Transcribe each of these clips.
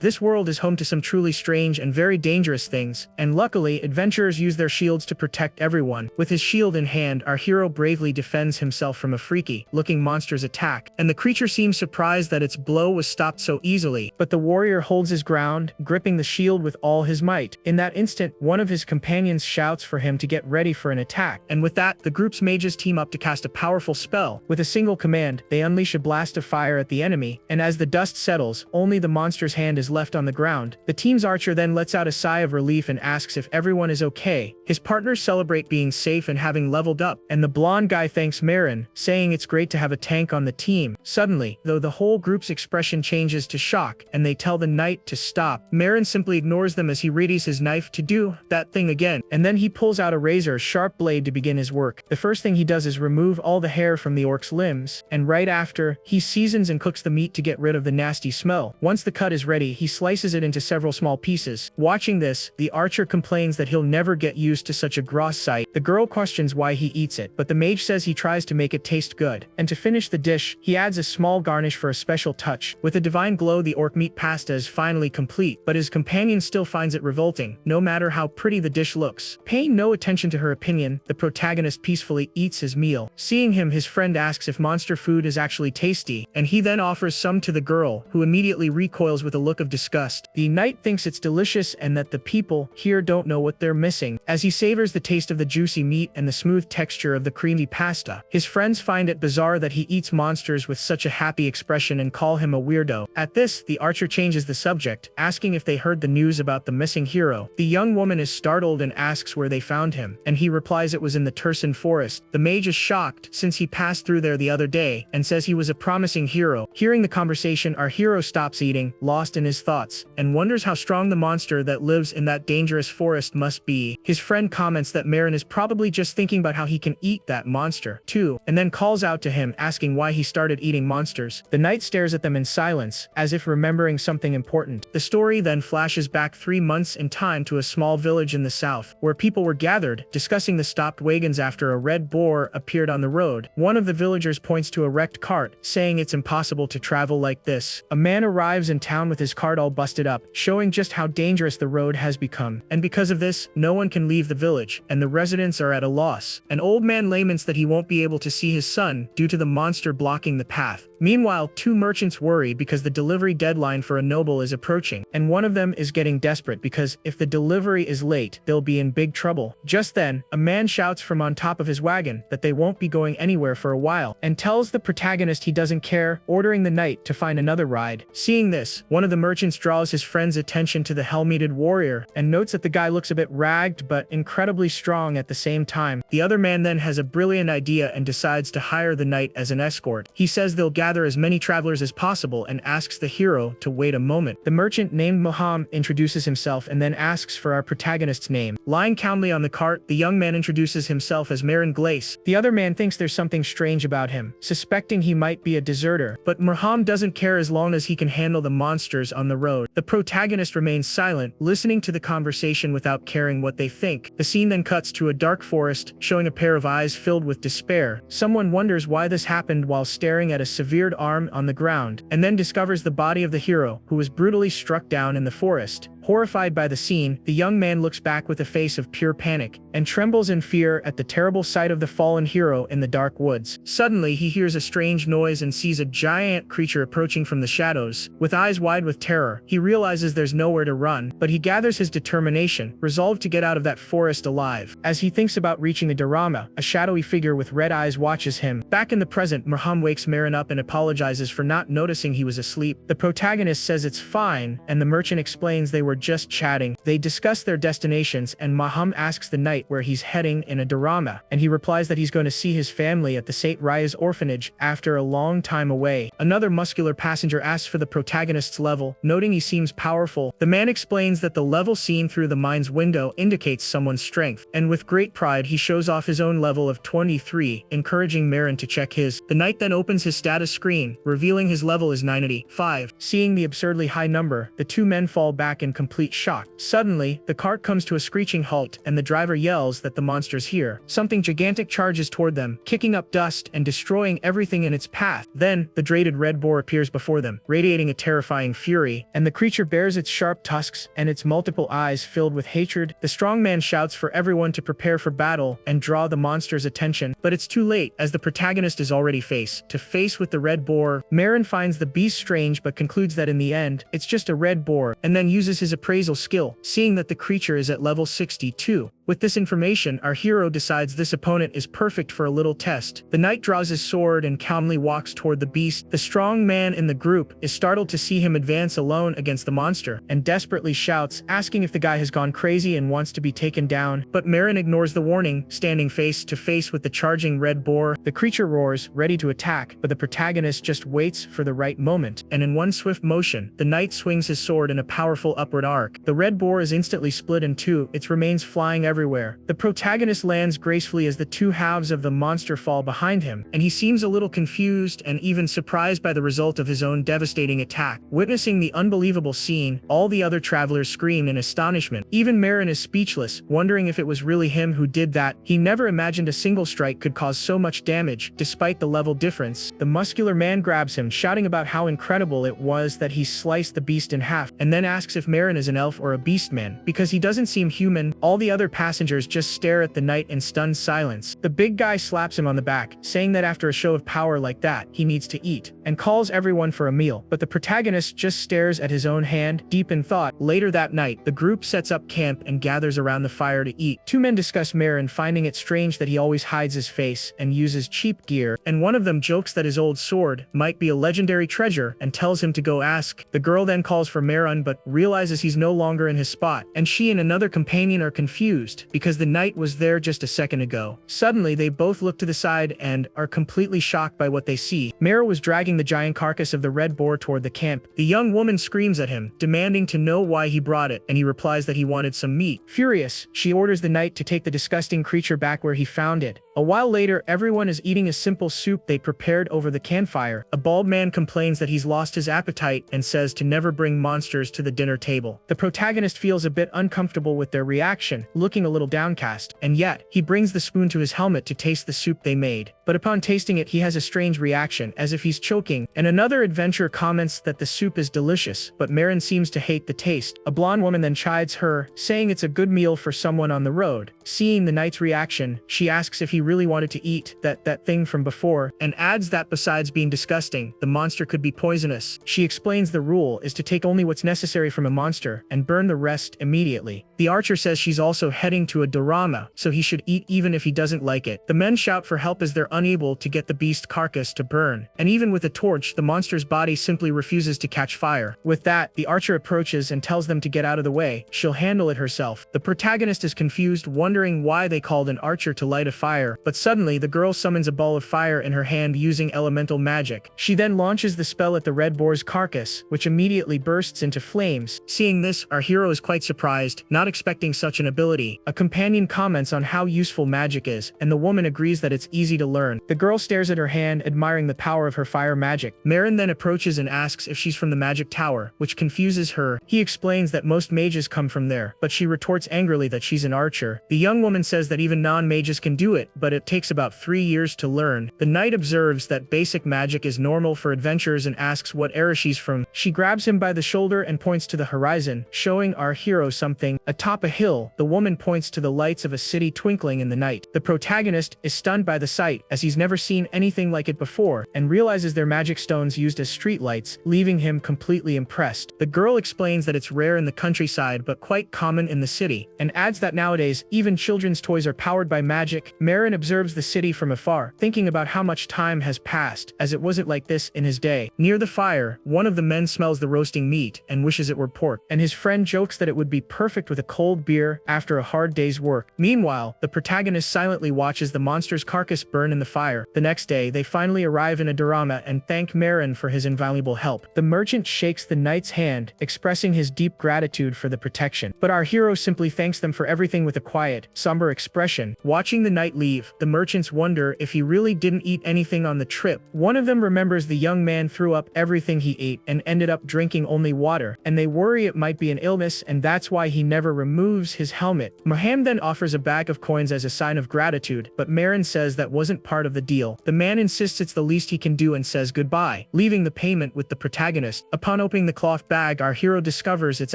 This world is home to some truly strange and very dangerous things, and luckily, adventurers use their shields to protect everyone. With his shield in hand, our hero bravely defends himself from a freaky-looking monster's attack, and the creature seems surprised that its blow was stopped so easily. But the warrior holds his ground, gripping the shield with all his might. In that instant, one of his companions shouts for him to get ready for an attack, and with that, the group's mages team up to cast a powerful spell. With a single command, they unleash a blast of fire at the enemy, and as the dust settles, only the monster's hand is left on the ground. The team's archer then lets out a sigh of relief and asks if everyone is okay. His partners celebrate being safe and having leveled up, and the blonde guy thanks Marin, saying it's great to have a tank on the team. Suddenly, though, the whole group's expression changes to shock, and they tell the knight to stop. Marin simply ignores them as he readies his knife to do that thing again, and then he pulls out a razor-sharp blade to begin his work. The first thing he does is remove all the hair from the orc's limbs, and right after, he seasons and cooks the meat to get rid of the nasty smell. Once the cut is ready, he slices it into several small pieces. Watching this, the archer complains that he'll never get used to such a gross sight. The girl questions why he eats it, but the mage says he tries to make it taste good. And to finish the dish, he adds a small garnish for a special touch. With a divine glow, the orc meat pasta is finally complete, but his companion still finds it revolting, no matter how pretty the dish looks. Paying no attention to her opinion, the protagonist peacefully eats his meal. Seeing him, his friend asks if monster food is actually tasty, and he then offers some to the girl, who immediately recoils with a look of disgust. The knight thinks it's delicious and that the people here don't know what they're missing. As he savors the taste of the juicy meat and the smooth texture of the creamy pasta, his friends find it bizarre that he eats monsters with such a happy expression and call him a weirdo. At this, the archer changes the subject, asking if they heard the news about the missing hero. The young woman is startled and asks where they found him, and he replies it was in the Tursan forest. The mage is shocked, since he passed through there the other day, and says he was a promising hero. Hearing the conversation, our hero stops eating, lost in his thoughts, and wonders how strong the monster that lives in that dangerous forest must be. His friend comments that Marin is probably just thinking about how he can eat that monster, too, and then calls out to him, asking why he started eating monsters. The knight stares at them in silence, as if remembering something important. The story then flashes back 3 months in time to a small village in the south, where people were gathered, discussing the stopped wagons after a red boar appeared on the road. One of the villagers points to a wrecked cart, saying it's impossible to travel like this. A man arrives in town with his cart all busted up, showing just how dangerous the road has become. And because of this, no one can leave the village, and the residents are at a loss. An old man laments that he won't be able to see his son due to the monster blocking the path. Meanwhile, 2 merchants worry because the delivery deadline for a noble is approaching, and one of them is getting desperate because if the delivery is late, they'll be in big trouble. Just then, a man shouts from on top of his wagon that they won't be going anywhere for a while, and tells the protagonist he doesn't care, ordering the knight to find another ride. Seeing this, one of the merchants draws his friend's attention to the helmeted warrior, and notes that the guy looks a bit ragged but incredibly strong at the same time. The other man then has a brilliant idea and decides to hire the knight as an escort. He says they'll gather as many travelers as possible and asks the hero to wait a moment. The merchant named Moham introduces himself and then asks for our protagonist's name. Lying calmly on the cart, the young man introduces himself as Marin Glace. The other man thinks there's something strange about him, suspecting he might be a deserter, but Moham doesn't care as long as he can handle the monsters on the road. The protagonist remains silent, listening to the conversation without caring what they think. The scene then cuts to a dark forest, showing a pair of eyes filled with despair. Someone wonders why this happened while staring at a severed arm on the ground, and then discovers the body of the hero, who was brutally struck down in the forest. Horrified by the scene, the young man looks back with a face of pure panic, and trembles in fear at the terrible sight of the fallen hero in the dark woods. Suddenly, he hears a strange noise and sees a giant creature approaching from the shadows. With eyes wide with terror, he realizes there's nowhere to run, but he gathers his determination, resolved to get out of that forest alive. As he thinks about reaching the Dharma, a shadowy figure with red eyes watches him. Back in the present, Moham wakes Marin up and apologizes for not noticing he was asleep. The protagonist says it's fine, and the merchant explains they were just chatting. They discuss their destinations, and Moham asks the knight where he's heading in a Dharma, and he replies that he's going to see his family at the St. Raya's orphanage after a long time away. Another muscular passenger asks for the protagonist's level, noting he seems powerful. The man explains that the level seen through the mind's window indicates someone's strength, and with great pride he shows off his own level of 23, encouraging Marin to check his. The knight then opens his status screen, revealing his level is 95. Seeing the absurdly high number, the 2 men fall back in complete shock. Suddenly, the cart comes to a screeching halt and the driver yells that the monster's here. Something gigantic charges toward them, kicking up dust and destroying everything in its path. Then, the dreaded red boar appears before them, radiating a terrifying fury, and the creature bears its sharp tusks and its multiple eyes filled with hatred. The strong man shouts for everyone to prepare for battle and draw the monster's attention, but it's too late, as the protagonist is already face to face with the red boar. Marin finds the beast strange but concludes that in the end, it's just a red boar, and then uses his appraisal skill, seeing that the creature is at level 62. With this information, our hero decides this opponent is perfect for a little test. The knight draws his sword and calmly walks toward the beast. The strong man in the group is startled to see him advance alone against the monster, and desperately shouts, asking if the guy has gone crazy and wants to be taken down. But Marin ignores the warning, standing face to face with the charging red boar. The creature roars, ready to attack, but the protagonist just waits for the right moment, and in one swift motion, the knight swings his sword in a powerful upward arc. The red boar is instantly split in two, its remains flying everywhere. The protagonist lands gracefully as the two halves of the monster fall behind him, and he seems a little confused and even surprised by the result of his own devastating attack. Witnessing the unbelievable scene, all the other travelers scream in astonishment. Even Marin is speechless, wondering if it was really him who did that. He never imagined a single strike could cause so much damage, despite the level difference. The muscular man grabs him, shouting about how incredible it was that he sliced the beast in half, and then asks if Marin is an elf or a beastman, because he doesn't seem human. All the other passengers just stare at the knight in stunned silence. The big guy slaps him on the back, saying that after a show of power like that, he needs to eat, and calls everyone for a meal. But the protagonist just stares at his own hand, deep in thought. Later that night, the group sets up camp and gathers around the fire to eat. Two men discuss Marin, finding it strange that he always hides his face and uses cheap gear, and one of them jokes that his old sword might be a legendary treasure and tells him to go ask. The girl then calls for Marin but realizes he's no longer in his spot, and she and another companion are confused because the knight was there just a second ago. Suddenly, they both look to the side and are completely shocked by what they see. Marin was dragging the giant carcass of the red boar toward the camp. The young woman screams at him, demanding to know why he brought it, and he replies that he wanted some meat. Furious, she orders the knight to take the disgusting creature back where he found it. A while later, everyone is eating a simple soup they prepared over the campfire. A bald man complains that he's lost his appetite and says to never bring monsters to the dinner table. The protagonist feels a bit uncomfortable with their reaction, looking a little downcast, and yet, he brings the spoon to his helmet to taste the soup they made. But upon tasting it, he has a strange reaction, as if he's choking, and another adventurer comments that the soup is delicious, but Marin seems to hate the taste. A blonde woman then chides her, saying it's a good meal for someone on the road. Seeing the knight's reaction, she asks if he really wanted to eat that thing from before, and adds that besides being disgusting, the monster could be poisonous. She explains the rule is to take only what's necessary from a monster and burn the rest immediately. The archer says she's also heading to a dorama, so he should eat even if he doesn't like it. The men shout for help as they're unable to get the beast carcass to burn, and even with a torch, the monster's body simply refuses to catch fire. With that, the archer approaches and tells them to get out of the way. She'll handle it herself. The protagonist is confused, wondering why they called an archer to light a fire, but suddenly the girl summons a ball of fire in her hand using elemental magic. She then launches the spell at the red boar's carcass, which immediately bursts into flames. Seeing this, our hero is quite surprised, not expecting such an ability. A companion comments on how useful magic is, and the woman agrees that it's easy to learn. The girl stares at her hand, admiring the power of her fire magic. Marin then approaches and asks if she's from the magic tower, which confuses her. He explains that most mages come from there, but she retorts angrily that she's an archer. The young woman says that even non-mages can do it, but it takes about 3 years to learn. The knight observes that basic magic is normal for adventurers and asks what era she's from. She grabs him by the shoulder and points to the horizon, showing our hero something. Atop a hill, the woman points to the lights of a city twinkling in the night. The protagonist is stunned by the sight, as he's never seen anything like it before, and realizes they're magic stones used as streetlights, leaving him completely impressed. The girl explains that it's rare in the countryside but quite common in the city, and adds that nowadays, even children's toys are powered by magic. Marin observes the city from afar, thinking about how much time has passed, as it wasn't like this in his day. Near the fire, one of the men smells the roasting meat and wishes it were pork, and his friend jokes that it would be perfect with a cold beer after a hard day's work. Meanwhile, the protagonist silently watches the monster's carcass burn in the fire. The next day, they finally arrive in a dorama and thank Marin for his invaluable help. The merchant shakes the knight's hand, expressing his deep gratitude for the protection, but our hero simply thanks them for everything with a quiet, somber expression. Watching the knight leave, leave. The merchants wonder if he really didn't eat anything on the trip. One of them remembers the young man threw up everything he ate and ended up drinking only water, and they worry it might be an illness and that's why he never removes his helmet. Maham then offers a bag of coins as a sign of gratitude, but Marin says that wasn't part of the deal. The man insists it's the least he can do and says goodbye, leaving the payment with the protagonist. Upon opening the cloth bag, our hero discovers it's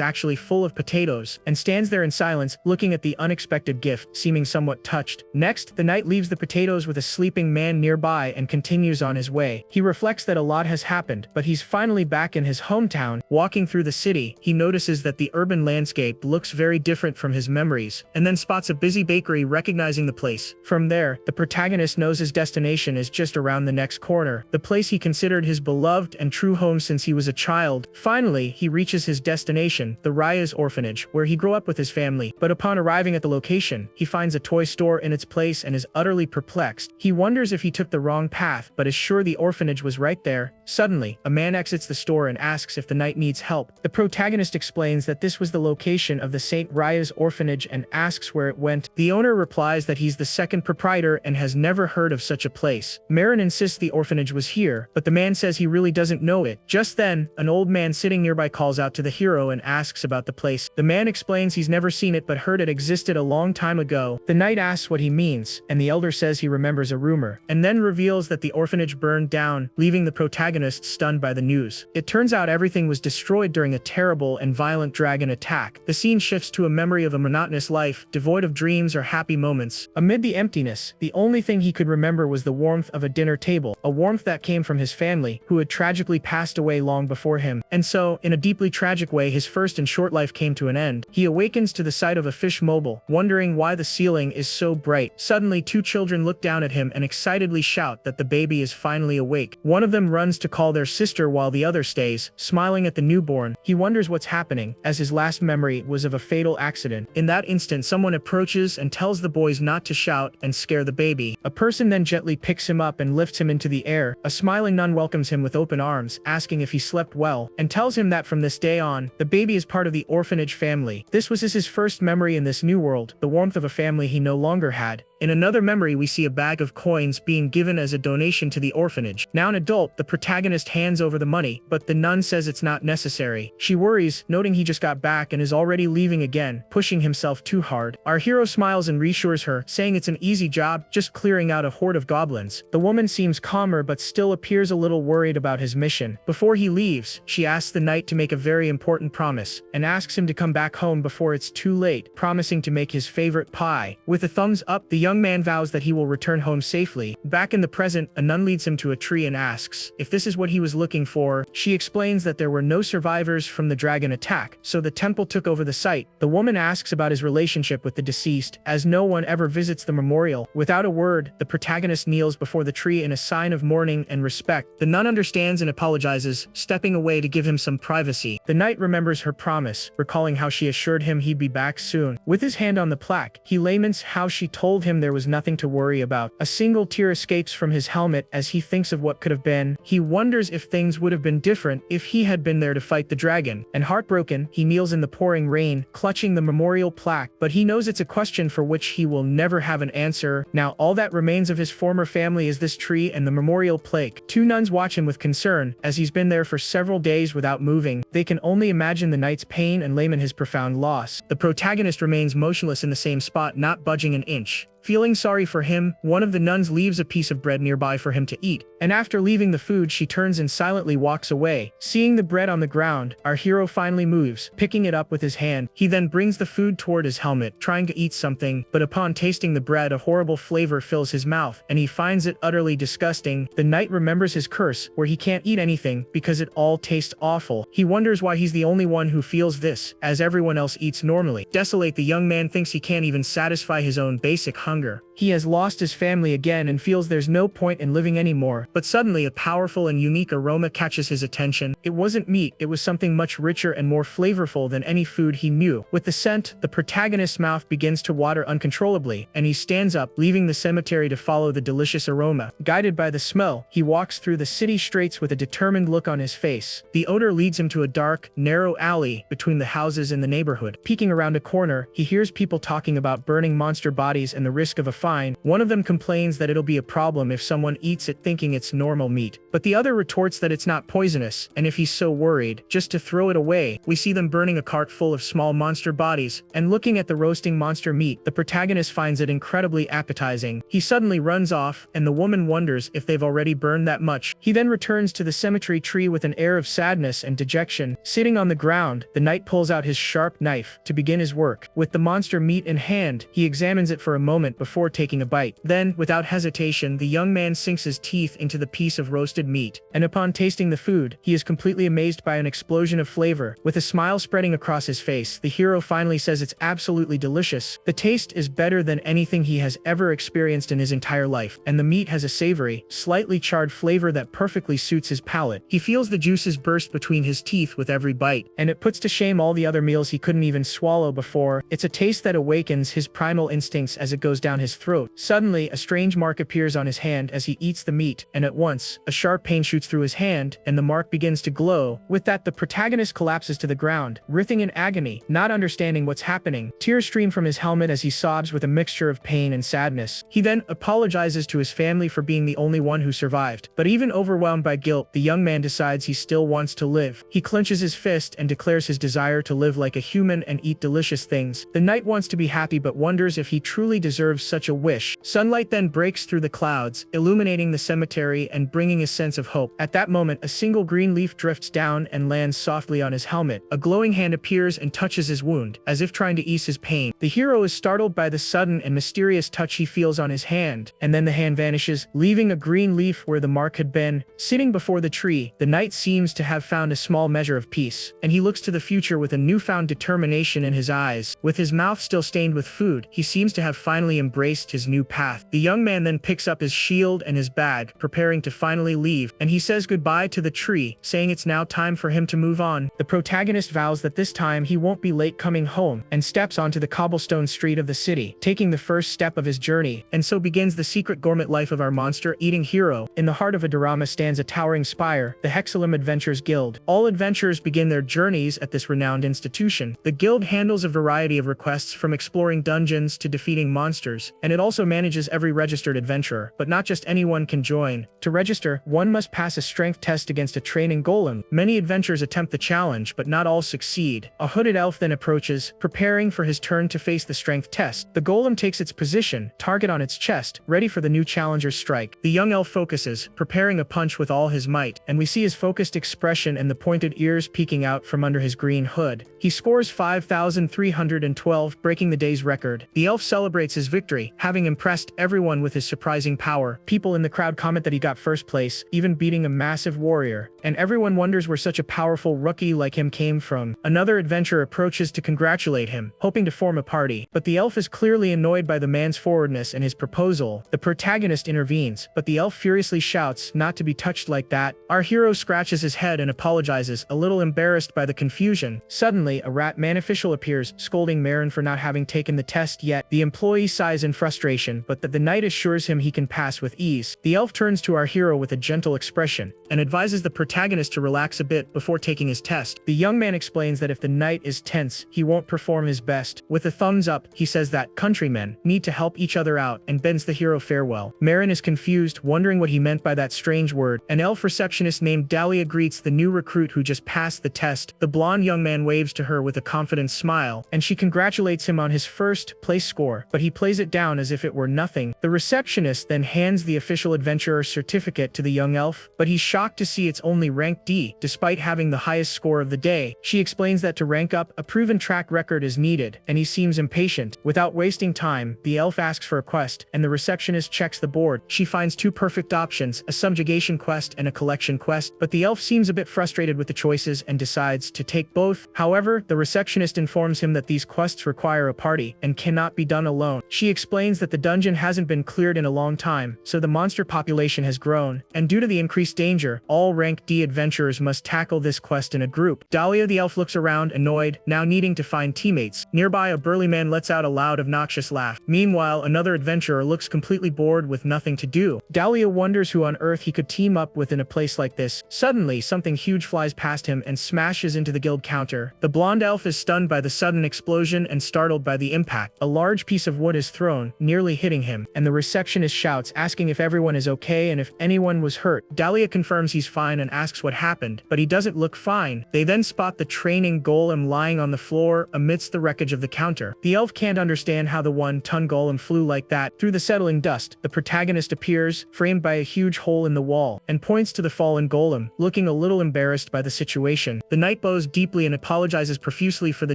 actually full of potatoes, and stands there in silence, looking at the unexpected gift, seeming somewhat touched. Next, the knight leaves the potatoes with a sleeping man nearby and continues on his way. He reflects that a lot has happened, but he's finally back in his hometown. Walking through the city, he notices that the urban landscape looks very different from his memories, and then spots a busy bakery, recognizing the place. From there, the protagonist knows his destination is just around the next corner, the place he considered his beloved and true home since he was a child. Finally, he reaches his destination, the Raya's orphanage, where he grew up with his family. But upon arriving at the location, he finds a toy store in its place and is utterly perplexed. He wonders if he took the wrong path, but is sure the orphanage was right there. Suddenly, a man exits the store and asks if the knight needs help. The protagonist explains that this was the location of the St. Raya's orphanage and asks where it went. The owner replies that he's the second proprietor and has never heard of such a place. Marin insists the orphanage was here, but the man says he really doesn't know it. Just then, an old man sitting nearby calls out to the hero and asks about the place. The man explains he's never seen it but heard it existed a long time ago. The knight asks what he means, and the elder says he remembers a rumor, and then reveals that the orphanage burned down, leaving the protagonist stunned by the news. It turns out everything was destroyed during a terrible and violent dragon attack. The scene shifts to a memory of a monotonous life, devoid of dreams or happy moments. Amid the emptiness, the only thing he could remember was the warmth of a dinner table, a warmth that came from his family, who had tragically passed away long before him. And so, in a deeply tragic way, his first and short life came to an end. He awakens to the sight of a fish mobile, wondering why the ceiling is so bright. Suddenly, two children look down at him and excitedly shout that the baby is finally awake. One of them runs to call their sister while the other stays, smiling at the newborn. He wonders what's happening, as his last memory was of a fatal accident. In that instant, someone approaches and tells the boys not to shout and scare the baby. A person then gently picks him up and lifts him into the air. A smiling nun welcomes him with open arms, asking if he slept well, and tells him that from this day on, the baby is part of the orphanage family. This was his first memory in this new world, the warmth of a family he no longer had. In another memory, we see a bag of coins being given as a donation to the orphanage. Now an adult, the protagonist hands over the money, but the nun says it's not necessary. She worries, noting he just got back and is already leaving again, pushing himself too hard. Our hero smiles and reassures her, saying it's an easy job, just clearing out a horde of goblins. The woman seems calmer but still appears a little worried about his mission. Before he leaves, she asks the knight to make a very important promise, and asks him to come back home before it's too late, promising to make his favorite pie. With a thumbs up, the young man vows that he will return home safely. Back in the present, a nun leads him to a tree and asks if this is what he was looking for. She explains that there were no survivors from the dragon attack, so the temple took over the site. The woman asks about his relationship with the deceased, as no one ever visits the memorial. Without a word, the protagonist kneels before the tree in a sign of mourning and respect. The nun understands and apologizes, stepping away to give him some privacy. The knight remembers her promise, recalling how she assured him he'd be back soon. With his hand on the plaque, he laments how she told him there was nothing to worry about. A single tear escapes from his helmet as he thinks of what could have been. He wonders if things would have been different if he had been there to fight the dragon. And heartbroken, he kneels in the pouring rain, clutching the memorial plaque, but he knows it's a question for which he will never have an answer. Now all that remains of his former family is this tree and the memorial plaque. Two nuns watch him with concern, as he's been there for several days without moving. They can only imagine the knight's pain and lament his profound loss. The protagonist remains motionless in the same spot, not budging an inch. Feeling sorry for him, one of the nuns leaves a piece of bread nearby for him to eat, and after leaving the food she turns and silently walks away. Seeing the bread on the ground, our hero finally moves, picking it up with his hand. He then brings the food toward his helmet, trying to eat something, but upon tasting the bread a horrible flavor fills his mouth, and he finds it utterly disgusting. The knight remembers his curse, where he can't eat anything because it all tastes awful. He wonders why he's the only one who feels this, as everyone else eats normally. Desolate, the young man thinks he can't even satisfy his own basic hunger. He has lost his family again and feels there's no point in living anymore. But suddenly a powerful and unique aroma catches his attention. It wasn't meat, it was something much richer and more flavorful than any food he knew. With the scent, the protagonist's mouth begins to water uncontrollably, and he stands up, leaving the cemetery to follow the delicious aroma. Guided by the smell, he walks through the city streets with a determined look on his face. The odor leads him to a dark, narrow alley between the houses in the neighborhood. Peeking around a corner, he hears people talking about burning monster bodies and the risk risk of a fine. One of them complains that it'll be a problem if someone eats it thinking it's normal meat, but the other retorts that it's not poisonous, and if he's so worried, just to throw it away. We see them burning a cart full of small monster bodies, and looking at the roasting monster meat, the protagonist finds it incredibly appetizing. He suddenly runs off, and the woman wonders if they've already burned that much. He then returns to the cemetery tree with an air of sadness and dejection. Sitting on the ground, the knight pulls out his sharp knife to begin his work. With the monster meat in hand, he examines it for a moment before taking a bite. Then, without hesitation, the young man sinks his teeth into the piece of roasted meat, and upon tasting the food, he is completely amazed by an explosion of flavor. With a smile spreading across his face, the hero finally says it's absolutely delicious. The taste is better than anything he has ever experienced in his entire life, and the meat has a savory, slightly charred flavor that perfectly suits his palate. He feels the juices burst between his teeth with every bite, and it puts to shame all the other meals he couldn't even swallow before. It's a taste that awakens his primal instincts as it goes down his throat. Suddenly, a strange mark appears on his hand as he eats the meat, and at once, a sharp pain shoots through his hand, and the mark begins to glow. With that, the protagonist collapses to the ground, writhing in agony, not understanding what's happening. Tears stream from his helmet as he sobs with a mixture of pain and sadness. He then apologizes to his family for being the only one who survived, but even overwhelmed by guilt, the young man decides he still wants to live. He clenches his fist and declares his desire to live like a human and eat delicious things. The knight wants to be happy but wonders if he truly deserves such a wish. Sunlight then breaks through the clouds, illuminating the cemetery and bringing a sense of hope. At that moment, a single green leaf drifts down and lands softly on his helmet. A glowing hand appears and touches his wound, as if trying to ease his pain. The hero is startled by the sudden and mysterious touch he feels on his hand, and then the hand vanishes, leaving a green leaf where the mark had been. Sitting before the tree, the knight seems to have found a small measure of peace, and he looks to the future with a newfound determination in his eyes. With his mouth still stained with food, he seems to have finally embraced his new path. The young man then picks up his shield and his bag, preparing to finally leave, and he says goodbye to the tree, saying it's now time for him to move on. The protagonist vows that this time he won't be late coming home, and steps onto the cobblestone street of the city, taking the first step of his journey. And so begins the secret gourmet life of our monster-eating hero. In the heart of Adorama stands a towering spire, the Hexalum Adventurers Guild. All adventurers begin their journeys at this renowned institution. The guild handles a variety of requests from exploring dungeons to defeating monsters, and it also manages every registered adventurer, but not just anyone can join. To register, one must pass a strength test against a training golem. Many adventurers attempt the challenge, but not all succeed. A hooded elf then approaches, preparing for his turn to face the strength test. The golem takes its position, target on its chest, ready for the new challenger's strike. The young elf focuses, preparing a punch with all his might, and we see his focused expression and the pointed ears peeking out from under his green hood. He scores 5,312, breaking the day's record. The elf celebrates his victory, having impressed everyone with his surprising power. People in the crowd comment that he got first place, even beating a massive warrior, and everyone wonders where such a powerful rookie like him came from. Another adventurer approaches to congratulate him, hoping to form a party, but the elf is clearly annoyed by the man's forwardness and his proposal. The protagonist intervenes, but the elf furiously shouts not to be touched like that. Our hero scratches his head and apologizes, a little embarrassed by the confusion. Suddenly, a rat man official appears, scolding Marin for not having taken the test yet. The employee sighs in frustration, but the knight assures him he can pass with ease. The elf turns to our hero with a gentle expression, and advises the protagonist to relax a bit before taking his test. The young man explains that if the knight is tense, he won't perform his best. With a thumbs up, he says that countrymen need to help each other out, and bids the hero farewell. Marin is confused, wondering what he meant by that strange word. An elf receptionist named Dahlia greets the new recruit who just passed the test. The blonde young man waves to her with a confident smile, and she congratulates him on his first place score, but he plays it down as if it were nothing. The receptionist then hands the official adventurer certificate to the young elf, but he's shocked to see it's only rank D, despite having the highest score of the day. She explains that to rank up, a proven track record is needed, and he seems impatient. Without wasting time, the elf asks for a quest, and the receptionist checks the board. She finds two perfect options, a subjugation quest and a collection quest, but the elf seems a bit frustrated with the choices and decides to take both. However, the receptionist informs him that these quests require a party and cannot be done alone. She explains that the dungeon hasn't been cleared in a long time, so the monster population has grown, and due to the increased danger, danger. All rank D adventurers must tackle this quest in a group. Dahlia the elf looks around, annoyed, now needing to find teammates. Nearby, a burly man lets out a loud, obnoxious laugh. Meanwhile, another adventurer looks completely bored with nothing to do. Dahlia wonders who on earth he could team up with in a place like this. Suddenly, something huge flies past him and smashes into the guild counter. The blonde elf is stunned by the sudden explosion and startled by the impact. A large piece of wood is thrown, nearly hitting him, and the receptionist shouts, asking if everyone is okay and if anyone was hurt. Dahlia confirms he's fine and asks what happened, but he doesn't look fine. They then spot the training golem lying on the floor amidst the wreckage of the counter. The elf can't understand how the one-ton golem flew like that through the settling dust. The protagonist appears, framed by a huge hole in the wall, and points to the fallen golem, looking a little embarrassed by the situation. The knight bows deeply and apologizes profusely for the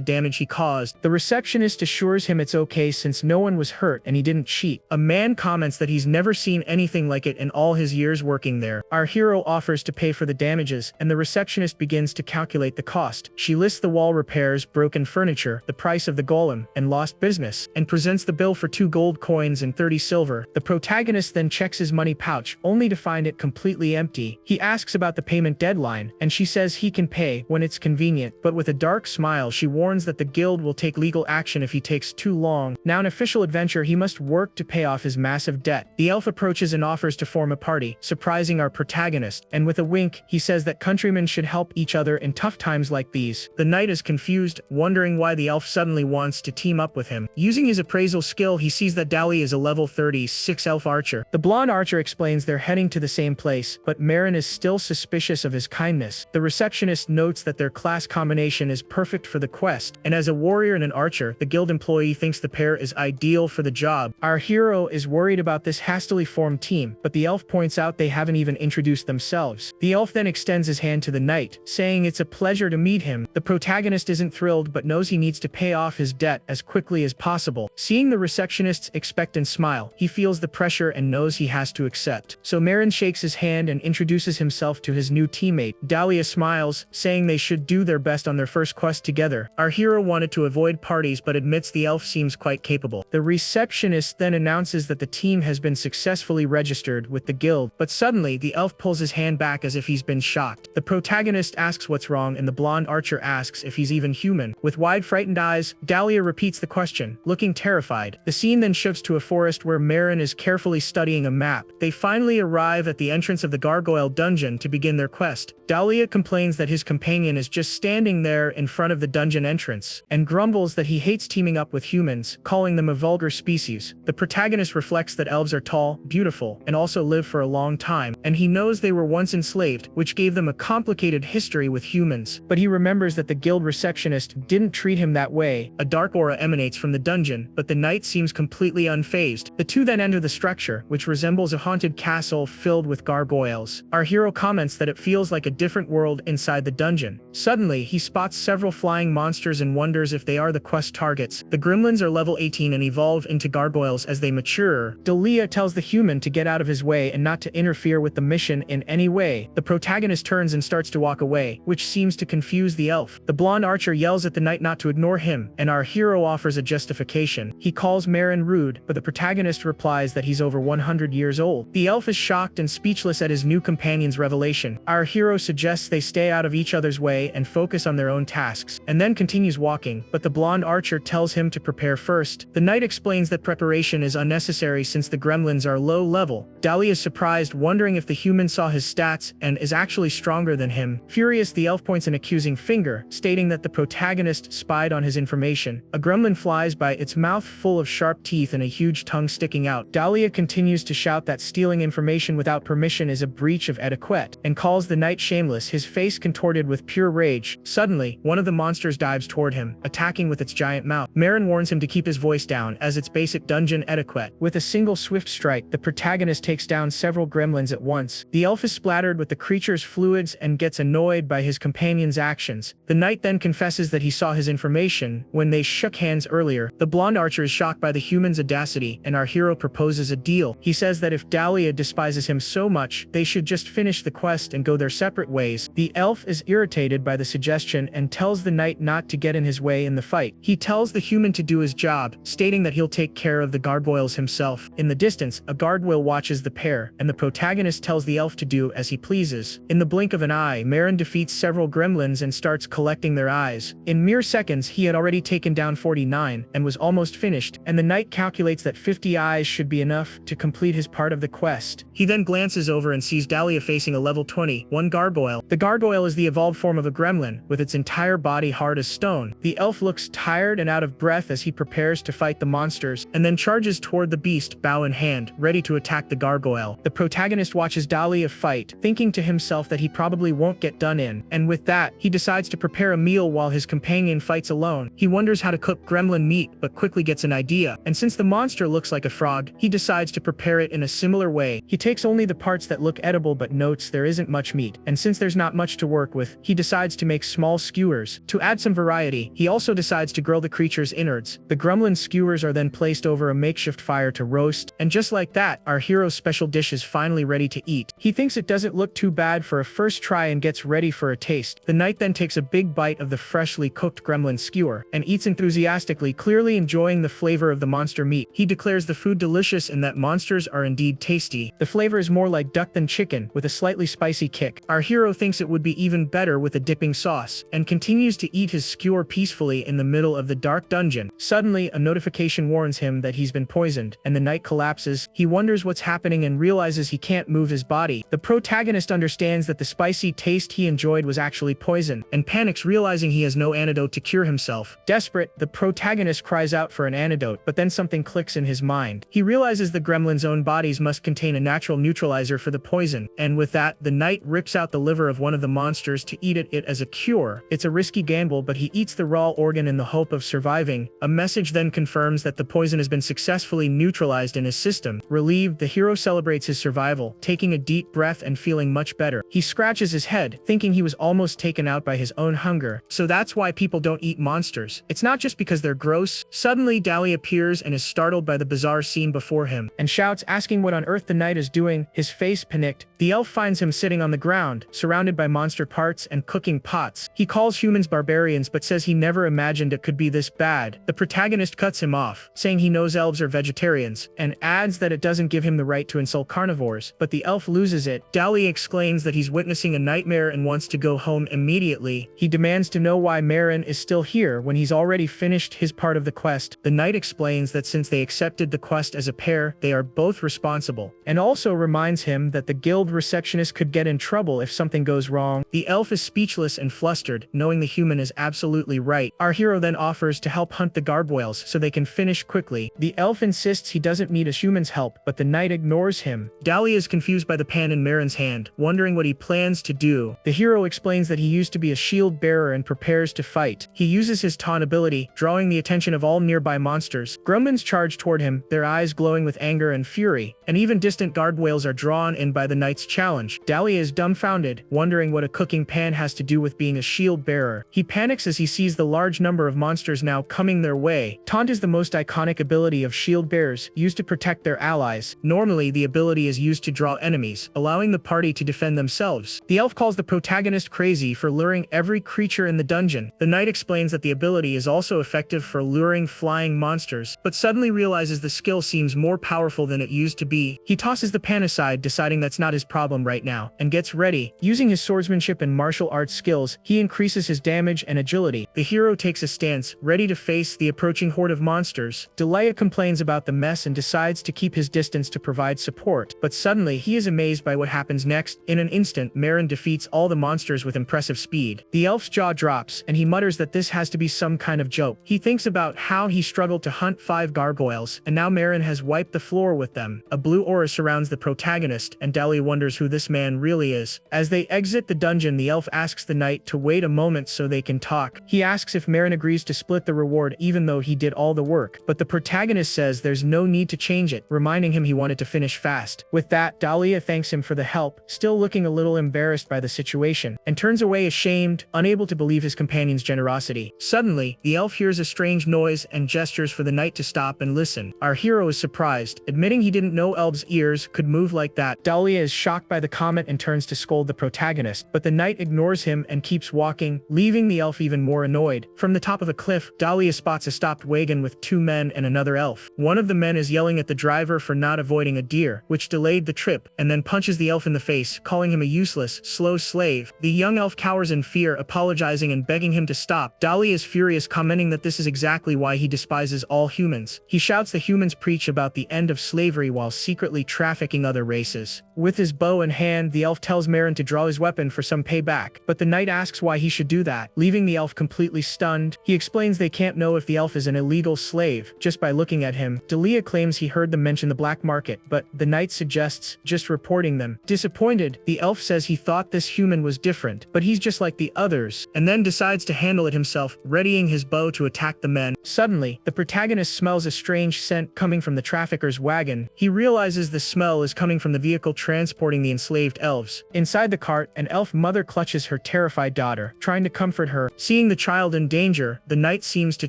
damage he caused. The receptionist assures him it's okay since no one was hurt and he didn't cheat. A man comments that he's never seen anything like it in all his years working there. Our hero offers to pay for the damages, and the receptionist begins to calculate the cost. She lists the wall repairs, broken furniture, the price of the golem, and lost business, and presents the bill for 2 gold coins and 30 silver. The protagonist then checks his money pouch, only to find it completely empty. He asks about the payment deadline, and she says he can pay when it's convenient, but with a dark smile she warns that the guild will take legal action if he takes too long. Now an official adventure, he must work to pay off his massive debt. The elf approaches and offers to form a party, surprising our protagonist, and with a wink, he says that countrymen should help each other in tough times like these. The knight is confused, wondering why the elf suddenly wants to team up with him. Using his appraisal skill, he sees that Dali is a level 36 elf archer. The blonde archer explains they're heading to the same place, but Marin is still suspicious of his kindness. The receptionist notes that their class combination is perfect for the quest, and as a warrior and an archer, the guild employee thinks the pair is ideal for the job. Our hero is worried about this hastily formed team, but the elf points out they haven't even introduced themselves. The elf then extends his hand to the knight, saying it's a pleasure to meet him. The protagonist isn't thrilled but knows he needs to pay off his debt as quickly as possible. Seeing the receptionist's expectant smile, he feels the pressure and knows he has to accept. So Marin shakes his hand and introduces himself to his new teammate. Dahlia smiles, saying they should do their best on their first quest together. Our hero wanted to avoid parties but admits the elf seems quite capable. The receptionist then announces that the team has been successfully registered with the guild, but suddenly the elf pulls his hand back as if he's been shocked. The protagonist asks what's wrong and the blonde archer asks if he's even human. With wide frightened eyes, Dahlia repeats the question, looking terrified. The scene then shifts to a forest where Marin is carefully studying a map. They finally arrive at the entrance of the gargoyle dungeon to begin their quest. Dahlia complains that his companion is just standing there in front of the dungeon entrance, and grumbles that he hates teaming up with humans, calling them a vulgar species. The protagonist reflects that elves are tall, beautiful, and also live for a long time, and he knows they were once enslaved, which gave them a complicated history with humans. But he remembers that the guild receptionist didn't treat him that way. A dark aura emanates from the dungeon, but the knight seems completely unfazed. The two then enter the structure, which resembles a haunted castle filled with gargoyles. Our hero comments that it feels like a different world inside the dungeon. Suddenly, he spots several flying monsters and wonders if they are the quest targets. The gremlins are level 18 and evolve into gargoyles as they mature. Dahlia tells the human to get out of his way and not to interfere with the mission in any way. The protagonist turns and starts to walk away, which seems to confuse the elf. The blonde archer yells at the knight not to ignore him, and our hero offers a justification. He calls Marin rude, but the protagonist replies that he's over 100 years old. The elf is shocked and speechless at his new companion's revelation. Our hero suggests they stay out of each other's way and focus on their own tasks, and then continues walking, but the blonde archer tells him to prepare first. The knight explains that preparation is unnecessary since the gremlins are low level. Dahlia is surprised, wondering if the human saw his stats and is actually stronger than him. Furious, the elf points an accusing finger, stating that the protagonist spied on his information. A gremlin flies by, its mouth full of sharp teeth and a huge tongue sticking out. Dahlia continues to shout that stealing information without permission is a breach of etiquette, and calls the knight shameless, his face contorted with pure rage. Suddenly, one of the monsters dives toward him, attacking with its giant mouth. Marin warns him to keep his voice down, as it's basic dungeon etiquette. With a single swift strike, the protagonist takes down several gremlins at once. The elf is splattered with the creature's fluids and gets annoyed by his companion's actions. The knight then confesses that he saw his information when they shook hands earlier. The blonde archer is shocked by the human's audacity, and our hero proposes a deal. He says that if Dahlia despises him so much, they should just finish the quest and go their separate ways. The elf is irritated by the suggestion and tells the knight not to get in his way in the fight. He tells the human to do his job, stating that he'll take care of the gargoyles himself. In the distance, a gargoyle watches the pair, and the protagonist tells the elf to do do as he pleases. In the blink of an eye, Marin defeats several gremlins and starts collecting their eyes. In mere seconds, he had already taken down 49 and was almost finished, and the knight calculates that 50 eyes should be enough to complete his part of the quest. He then glances over and sees Dahlia facing a level 21 gargoyle. The gargoyle is the evolved form of a gremlin, with its entire body hard as stone. The elf looks tired and out of breath as he prepares to fight the monsters, and then charges toward the beast, bow in hand, ready to attack the gargoyle. The protagonist watches Dahlia fight, thinking to himself that he probably won't get done in, and with that, he decides to prepare a meal while his companion fights alone. He wonders how to cook gremlin meat, but quickly gets an idea, and since the monster looks like a frog, he decides to prepare it in a similar way. He takes only the parts that look edible but notes there isn't much meat, and since there's not much to work with, he decides to make small skewers. To add some variety, he also decides to grill the creature's innards. The gremlin skewers are then placed over a makeshift fire to roast, and just like that, our hero's special dish is finally ready to eat. He thinks it doesn't look too bad for a first try and gets ready for a taste. The knight then takes a big bite of the freshly cooked gremlin skewer, and eats enthusiastically, clearly enjoying the flavor of the monster meat. He declares the food delicious and that monsters are indeed tasty. The flavor is more like duck than chicken, with a slightly spicy kick. Our hero thinks it would be even better with a dipping sauce, and continues to eat his skewer peacefully in the middle of the dark dungeon. Suddenly, a notification warns him that he's been poisoned, and the knight collapses. He wonders what's happening and realizes he can't move his body. The protagonist understands that the spicy taste he enjoyed was actually poison, and panics realizing he has no antidote to cure himself. Desperate, the protagonist cries out for an antidote, but then something clicks in his mind. He realizes the gremlin's own bodies must contain a natural neutralizer for the poison, and with that, the knight rips out the liver of one of the monsters to eat it as a cure. It's a risky gamble, but he eats the raw organ in the hope of surviving. A message then confirms that the poison has been successfully neutralized in his system. Relieved, the hero celebrates his survival, taking a deep breath and feeling much better. He scratches his head, thinking he was almost taken out by his own hunger. So that's why people don't eat monsters. It's not just because they're gross. Suddenly, Dahlia appears and is startled by the bizarre scene before him, and shouts, asking what on earth the knight is doing. His face panicked. The elf finds him sitting on the ground, surrounded by monster parts and cooking pots. He calls humans barbarians but says he never imagined it could be this bad. The protagonist cuts him off, saying he knows elves are vegetarians, and adds that it doesn't give him the right to insult carnivores, but the elf loses it. Dahlia explains that he's witnessing a nightmare and wants to go home immediately. He demands to know why Marin is still here when he's already finished his part of the quest. The knight explains that since they accepted the quest as a pair, they are both responsible, and also reminds him that the guild receptionist could get in trouble if something goes wrong. The elf is speechless and flustered, knowing the human is absolutely right. Our hero then offers to help hunt the gargoyles so they can finish quickly. The elf insists he doesn't need a human's help, but the knight ignores him. Dahlia is confused by the pan in Marin's hand, wondering what he plans to do. The hero explains that he used to be a shield bearer and prepares to fight. He uses his taunt ability, drawing the attention of all nearby monsters. Gremlins charge toward him, their eyes glowing with anger and fury, and even distant gargoyles are drawn in by the knight's challenge. Dahlia is dumbfounded, wondering what a cooking pan has to do with being a shield bearer. He panics as he sees the large number of monsters now coming their way. Taunt is the most iconic ability of shield bearers, used to protect their allies. Normally, the ability is used to draw enemies, allowing the party to defend themselves. The elf calls the protagonist crazy for luring every creature in the dungeon. The knight explains that the ability is also effective for luring flying monsters, but suddenly realizes the skill seems more powerful than it used to be. He tosses the pan aside, deciding that's not his problem right now, and gets ready. Using his swordsmanship and martial arts skills, he increases his damage and agility. The hero takes a stance, ready to face the approaching horde of monsters. Dahlia complains about the mess and decides to keep his distance to provide support, but suddenly he is amazed by what happens next. In an instant, Marin defeats all the monsters with impressive speed. The elf's jaw drops, and he mutters that this has to be some kind of joke. He thinks about how he struggled to hunt 5 gargoyles, and now Marin has wiped the floor with them. A blue aura surrounds the protagonist, and Dahlia wonders who this man really is. As they exit the dungeon, the elf asks the knight to wait a moment so they can talk. He asks if Marin agrees to split the reward even though he did all the work, but the protagonist says there's no need to change it, reminding him he wanted to finish fast. With that, Dahlia thanks him for the help, still looking a little embarrassed by the situation, and turns away ashamed, unable to believe his companion's generosity. Suddenly, the elf hears a strange noise and gestures for the knight to stop and listen. Our hero is surprised, admitting he didn't know elves' ears could move like that. Dahlia is shocked by the comment and turns to scold the protagonist, but the knight ignores him and keeps walking, leaving the elf even more annoyed. From the top of a cliff, Dahlia spots a stopped wagon with 2 men and another elf. One of the men is yelling at the driver for not avoiding a deer, which delayed the trip, and then punches the elf in the face, calling him a useless, slow slave. The young elf cowers in fear, apologizing and begging him to stop. Dahlia is furious, commenting that this is exactly why he despises all humans. He shouts the humans preach about the end of slavery while secretly trafficking other races. With his bow in hand, the elf tells Marin to draw his weapon for some payback, but the knight asks why he should do that, leaving the elf completely stunned. He explains they can't know if the elf is an illegal slave just by looking at him. Dahlia claims he heard them mention the black market, but the knight suggests just reporting them. Disappointed, the elf says he thought this human was different, but he's just like the others, and then decides to handle it himself, readying his bow to attack the men. Suddenly, the protagonist smells a strange scent coming from the trafficker's wagon. He realizes the smell is coming from the vehicle transporting the enslaved elves. Inside the cart, an elf mother clutches her terrified daughter, trying to comfort her. Seeing the child in danger, the knight seems to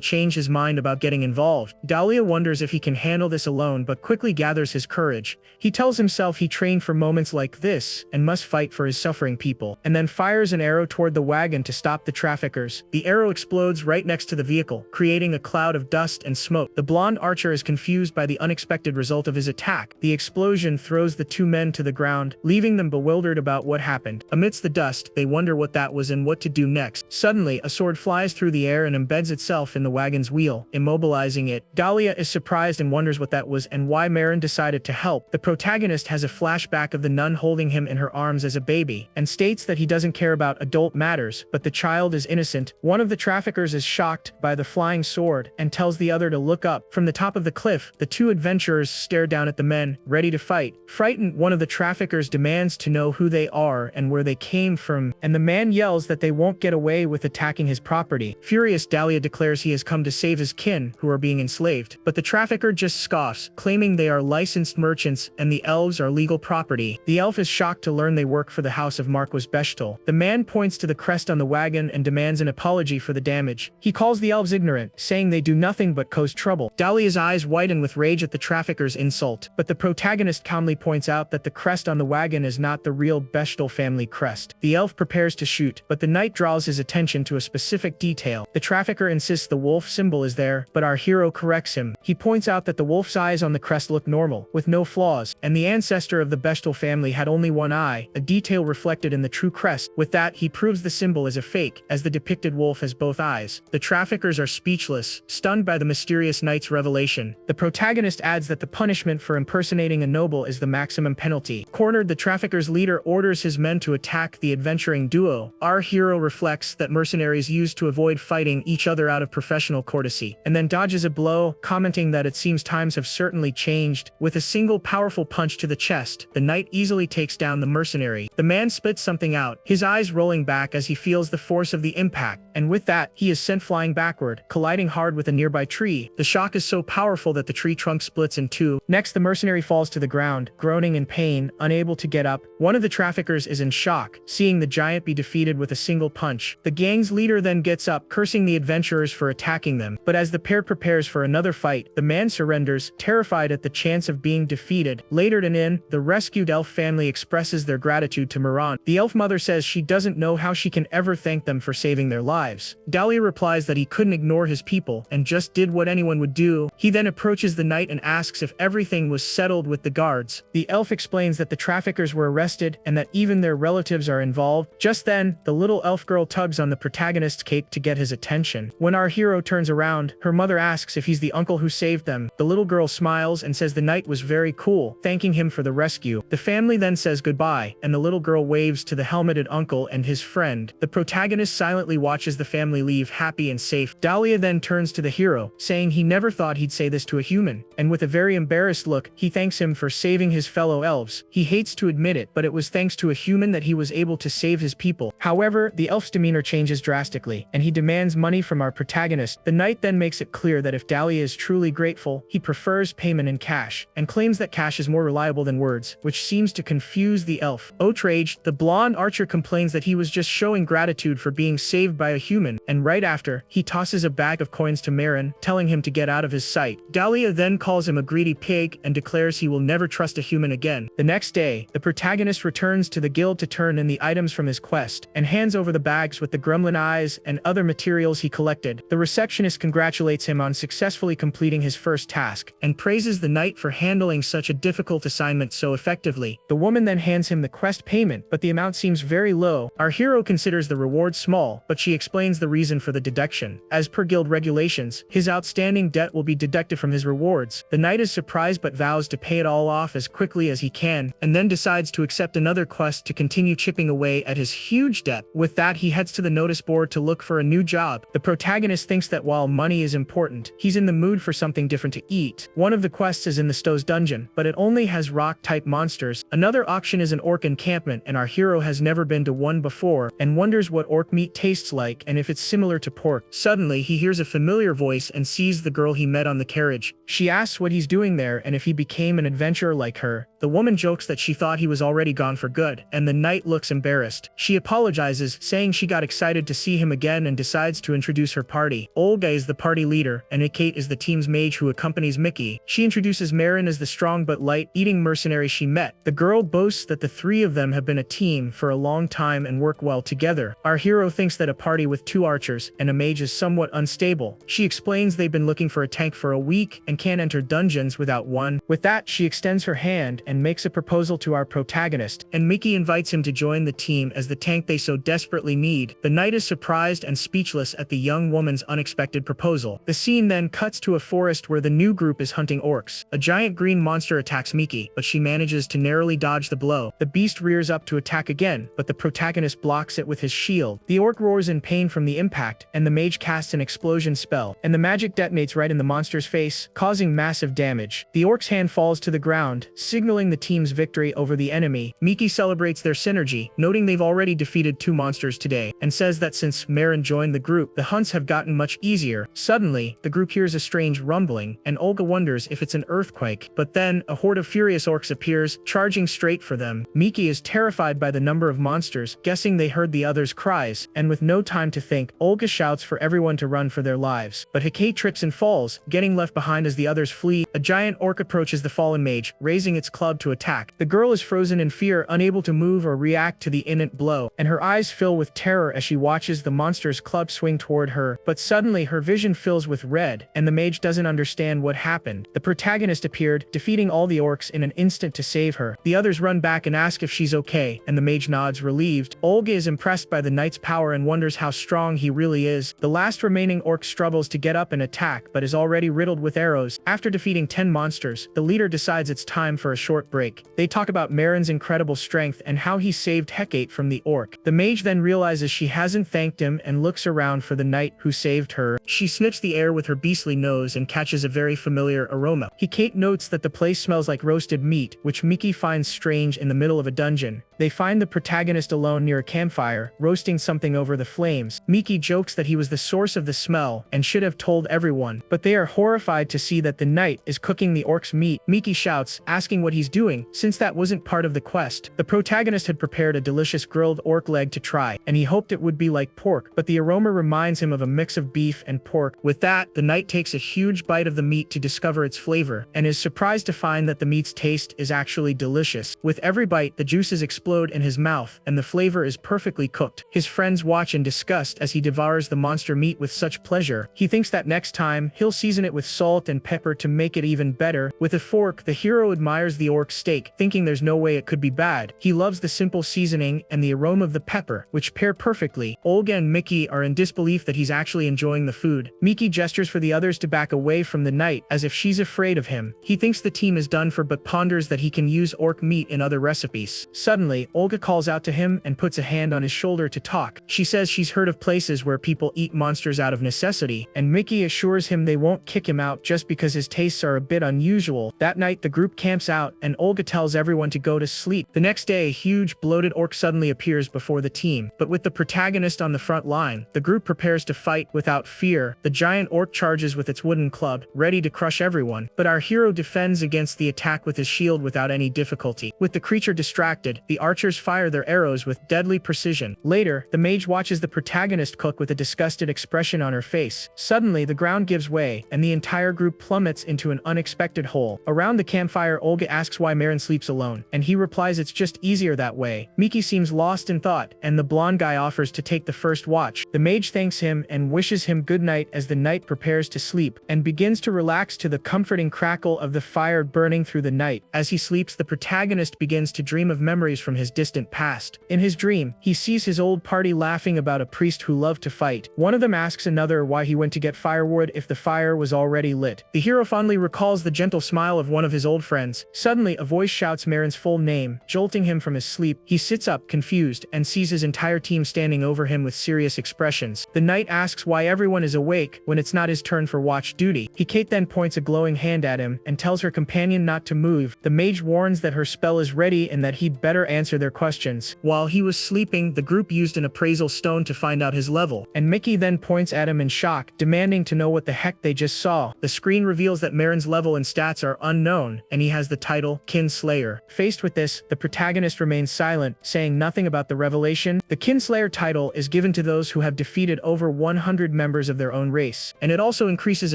change his mind about getting involved. Dahlia wonders if he can handle this alone, but quickly gathers his courage. He tells himself he trained for moments like this and must fight for his suffering people, and then fires an arrow toward the wagon to stop the traffickers. The arrow explodes right next to the vehicle, creating a cloud of dust and smoke. The blonde archer is confused by the unexpected result of his attack. The explosion throws the two men to the ground, leaving them bewildered about what happened. Amidst the dust, they wonder what that was and what to do next. Suddenly, a sword flies through the air and embeds itself in the wagon's wheel, immobilizing it. Dahlia is surprised and wonders what that was and why Marin decided to help. The protagonist has a flashback of the nun holding him in her arms as a baby, and states that he doesn't care about adult matters, but the child is innocent. One of the traffickers is shocked by the flying sword and tells the other to look up. From the top of the cliff, the two adventurers stare down at the men, ready to fight. Frightened, one of the traffickers demands to know who they are and where they came from, and the man yells that they won't get away with attacking his property. Furious, Dahlia declares he has come to save his kin, who are being enslaved, but the trafficker just scoffs, claiming they are licensed merchants and the elves are legal property. The elf is shocked to learn they work for the house of Marquis Bechtel. The man points to the crest on the wagon and demands an apology for the damage. He calls the elves ignorant, saying they do nothing but cause trouble. Dahlia's eyes widen with rage at the trafficker's insult, but the protagonist calmly points out that the crest on the wagon is not the real Bechtel family crest. The elf prepares to shoot, but the knight draws his attention to a specific detail. The trafficker insists the wolf symbol is there, but our hero corrects him. He points out that the wolf's eyes on the crest look normal, with no flaws, and the ancestor of the Bechtel family had only one eye, a detail reflected in the true crest. With that, he proves the symbol is a fake, as the depicted wolf has both eyes. The traffickers are speechless, stunned by the mysterious knight's revelation. The protagonist adds that the punishment for impersonating a noble is the maximum penalty. Cornered, the traffickers' leader orders his men to attack the adventuring duo. Our hero reflects that mercenaries used to avoid fighting each other out of professional courtesy, and then dodges a blow, commenting that it seems times have certainly changed. With a single powerful punch to the chest, the knight easily takes down the mercenary. The man spits something out, his eyes rolling back as he feels the force of the impact, and with that, he is sent flying backward, colliding hard with a nearby tree. The shock is so powerful that the tree trunk splits in two. Next, the mercenary falls to the ground, groaning in pain, unable to get up. One of the traffickers is in shock, seeing the giant be defeated with a single punch. The gang's leader then gets up, cursing the adventurers for attacking them, but as the pair prepares for another fight, the man surrenders, terrified at the chance of being defeated. Later in, the rescued elf family expresses their gratitude to Maran. The elf mother says she doesn't know how she can ever thank them for saving their lives. Dahlia replies that he couldn't ignore his people and just did what anyone would do. He then approaches the knight and asks if everything was settled with the guards. The elf explains that the traffickers were arrested and that even their relatives are involved. Just then, the little elf girl tugs on the protagonist's cape to get his attention. When our hero turns around, her mother asks if he's the uncle who saved them. The little girl smiles and says the knight was very cool, thanking him for the rescue. The family then says goodbye, and the little girl waves to the helmeted uncle and his friend. The protagonist silently watches the family leave happy and safe. Dahlia then turns to the hero, saying he never thought he'd say this to a human, and with a very embarrassed look, he thanks him for saving his fellow elves. He hates to admit it, but it was thanks to a human that he was able to save his people. However, the elf's demeanor changes drastically, and he demands money from our protagonist. The knight then makes it clear that if Dahlia is truly grateful, he prefers payment in cash, and claims that cash is more reliable than words, which seems to confuse the elf. Outraged, the blonde archer complains that he was just showing gratitude for being saved by a human, and right after, he tosses a bag of coins to Marin, telling him to get out of his sight. Dahlia then calls him a greedy pig and declares he will never trust a human again. The next day, the protagonist returns to the guild to turn in the items from his quest, and hands over the bags with the gremlin eyes and other materials he collected. The receptionist congratulates him on successfully completing his first task, and praises the knight for handling such a difficult assignment so effectively. The The woman then hands him the quest payment, but the amount seems very low. Our hero considers the reward small, but she explains the reason for the deduction. As per guild regulations, his outstanding debt will be deducted from his rewards. The knight is surprised but vows to pay it all off as quickly as he can, and then decides to accept another quest to continue chipping away at his huge debt. With that, he heads to the notice board to look for a new job. The protagonist thinks that while money is important, he's in the mood for something different to eat. One of the quests is in the Stowe's dungeon, but it only has rock-type monsters. Another auction is an orc encampment, and our hero has never been to one before, and wonders what orc meat tastes like and if it's similar to pork. Suddenly, he hears a familiar voice and sees the girl he met on the carriage. She asks what he's doing there and if he became an adventurer like her. The woman jokes that she thought he was already gone for good, and the knight looks embarrassed. She apologizes, saying she got excited to see him again and decides to introduce her party. Olga is the party leader, and Kate is the team's mage who accompanies Mickey. She introduces Marin as the strong but light-eating mercenary she met. The girl boasts that the three of them have been a team for a long time and work well together. Our hero thinks that a party with 2 archers and a mage is somewhat unstable. She explains they've been looking for a tank for a week and can't enter dungeons without one. With that, she extends her hand and makes a proposal to our protagonist, and Mickey invites him to join the team as the tank they so desperately need. The knight is surprised and speechless at the young woman's unexpected proposal. The scene then cuts to a forest where the new group is hunting orcs. A giant green monster attacks Mickey, but she manages to narrowly dodge the blow. The beast rears up to attack again, but the protagonist blocks it with his shield. The orc roars in pain from the impact, and the mage casts an explosion spell, and the magic detonates right in the monster's face, causing massive damage. The orc's hand falls to the ground, signaling the team's victory over the enemy. Mickey celebrates their synergy, noting they've already defeated 2 monsters today, and says that since Marin joined the group, the hunts have gotten much easier. Suddenly, the group hears a strange rumbling, and Olga wonders if it's an earthquake. But then, a horde of furious orcs appears, charging straight for them. Mickey is terrified by the number of monsters, guessing they heard the others' cries, and with no time to think, Olga shouts for everyone to run for their lives. But Hecate trips and falls, getting left behind as the others flee. A giant orc approaches the fallen mage, raising its club to attack. The girl is frozen in fear, unable to move or react to the imminent blow, and her eyes fill with terror as she watches the monster's club swing toward her. But suddenly, her vision fills with red, and the mage doesn't understand what happened. The protagonist appeared, defeating all the orcs in an instant to save her. The others run back and ask if she's okay, and the mage nods relieved. Olga is impressed by the knight's power and wonders how strong he really is. The last remaining orc struggles to get up and attack, but is already riddled with arrows. After defeating 10 monsters, the leader decides it's time for a short break. They talk about Marin's incredible strength and how he saved Hecate from the orc. The mage then realizes she hasn't thanked him and looks around for the knight who saved her. She sniffs the air with her beastly nose and catches a very familiar aroma. Hecate notes that the place smells like roasted meat, which Mickey finds strange in the middle of a dungeon. They find the protagonist alone near a campfire, roasting something over the flames. Mickey jokes that he was the source of the smell and should have told everyone, but they are horrified to see that the knight is cooking the orc's meat. Mickey shouts, asking what he's doing, since that wasn't part of the quest. The protagonist had prepared a delicious grilled orc leg to try, and he hoped it would be like pork, but the aroma reminds him of a mix of beef and pork. With that, the knight takes a huge bite of the meat to discover its flavor, and is surprised to find that the meat's taste is actually delicious. With every bite, the juices explode in his mouth, and the flavor is perfectly cooked. His friends watch in disgust as he devours the monster meat with such pleasure. He thinks that next time, he'll season it with salt and pepper to make it even better. With a fork, the hero admires the orc steak, thinking there's no way it could be bad. He loves the simple seasoning and the aroma of the pepper, which pair perfectly. Olga and Mickey are in disbelief that he's actually enjoying the food. Mickey gestures for the others to back away from the knight, as if she's afraid of him. He thinks the team is done for, but ponders that he can use orc meat in other recipes. Suddenly, Olga calls out to him and puts a hand on his shoulder to talk. She says she's heard of places where people eat monsters out of necessity, and Mickey assures him they won't kick him out just because his tastes are a bit unusual. That night, the group camps out, and Olga tells everyone to go to sleep. The next day, a huge, bloated orc suddenly appears before the team, but with the protagonist on the front line, the group prepares to fight without fear. The giant orc charges with its wooden club, ready to crush everyone, but our hero defends against the attack with his shield without any difficulty. With the creature distracted, the archers fire their arrows with deadly precision. Later, the mage watches the protagonist cook with a disgusted expression on her face. Suddenly, the ground gives way, and the entire group plummets into an unexpected hole. Around the campfire, Olga asks why Marin sleeps alone, and he replies it's just easier that way. Mickey seems lost in thought, and the blonde guy offers to take the first watch. The mage thanks him and wishes him good night as the knight prepares to sleep, and begins to relax to the comforting crackle of the fire burning through the night. As he sleeps, the protagonist protagonist begins to dream of memories from his distant past. In his dream, he sees his old party laughing about a priest who loved to fight. One of them asks another why he went to get firewood if the fire was already lit. The hero fondly recalls the gentle smile of one of his old friends. Suddenly, a voice shouts Marin's full name, jolting him from his sleep. He sits up, confused, and sees his entire team standing over him with serious expressions. The knight asks why everyone is awake when it's not his turn for watch duty. Kate then points a glowing hand at him and tells her companion not to move. The mage warns that her spell is ready and that he'd better answer their questions. While he was sleeping, the group used an appraisal stone to find out his level, and Mickey then points at him in shock, demanding to know what the heck they just saw. The screen reveals that Marin's level and stats are unknown, and he has the title Kinslayer. Faced with this, the protagonist remains silent, saying nothing about the revelation. The Kinslayer title is given to those who have defeated over 100 members of their own race, and it also increases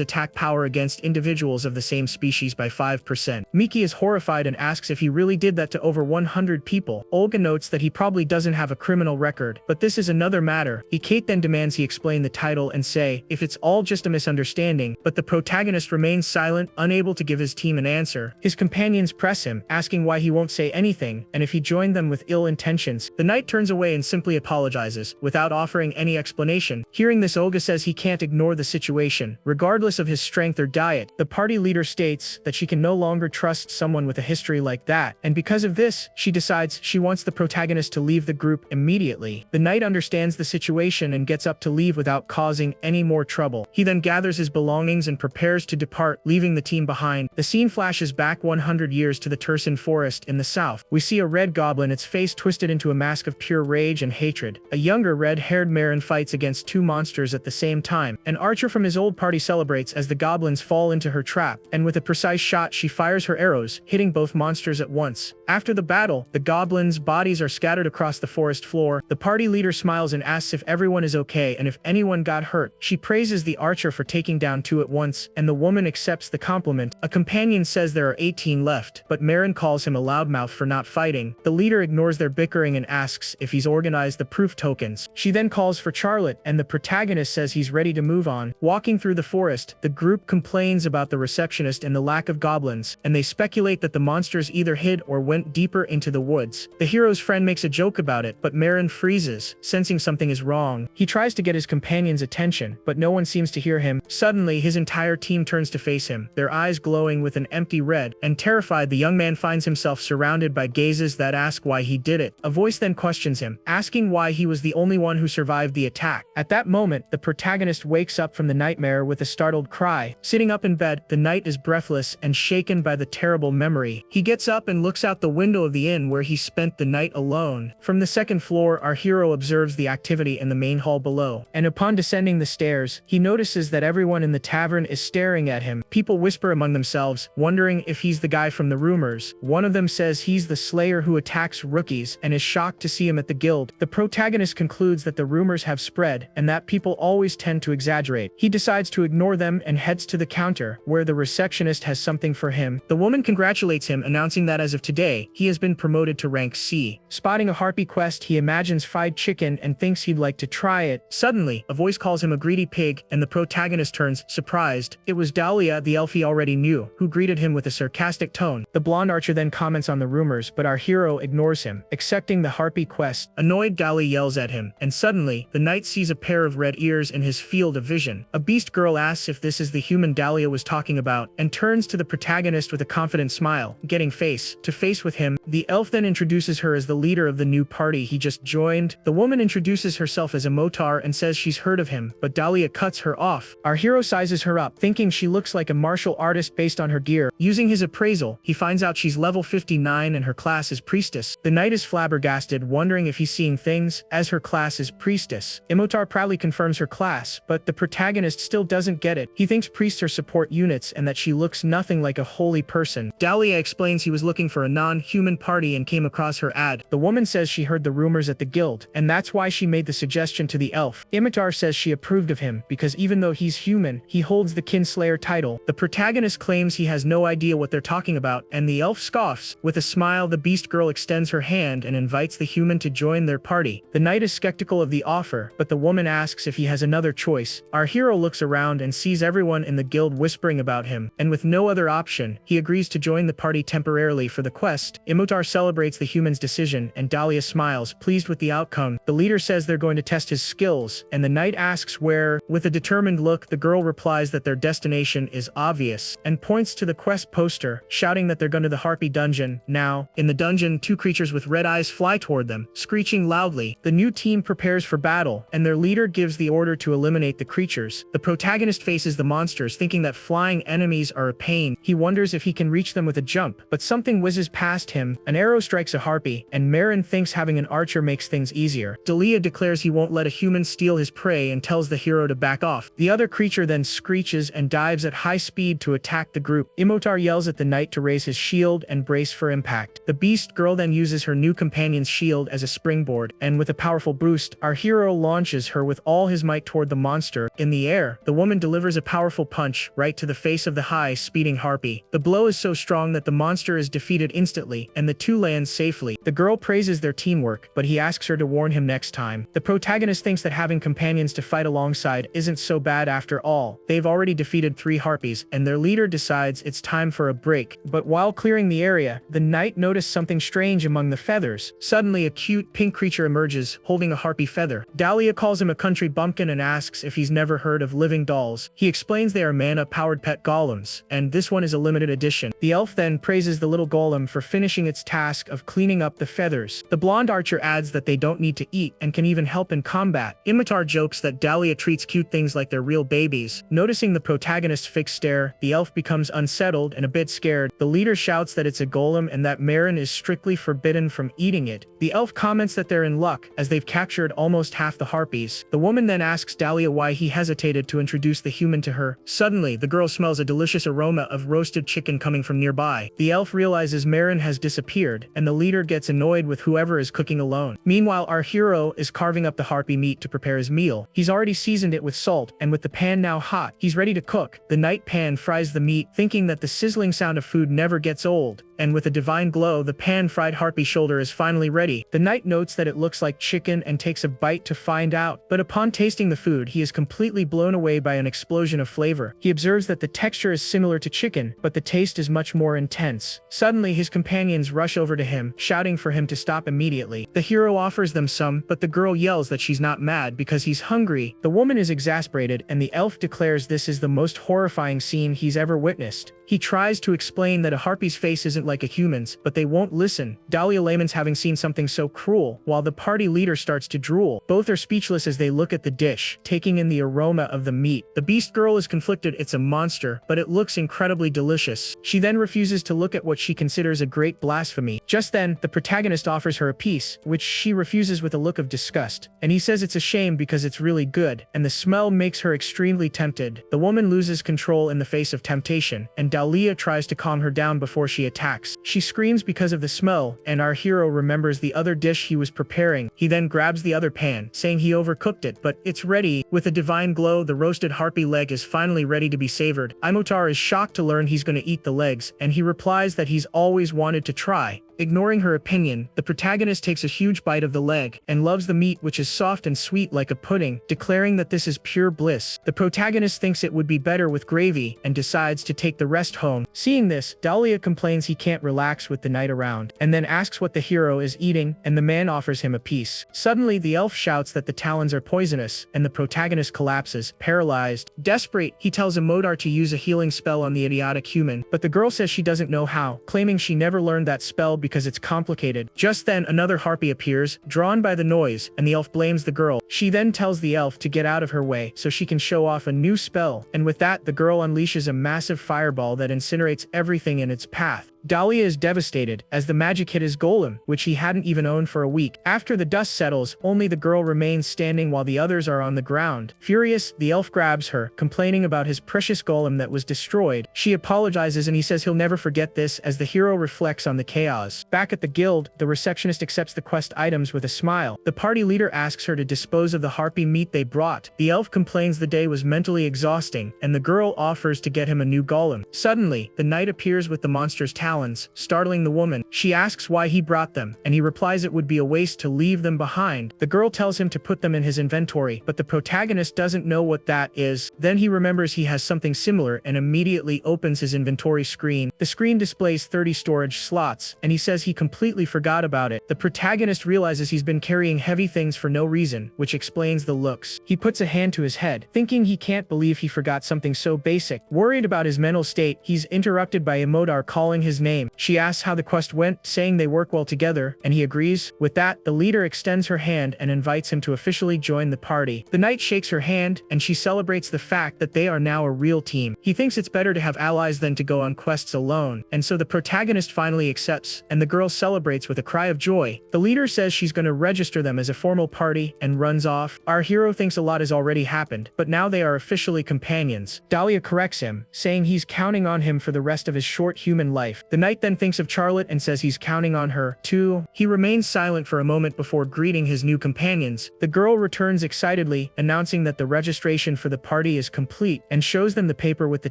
attack power against individuals of the same species by 5%. Miki is horrified and asks if he really did that to over 100 people. Olga notes that he probably doesn't have a criminal record, but this is another matter. Kate then demands he explain the title and say if it's all just a misunderstanding, but the protagonist remains silent, unable to give his team an answer. His companions press him, asking why he won't say anything, and if he joined them with ill intentions. The knight turns away and simply apologizes, without offering any explanation. Hearing this, Olga says he can't ignore the situation, regardless of his strength or diet. The party leader states that she can no longer trust someone with a history like that, and because of this, she decides she wants the protagonist to leave the group immediately. The knight understands the situation and gets up to leave without causing any more trouble. He then gathers his belongings and prepares to depart, leaving the team behind. The scene flashes back 100 years to the Tursan forest in the south. We see a red goblin, its face twisted into a mask of pure rage and hatred. A younger red-haired Marin fights against two monsters at the same time. An archer from his old party celebrates as the goblins fall into her trap, and with a precise shot she fires her arrows, hitting both monsters at once. After the battle, the goblins' bodies are scattered across the forest floor. The party leader smiles and asks if everyone is okay and if anyone got hurt. She praises the archer for taking down two at once, and the woman accepts the compliment. A companion says there are 18 left, but Marin calls him a loudmouth for not fighting. The leader ignores their bickering and asks if he's organized the proof tokens. She then calls for Charlotte, and the protagonist says he's ready to move on. Walking through the forest, the group complains about the receptionist and the lack of goblins, and they speculate that the monsters either hid or went deeper into the woods. The hero's friend makes a joke about it, but Marin freezes, sensing something is wrong. He tries to get his companion's attention, but no one seems to hear him. Suddenly, his entire team turns to face him, their eyes glowing with an empty red, and terrified, the young man finds himself surrounded by gazes that ask why he did it. A voice then questions him, asking why he was the only one who survived the attack. At that moment, the protagonist wakes up from the nightmare with a startled cry. Sitting up in bed, the knight is breathless and shaken by the terrible memory. He gets up and looks out the window of the inn where he spent the night alone. From the second floor, our hero observes the activity in the main hall below, and upon descending the stairs, he notices that everyone in the tavern is staring at him. People whisper among themselves, wondering if he's the guy from the rumors. One of them says he's the slayer who attacks rookies and is shocked to see him at the guild. The protagonist concludes that the rumors have spread and that people always tend to exaggerate. He decides to ignore them and heads to the counter, where the receptionist has something for him. The woman congratulates him, announcing that as of today, he has been promoted to rank C. Spotting a Harpy quest, he imagines fried chicken and thinks he'd like to try it. Suddenly, a voice calls him a greedy pig, and the protagonist turns, surprised. It was Dahlia, the elf he already knew, who greeted him with a sarcastic tone. The blonde archer then comments on the rumors, but our hero ignores him, accepting the Harpy quest. Annoyed, Dahlia yells at him, and suddenly, the knight sees a pair of red ears in his field of vision. A beast girl asks if this is the human Dahlia was talking about, and turns to the protagonist with a confident smile, getting face to face with him. The elf then introduces her as the leader of the new party he just joined. The woman introduces herself as a Motar and says she's heard of him, but Dahlia cuts her off. Our hero sizes her up, thinking she looks like a martial artist based on her gear. Using his appraisal, he finds out she's level 59 and her class is priestess. The knight is flabbergasted, wondering if he's seeing things, as her class is priestess. Imotar proudly confirms her class, but the protagonist still doesn't get it. He thinks priests are support units and that she looks nothing like a holy person. Dahlia explains he was looking for a non-human party and came across her ad. The woman says she heard the rumors at the guild, and that's why she made the suggestion to the elf. Imotar says she approved of him because even though he's human, he holds the Kinslayer title. The protagonist claims he has no idea what they're talking about, and the elf scoffs. With a smile, the beast girl extends her hand and invites the human to join their party. The knight is skeptical of the offer, but the woman asks if he has another choice. Our hero looks around and sees everyone in the guild whispering about him, and with no other option, he agrees to join the party temporarily for the quest. Imotar celebrates the human's decision, and Dahlia smiles, pleased with the outcome. The leader says they're going to test his skills, and the knight asks where. With a determined look, the girl replies that their destination is obvious, and points to the quest poster, shouting that they're going to the Harpy dungeon. Now, in the dungeon, two creatures with red eyes fly toward them, screeching loudly. The new team prepares for battle, and their leader gives the order to eliminate the creatures. The protagonist faces the monsters, thinking that flying enemies are a pain. He wonders if he can reach them with a jump, but something whizzes past him. An arrow strikes a harpy, and Marin thinks having an archer makes things easier. Dahlia declares he won't let a human steal his prey and tells the hero to back off. The other creature then screeches and dives at high speed to attack the group. Imotar yells at the knight to raise his shield and brace for impact. The beast girl then uses her new companion's shield as a springboard, and with a powerful boost, our hero launches her with all his might toward the monster. In the air, the woman delivers a powerful punch right to the face of the high-speeding harpy. The blow is so strong that the monster is defeated instantly, and the two land safely. The girl praises their teamwork, but he asks her to warn him next time. The protagonist thinks that having companions to fight alongside isn't so bad after all. They've already defeated 3 harpies, and their leader decides it's time for a break. But while clearing the area, the knight noticed something strange among the feathers. Suddenly, a cute pink creature emerges, holding a harpy feather. Dahlia calls him a country bumpkin and asks if he's never heard of living dolls. He explains they are mana-powered pet golems, and this one is a limited edition. The elf then praises the little golem for finishing its task of cleaning up the feathers. The blonde archer adds that they don't need to eat and can even help in combat. Imotar jokes that Dahlia treats cute things like they're real babies. Noticing the protagonist's fixed stare, the elf becomes unsettled and a bit scared. The leader shouts that it's a golem and that Marin is strictly forbidden from eating it. The elf comments that they're in luck, as they've captured almost half the harpies. The woman then asks Dahlia why he hesitated to introduce the human to her. Suddenly, the girl smells a delicious aroma of roasted chicken coming from nearby. The elf realizes Marin has disappeared, and the leader gets annoyed with whoever is cooking alone. Meanwhile, our hero is carving up the harpy meat to prepare his meal. He's already seasoned it with salt, and with the pan now hot, he's ready to cook. The knight pan fries the meat, thinking that the sizzling sound of food never gets old. And with a divine glow, the pan-fried harpy shoulder is finally ready. The knight notes that it looks like chicken and takes a bite to find out, but upon tasting the food, he is completely blown away by an explosion of flavor. He observes that the texture is similar to chicken, but the taste is much more intense. Suddenly, his companions rush over to him, shouting for him to stop immediately. The hero offers them some, but the girl yells that she's not mad because he's hungry. The woman is exasperated, and the elf declares this is the most horrifying scene he's ever witnessed. He tries to explain that a harpy's face isn't like a human's, but they won't listen. Dahlia laments having seen something so cruel, while the party leader starts to drool. Both are speechless as they look at the dish, taking in the aroma of the meat. The beast girl is conflicted. It's a monster, but it looks incredibly delicious. She then refuses to look at what she considers a great blasphemy. Just then, the protagonist offers her a piece, which she refuses with a look of disgust, and he says it's a shame because it's really good, and the smell makes her extremely tempted. The woman loses control in the face of temptation, and Dahlia tries to calm her down before she attacks. She screams because of the smell, and our hero remembers the other dish he was preparing. He then grabs the other pan, saying he overcooked it, but it's ready. With a divine glow, the roasted harpy leg is finally ready to be savored. Imotar is shocked to learn he's going to eat the legs, and he replies that he's always wanted to try. Ignoring her opinion, the protagonist takes a huge bite of the leg and loves the meat, which is soft and sweet like a pudding, declaring that this is pure bliss. The protagonist thinks it would be better with gravy and decides to take the rest home. Seeing this, Dahlia complains he can't relax with the night around, and then asks what the hero is eating, and the man offers him a piece. Suddenly, the elf shouts that the talons are poisonous, and the protagonist collapses, paralyzed. Desperate, he tells Imotar to use a healing spell on the idiotic human, but the girl says she doesn't know how, claiming she never learned that spell because it's complicated. Just then, another harpy appears, drawn by the noise, and the elf blames the girl. She then tells the elf to get out of her way so she can show off a new spell, and with that, the girl unleashes a massive fireball that incinerates everything in its path. Dahlia is devastated, as the magic hit his golem, which he hadn't even owned for a week. After the dust settles, only the girl remains standing while the others are on the ground. Furious, the elf grabs her, complaining about his precious golem that was destroyed. She apologizes and he says he'll never forget this as the hero reflects on the chaos. Back at the guild, the receptionist accepts the quest items with a smile. The party leader asks her to dispose of the harpy meat they brought. The elf complains the day was mentally exhausting, and the girl offers to get him a new golem. Suddenly, the knight appears with the monster's talons, talons, startling the woman. She asks why he brought them, and he replies it would be a waste to leave them behind. The girl tells him to put them in his inventory, but the protagonist doesn't know what that is. Then he remembers he has something similar and immediately opens his inventory screen. The screen displays 30 storage slots, and he says he completely forgot about it. The protagonist realizes he's been carrying heavy things for no reason, which explains the looks. He puts a hand to his head, thinking he can't believe he forgot something so basic. Worried about his mental state, he's interrupted by Imodar calling his name. She asks how the quest went, saying they work well together, and he agrees. With that, the leader extends her hand and invites him to officially join the party. The knight shakes her hand, and she celebrates the fact that they are now a real team. He thinks it's better to have allies than to go on quests alone, and so the protagonist finally accepts, and the girl celebrates with a cry of joy. The leader says she's going to register them as a formal party and runs off. Our hero thinks a lot has already happened, but now they are officially companions. Dahlia corrects him, saying he's counting on him for the rest of his short human life. The knight then thinks of Charlotte and says he's counting on her, too. He remains silent for a moment before greeting his new companions. The girl returns excitedly, announcing that the registration for the party is complete, and shows them the paper with the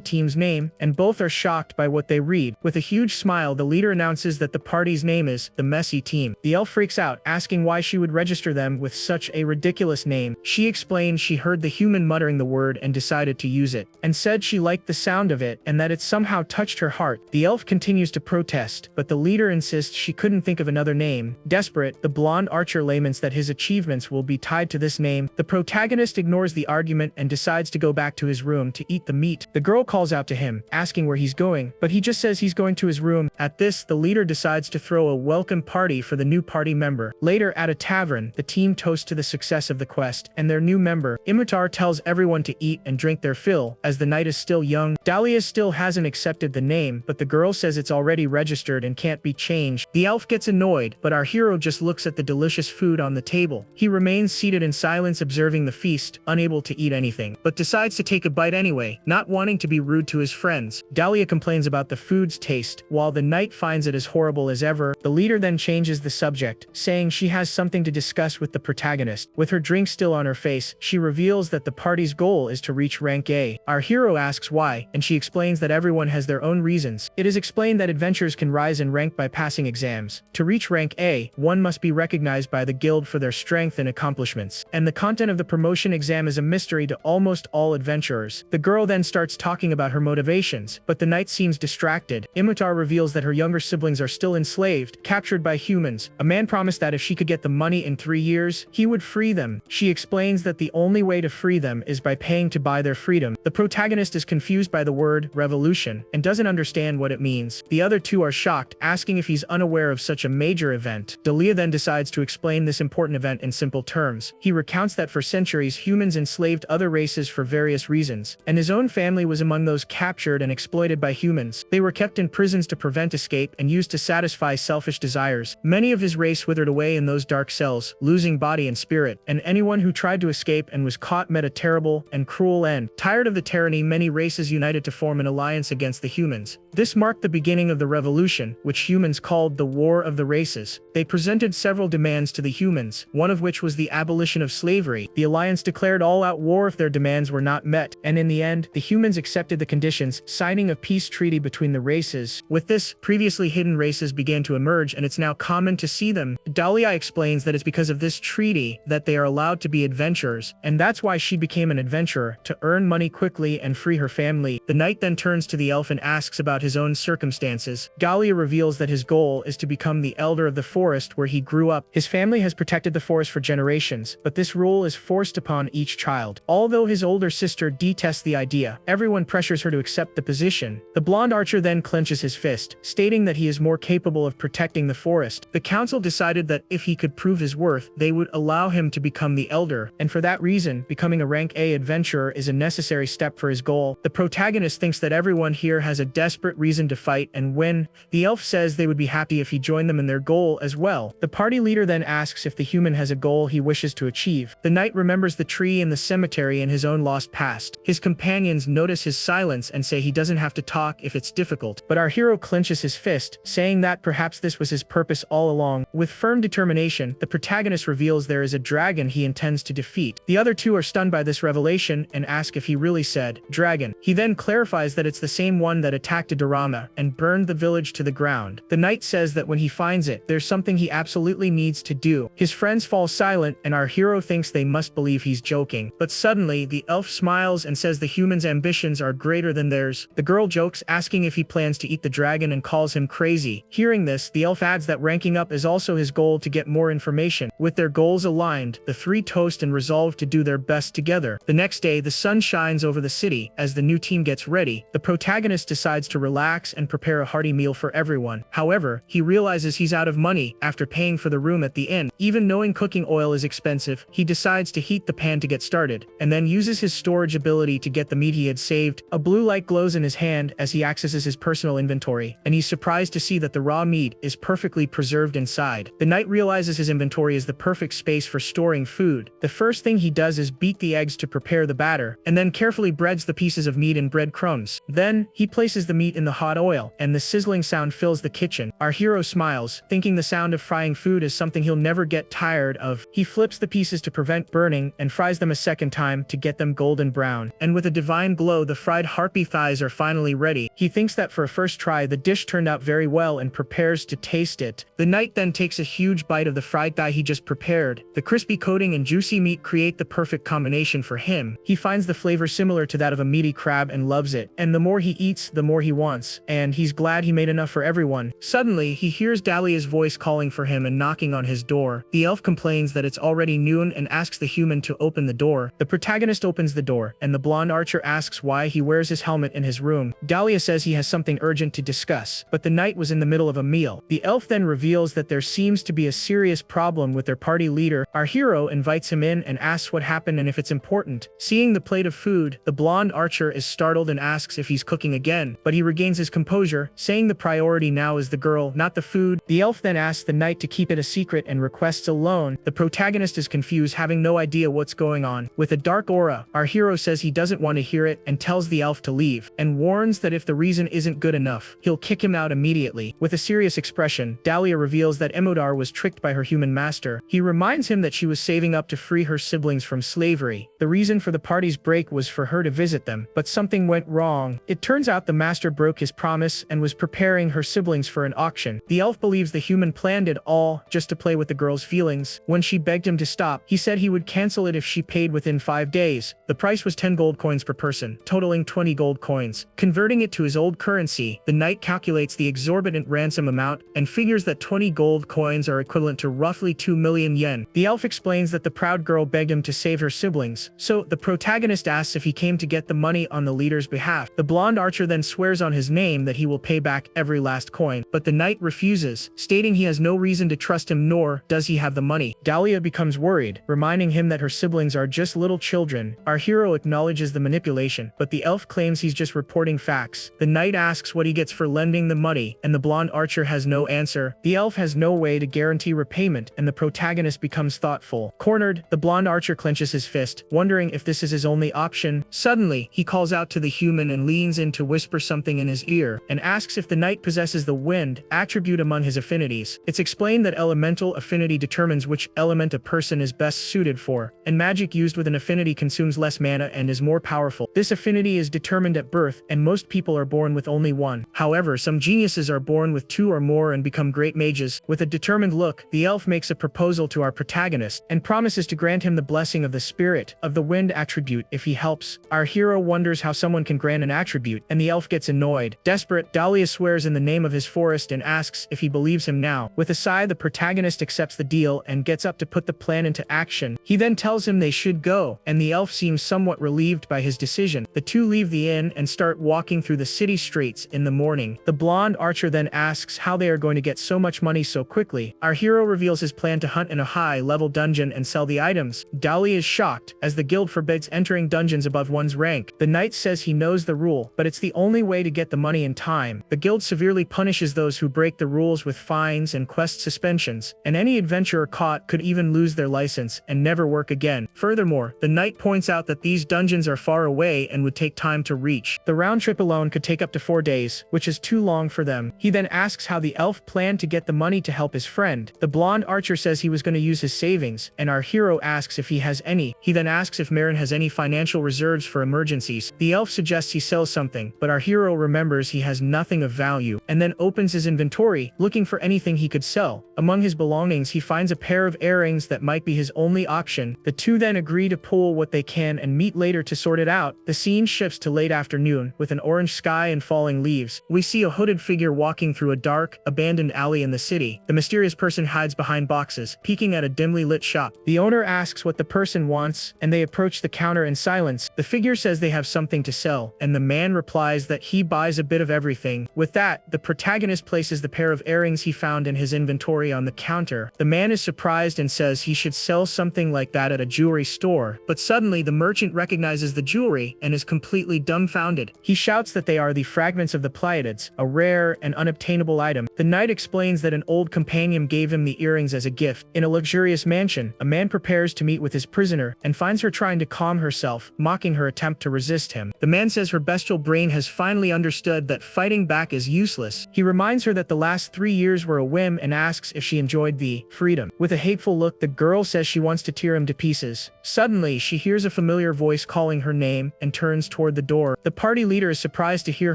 team's name, and both are shocked by what they read. With a huge smile, the leader announces that the party's name is the Messy Team. The elf freaks out, asking why she would register them with such a ridiculous name. She explains she heard the human muttering the word and decided to use it, and said she liked the sound of it and that it somehow touched her heart. The elf continues to protest, but the leader insists she couldn't think of another name. Desperate, the blonde archer laments that his achievements will be tied to this name. The protagonist ignores the argument and decides to go back to his room to eat the meat. The girl calls out to him, asking where he's going, but he just says he's going to his room. At this, the leader decides to throw a welcome party for the new party member. Later, at a tavern, the team toasts to the success of the quest and their new member. Imoutar tells everyone to eat and drink their fill, as the night is still young. Dahlia still hasn't accepted the name, but the girl says it's already registered and can't be changed. The elf gets annoyed, but our hero just looks at the delicious food on the table. He remains seated in silence observing the feast, unable to eat anything, but decides to take a bite anyway, not wanting to be rude to his friends. Dahlia complains about the food's taste, while the knight finds it as horrible as ever. The leader then changes the subject, saying she has something to discuss with the protagonist. With her drink still on her face, she reveals that the party's goal is to reach rank A. Our hero asks why, and she explains that everyone has their own reasons. It is explained that adventurers can rise in rank by passing exams. To reach rank A, one must be recognized by the guild for their strength and accomplishments, and the content of the promotion exam is a mystery to almost all adventurers. The girl then starts talking about her motivations, but the knight seems distracted. Imoutar reveals that her younger siblings are still enslaved, captured by humans. A man promised that if she could get the money in 3 years, he would free them. She explains that the only way to free them is by paying to buy their freedom. The protagonist is confused by the word revolution and doesn't understand what it means. The other two are shocked, asking if he's unaware of such a major event. Dahlia then decides to explain this important event in simple terms. He recounts that for centuries humans enslaved other races for various reasons, and his own family was among those captured and exploited by humans. They were kept in prisons to prevent escape and used to satisfy selfish desires. Many of his race withered away in those dark cells, losing body and spirit, and anyone who tried to escape and was caught met a terrible and cruel end. Tired of the tyranny, many races united to form an alliance against the humans. This marked the beginning of the revolution, which humans called the War of the Races. They presented several demands to the humans, one of which was the abolition of slavery. The alliance declared all-out war if their demands were not met, and in the end, the humans accepted the conditions, signing a peace treaty between the races. With this, previously hidden races began to emerge, and it's now common to see them. Dahlia explains that it's because of this treaty that they are allowed to be adventurers, and that's why she became an adventurer, to earn money quickly and free her family. The knight then turns to the elf and asks about his own circumstances. Dahlia reveals that his goal is to become the elder of the forest where he grew up. His family has protected the forest for generations, but this rule is forced upon each child. Although his older sister detests the idea, everyone pressures her to accept the position. The blonde archer then clenches his fist, stating that he is more capable of protecting the forest. The council decided that if he could prove his worth, they would allow him to become the elder, and for that reason, becoming a rank A adventurer is a necessary step for his goal. The protagonist thinks that everyone here has a desperate reason to fight and win. The elf says they would be happy if he joined them in their goal as well. The party leader then asks if the human has a goal he wishes to achieve. The knight remembers the tree in the cemetery and his own lost past. His companions notice his silence and say he doesn't have to talk if it's difficult, but our hero clenches his fist, saying that perhaps this was his purpose all along. With firm determination, the protagonist reveals there is a dragon he intends to defeat. The other two are stunned by this revelation and ask if he really said dragon. He then clarifies that it's the same one that attacked Dorama and burned burned the village to the ground. The knight says that when he finds it, there's something he absolutely needs to do. His friends fall silent and our hero thinks they must believe he's joking. But suddenly, the elf smiles and says the human's ambitions are greater than theirs. The girl jokes, asking if he plans to eat the dragon and calls him crazy. Hearing this, the elf adds that ranking up is also his goal to get more information. With their goals aligned, the three toast and resolve to do their best together. The next day, the sun shines over the city. As the new team gets ready, the protagonist decides to relax and prepare a hearty meal for everyone. However, he realizes he's out of money after paying for the room at the inn. Even knowing cooking oil is expensive, he decides to heat the pan to get started, and then uses his storage ability to get the meat he had saved. A blue light glows in his hand as he accesses his personal inventory, and he's surprised to see that the raw meat is perfectly preserved inside. The knight realizes his inventory is the perfect space for storing food. The first thing he does is beat the eggs to prepare the batter, and then carefully breads the pieces of meat in breadcrumbs. Then, he places the meat in the hot oil, and the sizzling sound fills the kitchen. Our hero smiles, thinking the sound of frying food is something he'll never get tired of. He flips the pieces to prevent burning, and fries them a second time to get them golden brown. And with a divine glow, the fried harpy thighs are finally ready. He thinks that for a first try, the dish turned out very well and prepares to taste it. The knight then takes a huge bite of the fried thigh he just prepared. The crispy coating and juicy meat create the perfect combination for him. He finds the flavor similar to that of a meaty crab and loves it. And the more he eats, the more he wants. And he's glad he made enough for everyone. Suddenly, he hears Dahlia's voice calling for him and knocking on his door. The elf complains that it's already noon and asks the human to open the door. The protagonist opens the door, and the blonde archer asks why he wears his helmet in his room. Dahlia says he has something urgent to discuss, but the knight was in the middle of a meal. The elf then reveals that there seems to be a serious problem with their party leader. Our hero invites him in and asks what happened and if it's important. Seeing the plate of food, the blonde archer is startled and asks if he's cooking again, but he regains his composure, saying the priority now is the girl, not the food. The elf then asks the knight to keep it a secret and requests a loan. The protagonist is confused, having no idea what's going on. With a dark aura, our hero says he doesn't want to hear it and tells the elf to leave, and warns that if the reason isn't good enough, he'll kick him out immediately. With a serious expression, Dahlia reveals that Emodar was tricked by her human master. He reminds him that she was saving up to free her siblings from slavery. The reason for the party's break was for her to visit them, but something went wrong. It turns out the master broke his promise and was preparing her siblings for an auction. The elf believes the human planned it all just to play with the girl's feelings. When she begged him to stop, he said he would cancel it if she paid within 5 days. The price was 10 gold coins per person, totaling 20 gold coins. Converting it to his old currency, the knight calculates the exorbitant ransom amount and figures that 20 gold coins are equivalent to roughly 2 million yen. The elf explains that the proud girl begged him to save her siblings, so the protagonist asks if he came to get the money on the leader's behalf. The blonde archer then swears on his name that he will pay back every last coin, but the knight refuses, stating he has no reason to trust him nor does he have the money. Dahlia becomes worried, reminding him that her siblings are just little children. Our hero acknowledges the manipulation, but the elf claims he's just reporting facts. The knight asks what he gets for lending the money, and the blonde archer has no answer. The elf has no way to guarantee repayment, and the protagonist becomes thoughtful. Cornered, the blonde archer clenches his fist, wondering if this is his only option. Suddenly, he calls out to the human and leans in to whisper something in his ear, and asks if the knight possesses the wind attribute among his affinities. It's explained that elemental affinity determines which element a person is best suited for, and magic used with an affinity consumes less mana and is more powerful. This affinity is determined at birth, and most people are born with only one. However, some geniuses are born with 2 or more and become great mages. With a determined look, the elf makes a proposal to our protagonist, and promises to grant him the blessing of the spirit of the wind attribute if he helps. Our hero wonders how someone can grant an attribute, and the elf gets annoyed. Desperate, Dahlia swears in the name of his forest and asks if he believes him now. With a sigh, the protagonist accepts the deal and gets up to put the plan into action. He then tells him they should go, and the elf seems somewhat relieved by his decision. The two leave the inn and start walking through the city streets in the morning. The blonde archer then asks how they are going to get so much money so quickly. Our hero reveals his plan to hunt in a high-level dungeon and sell the items. Dahlia is shocked, as the guild forbids entering dungeons above one's rank. The knight says he knows the rule, but it's the only way to get the money in time. The guild severely punishes those who break the rules with fines and quest suspensions, and any adventurer caught could even lose their license and never work again. Furthermore, the knight points out that these dungeons are far away and would take time to reach. The round trip alone could take up to 4 days, which is too long for them. He then asks how the elf planned to get the money to help his friend. The blonde archer says he was going to use his savings, and our hero asks if he has any. He then asks if Marin has any financial reserves for emergencies. The elf suggests he sells something, but our hero remembers he has nothing nothing of value, and then opens his inventory, looking for anything he could sell. Among his belongings, he finds a pair of earrings that might be his only option. The two then agree to pull what they can and meet later to sort it out. The scene shifts to late afternoon, with an orange sky and falling leaves. We see a hooded figure walking through a dark, abandoned alley in the city. The mysterious person hides behind boxes, peeking at a dimly lit shop. The owner asks what the person wants, and they approach the counter in silence. The figure says they have something to sell, and the man replies that he buys a bit of everything. With that, the protagonist places the pair of earrings he found in his inventory on the counter. The man is surprised and says he should sell something like that at a jewelry store, but suddenly the merchant recognizes the jewelry and is completely dumbfounded. He shouts that they are the fragments of the Pleiades, a rare and unobtainable item. The knight explains that an old companion gave him the earrings as a gift. In a luxurious mansion, a man prepares to meet with his prisoner and finds her trying to calm herself, mocking her attempt to resist him. The man says her bestial brain has finally understood that fighting back is useless. He reminds her that the last 3 years were a whim and asks if she enjoyed the freedom. With a hateful look, the girl says she wants to tear him to pieces. Suddenly, she hears a familiar voice calling her name and turns toward the door. The party leader is surprised to hear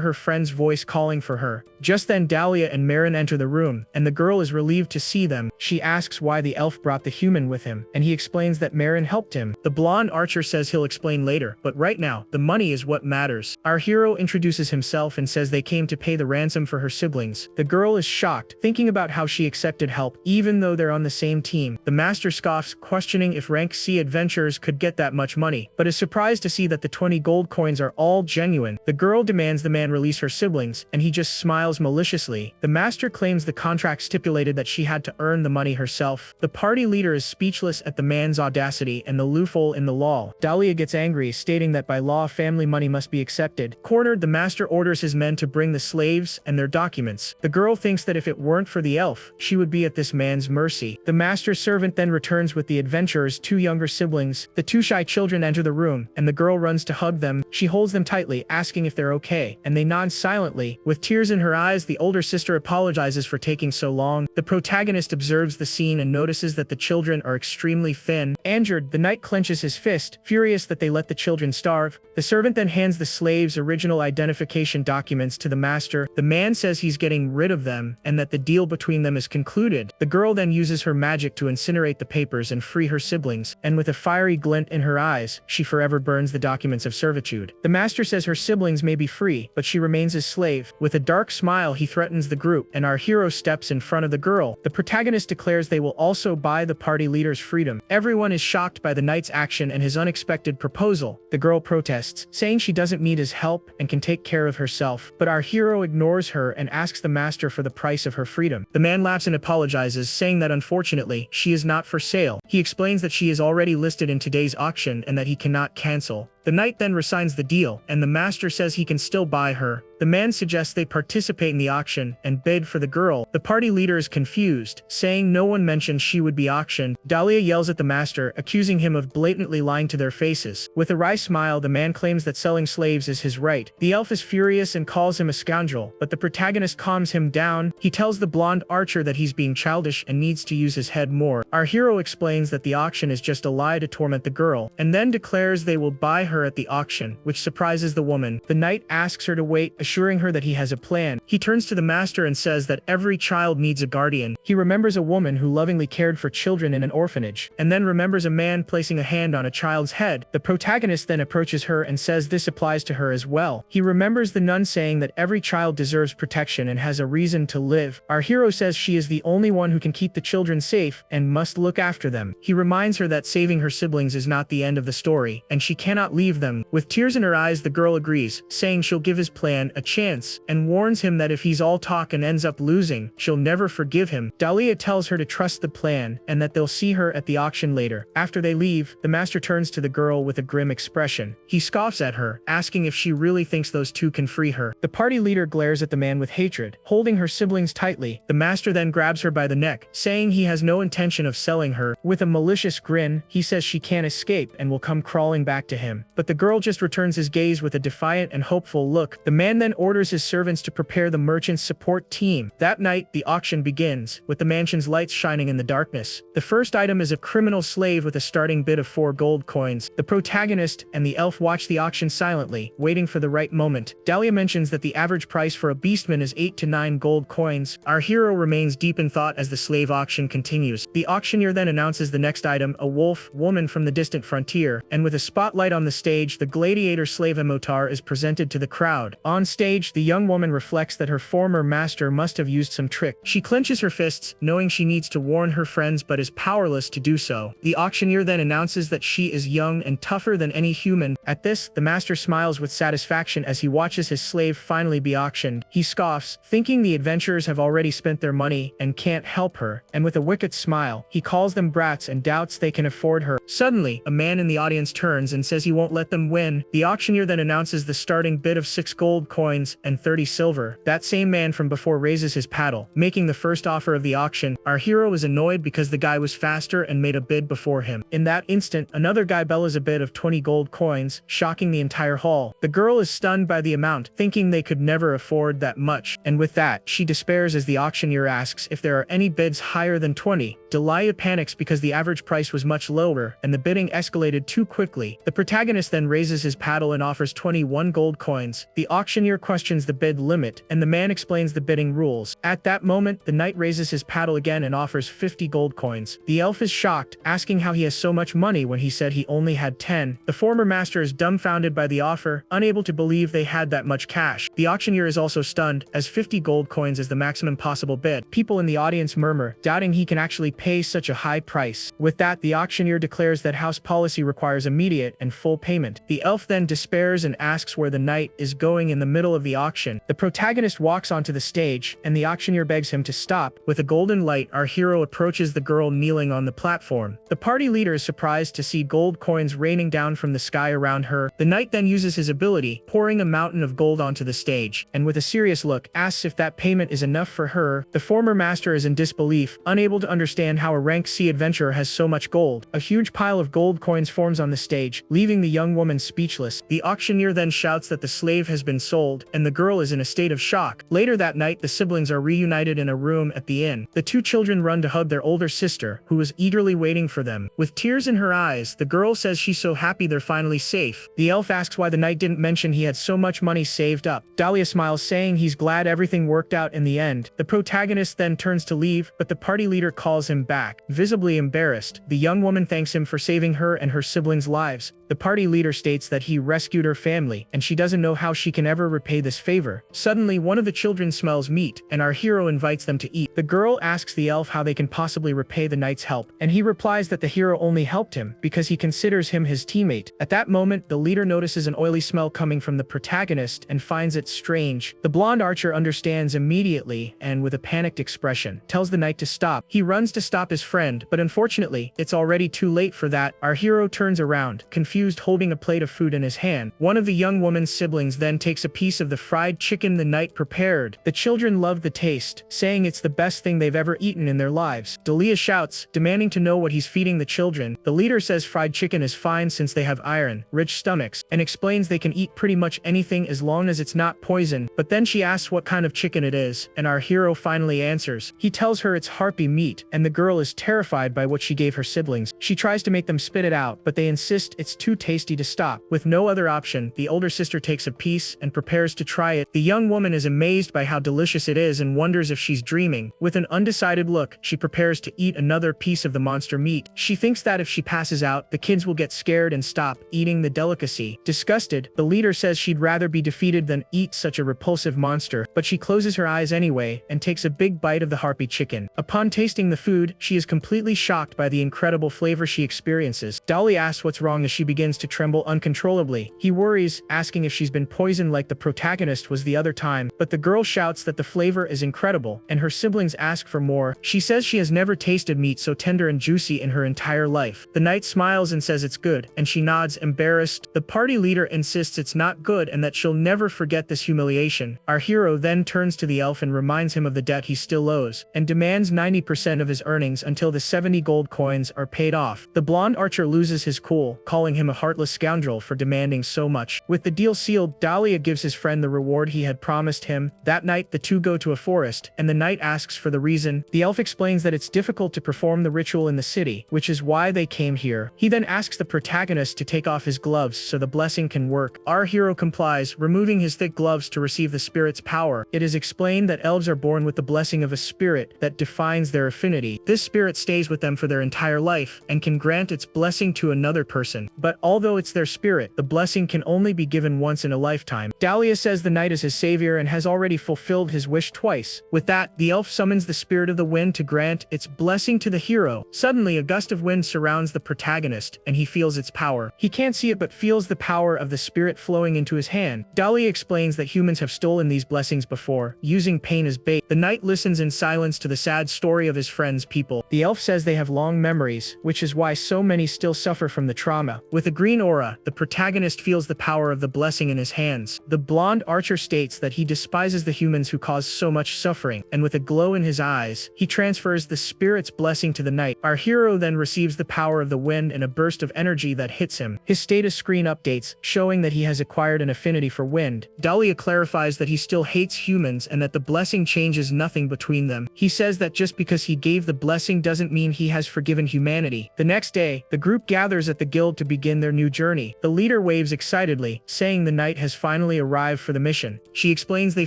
her friend's voice calling for her. Just then, Dahlia and Marin enter the room, and the girl is relieved to see them. She asks why the elf brought the human with him, and he explains that Marin helped him. The blonde archer says he'll explain later, but right now, the money is what matters. Our hero introduces himself and says they came to pay the ransom for her siblings. The girl is shocked, thinking about how she accepted help, even though they're on the same team. The master scoffs, questioning if rank C adventurers could get that much money, but is surprised to see that the 20 gold coins are all genuine. The girl demands the man release her siblings, and he just smiles maliciously. The master claims the contract stipulated that she had to earn the money herself. The party leader is speechless at the man's audacity and the loophole in the law. Dahlia gets angry, stating that by law family money must be accepted. Cornered, the master orders his men to bring the slaves and their documents. The girl thinks that if it weren't for the elf, she would be at this man's mercy. The master's servant then returns with the adventurer's 2 younger siblings. The 2 shy children enter the room, and the girl runs to hug them. She holds them tightly, asking if they're okay, and they nod silently. With tears in her eyes, the older sister apologizes for taking so long. The protagonist observes the scene and notices that the children are extremely thin. Angered, the knight clenches his fist, furious that they let the children starve. The servant then hands the slaves' original identification documents to the master. The man says he's getting rid of them, and that the deal between them is concluded. The girl then uses her magic to incinerate the papers and free her siblings, and with a fiery glint in her eyes, she forever burns the documents of servitude. The master says her siblings may be free, but she remains his slave. With a dark smile, he threatens the group, and our hero steps in front of the girl. The protagonist declares they will also buy the party leader's freedom. Everyone is shocked by the knight's action and his unexpected proposal. The girl protests, saying she doesn't need his help and can take care of herself, but our hero ignores her and asks the master for the price of her freedom. The man laughs and apologizes, saying that unfortunately, she is not for sale. He explains that she is already listed in today's auction and that he cannot cancel. The knight then resigns the deal, and the master says he can still buy her. The man suggests they participate in the auction and bid for the girl. The party leader is confused, saying no one mentioned she would be auctioned. Dahlia yells at the master, accusing him of blatantly lying to their faces. With a wry smile, the man claims that selling slaves is his right. The elf is furious and calls him a scoundrel, but the protagonist calms him down. He tells the blonde archer that he's being childish and needs to use his head more. Our hero explains that the auction is just a lie to torment the girl, and then declares they will buy her at the auction, which surprises the woman. The knight asks her to wait, assuring her that he has a plan. He turns to the master and says that every child needs a guardian. He remembers a woman who lovingly cared for children in an orphanage, and then remembers a man placing a hand on a child's head. The protagonist then approaches her and says this applies to her as well. He remembers the nun saying that every child deserves protection and has a reason to live. Our hero says she is the only one who can keep the children safe and must look after them. He reminds her that saving her siblings is not the end of the story, and she cannot leave them. With tears in her eyes, the girl agrees, saying she'll give his plan a chance, and warns him that if he's all talk and ends up losing, she'll never forgive him. Dahlia tells her to trust the plan and that they'll see her at the auction later. After they leave, the master turns to the girl with a grim expression. He scoffs at her, asking if she really thinks those two can free her. The party leader glares at the man with hatred, holding her siblings tightly. The master then grabs her by the neck, saying he has no intention of selling her. With a malicious grin, he says she can't escape and will come crawling back to him. but the girl just returns his gaze with a defiant and hopeful look. The man then orders his servants to prepare the merchant's support team. That night, the auction begins, with the mansion's lights shining in the darkness. The first item is a criminal slave with a starting bid of 4 gold coins. The protagonist and the elf watch the auction silently, waiting for the right moment. Dahlia mentions that the average price for a beastman is 8 to 9 gold coins. Our hero remains deep in thought as the slave auction continues. The auctioneer then announces the next item, a wolf woman from the distant frontier, and with a spotlight on the stage, the gladiator slave Emotar is presented to the crowd. On stage, the young woman reflects that her former master must have used some trick. She clenches her fists, knowing she needs to warn her friends but is powerless to do so. The auctioneer then announces that she is young and tougher than any human. At this, the master smiles with satisfaction as he watches his slave finally be auctioned. He scoffs, thinking the adventurers have already spent their money and can't help her, and with a wicked smile, he calls them brats and doubts they can afford her. Suddenly, a man in the audience turns and says he won't let them win. The auctioneer then announces the starting bid of 6 gold coins and 30 silver. That same man from before raises his paddle, making the first offer of the auction. Our hero is annoyed because the guy was faster and made a bid before him. In that instant, another guy bellows a bid of 20 gold coins, shocking the entire hall. The girl is stunned by the amount, thinking they could never afford that much, and with that, she despairs as the auctioneer asks if there are any bids higher than 20. Dahlia panics because the average price was much lower, and the bidding escalated too quickly. The protagonist then raises his paddle and offers 21 gold coins. The auctioneer questions the bid limit, and the man explains the bidding rules. At that moment, the knight raises his paddle again and offers 50 gold coins. The elf is shocked, asking how he has so much money when he said he only had 10. The former master is dumbfounded by the offer, unable to believe they had that much cash. The auctioneer is also stunned, as 50 gold coins is the maximum possible bid. People in the audience murmur, doubting he can actually pay such a high price. With that, the auctioneer declares that house policy requires immediate and full payment. The elf then despairs and asks where the knight is going in the middle of the auction. The protagonist walks onto the stage, and the auctioneer begs him to stop. With a golden light, our hero approaches the girl kneeling on the platform. The party leader is surprised to see gold coins raining down from the sky around her. The knight then uses his ability, pouring a mountain of gold onto the stage, and with a serious look, asks if that payment is enough for her. The former master is in disbelief, unable to understand how a rank C adventurer has so much gold. A huge pile of gold coins forms on the stage, leaving the young woman speechless. The auctioneer then shouts that the slave has been sold, and the girl is in a state of shock. Later that night, the siblings are reunited in a room at the inn. The two children run to hug their older sister, who is eagerly waiting for them. With tears in her eyes, the girl says she's so happy they're finally safe. The elf asks why the knight didn't mention he had so much money saved up. Dahlia smiles, saying he's glad everything worked out in the end. The protagonist then turns to leave, but the party leader calls him back. Visibly embarrassed, the young woman thanks him for saving her and her siblings' lives. The party leader states that he rescued her family, and she doesn't know how she can ever repay this favor. Suddenly, one of the children smells meat, and our hero invites them to eat. The girl asks the elf how they can possibly repay the knight's help, and he replies that the hero only helped him because he considers him his teammate. At that moment, the leader notices an oily smell coming from the protagonist and finds it strange. The blonde archer understands immediately, and with a panicked expression, tells the knight to stop. He runs to stop his friend, but unfortunately, it's already too late for that. Our hero turns around, confused, holding a plate of food in his hand. One of the young woman's siblings then takes a piece of the fried chicken the knight prepared. The children love the taste, saying it's the best thing they've ever eaten in their lives. Dahlia shouts, demanding to know what he's feeding the children. The leader says fried chicken is fine since they have iron, rich stomachs, and explains they can eat pretty much anything as long as it's not poison. But then she asks what kind of chicken it is, and our hero finally answers. He tells her it's harpy meat, and the girl is terrified by what she gave her siblings. She tries to make them spit it out, but they insist it's too tasty to stop. With no other option, the older sister takes a piece and prepares to try it. The young woman is amazed by how delicious it is and wonders if she's dreaming. With an undecided look, she prepares to eat another piece of the monster meat. She thinks that if she passes out, the kids will get scared and stop eating the delicacy. Disgusted, the leader says she'd rather be defeated than eat such a repulsive monster, but she closes her eyes anyway and takes a big bite of the harpy chicken. Upon tasting the food, she is completely shocked by the incredible flavor she experiences. Dahlia asks what's wrong as she begins to tremble uncontrollably. He worries, asking if she's been poisoned like the protagonist was the other time, but the girl shouts that the flavor is incredible, and her siblings ask for more. She says she has never tasted meat so tender and juicy in her entire life. The knight smiles and says it's good, and she nods, embarrassed. The party leader insists it's not good and that she'll never forget this humiliation. Our hero then turns to the elf and reminds him of the debt he still owes, and demands 90% of his earnings until the 70 gold coins are paid off. The blonde archer loses his cool, calling him him a heartless scoundrel for demanding so much. With the deal sealed, Dahlia gives his friend the reward he had promised him. That night, the two go to a forest, and the knight asks for the reason. The elf explains that it's difficult to perform the ritual in the city, which is why they came here. He then asks the protagonist to take off his gloves so the blessing can work. Our hero complies, removing his thick gloves to receive the spirit's power. It is explained that elves are born with the blessing of a spirit that defines their affinity. This spirit stays with them for their entire life and can grant its blessing to another person. But although it's their spirit, the blessing can only be given once in a lifetime. Dahlia says the knight is his savior and has already fulfilled his wish twice. With that, the elf summons the spirit of the wind to grant its blessing to the hero. Suddenly, a gust of wind surrounds the protagonist, and he feels its power. He can't see it but feels the power of the spirit flowing into his hand. Dahlia explains that humans have stolen these blessings before, using pain as bait. The knight listens in silence to the sad story of his friend's people. The elf says they have long memories, which is why so many still suffer from the trauma. With a green aura, the protagonist feels the power of the blessing in his hands. The blonde archer states that he despises the humans who cause so much suffering, and with a glow in his eyes, he transfers the spirit's blessing to the knight. Our hero then receives the power of the wind and a burst of energy that hits him. His status screen updates, showing that he has acquired an affinity for wind. Dahlia clarifies that he still hates humans and that the blessing changes nothing between them. He says that just because he gave the blessing doesn't mean he has forgiven humanity. The next day, the group gathers at the guild to begin their new journey. The leader waves excitedly, saying the knight has finally arrived for the mission. She explains they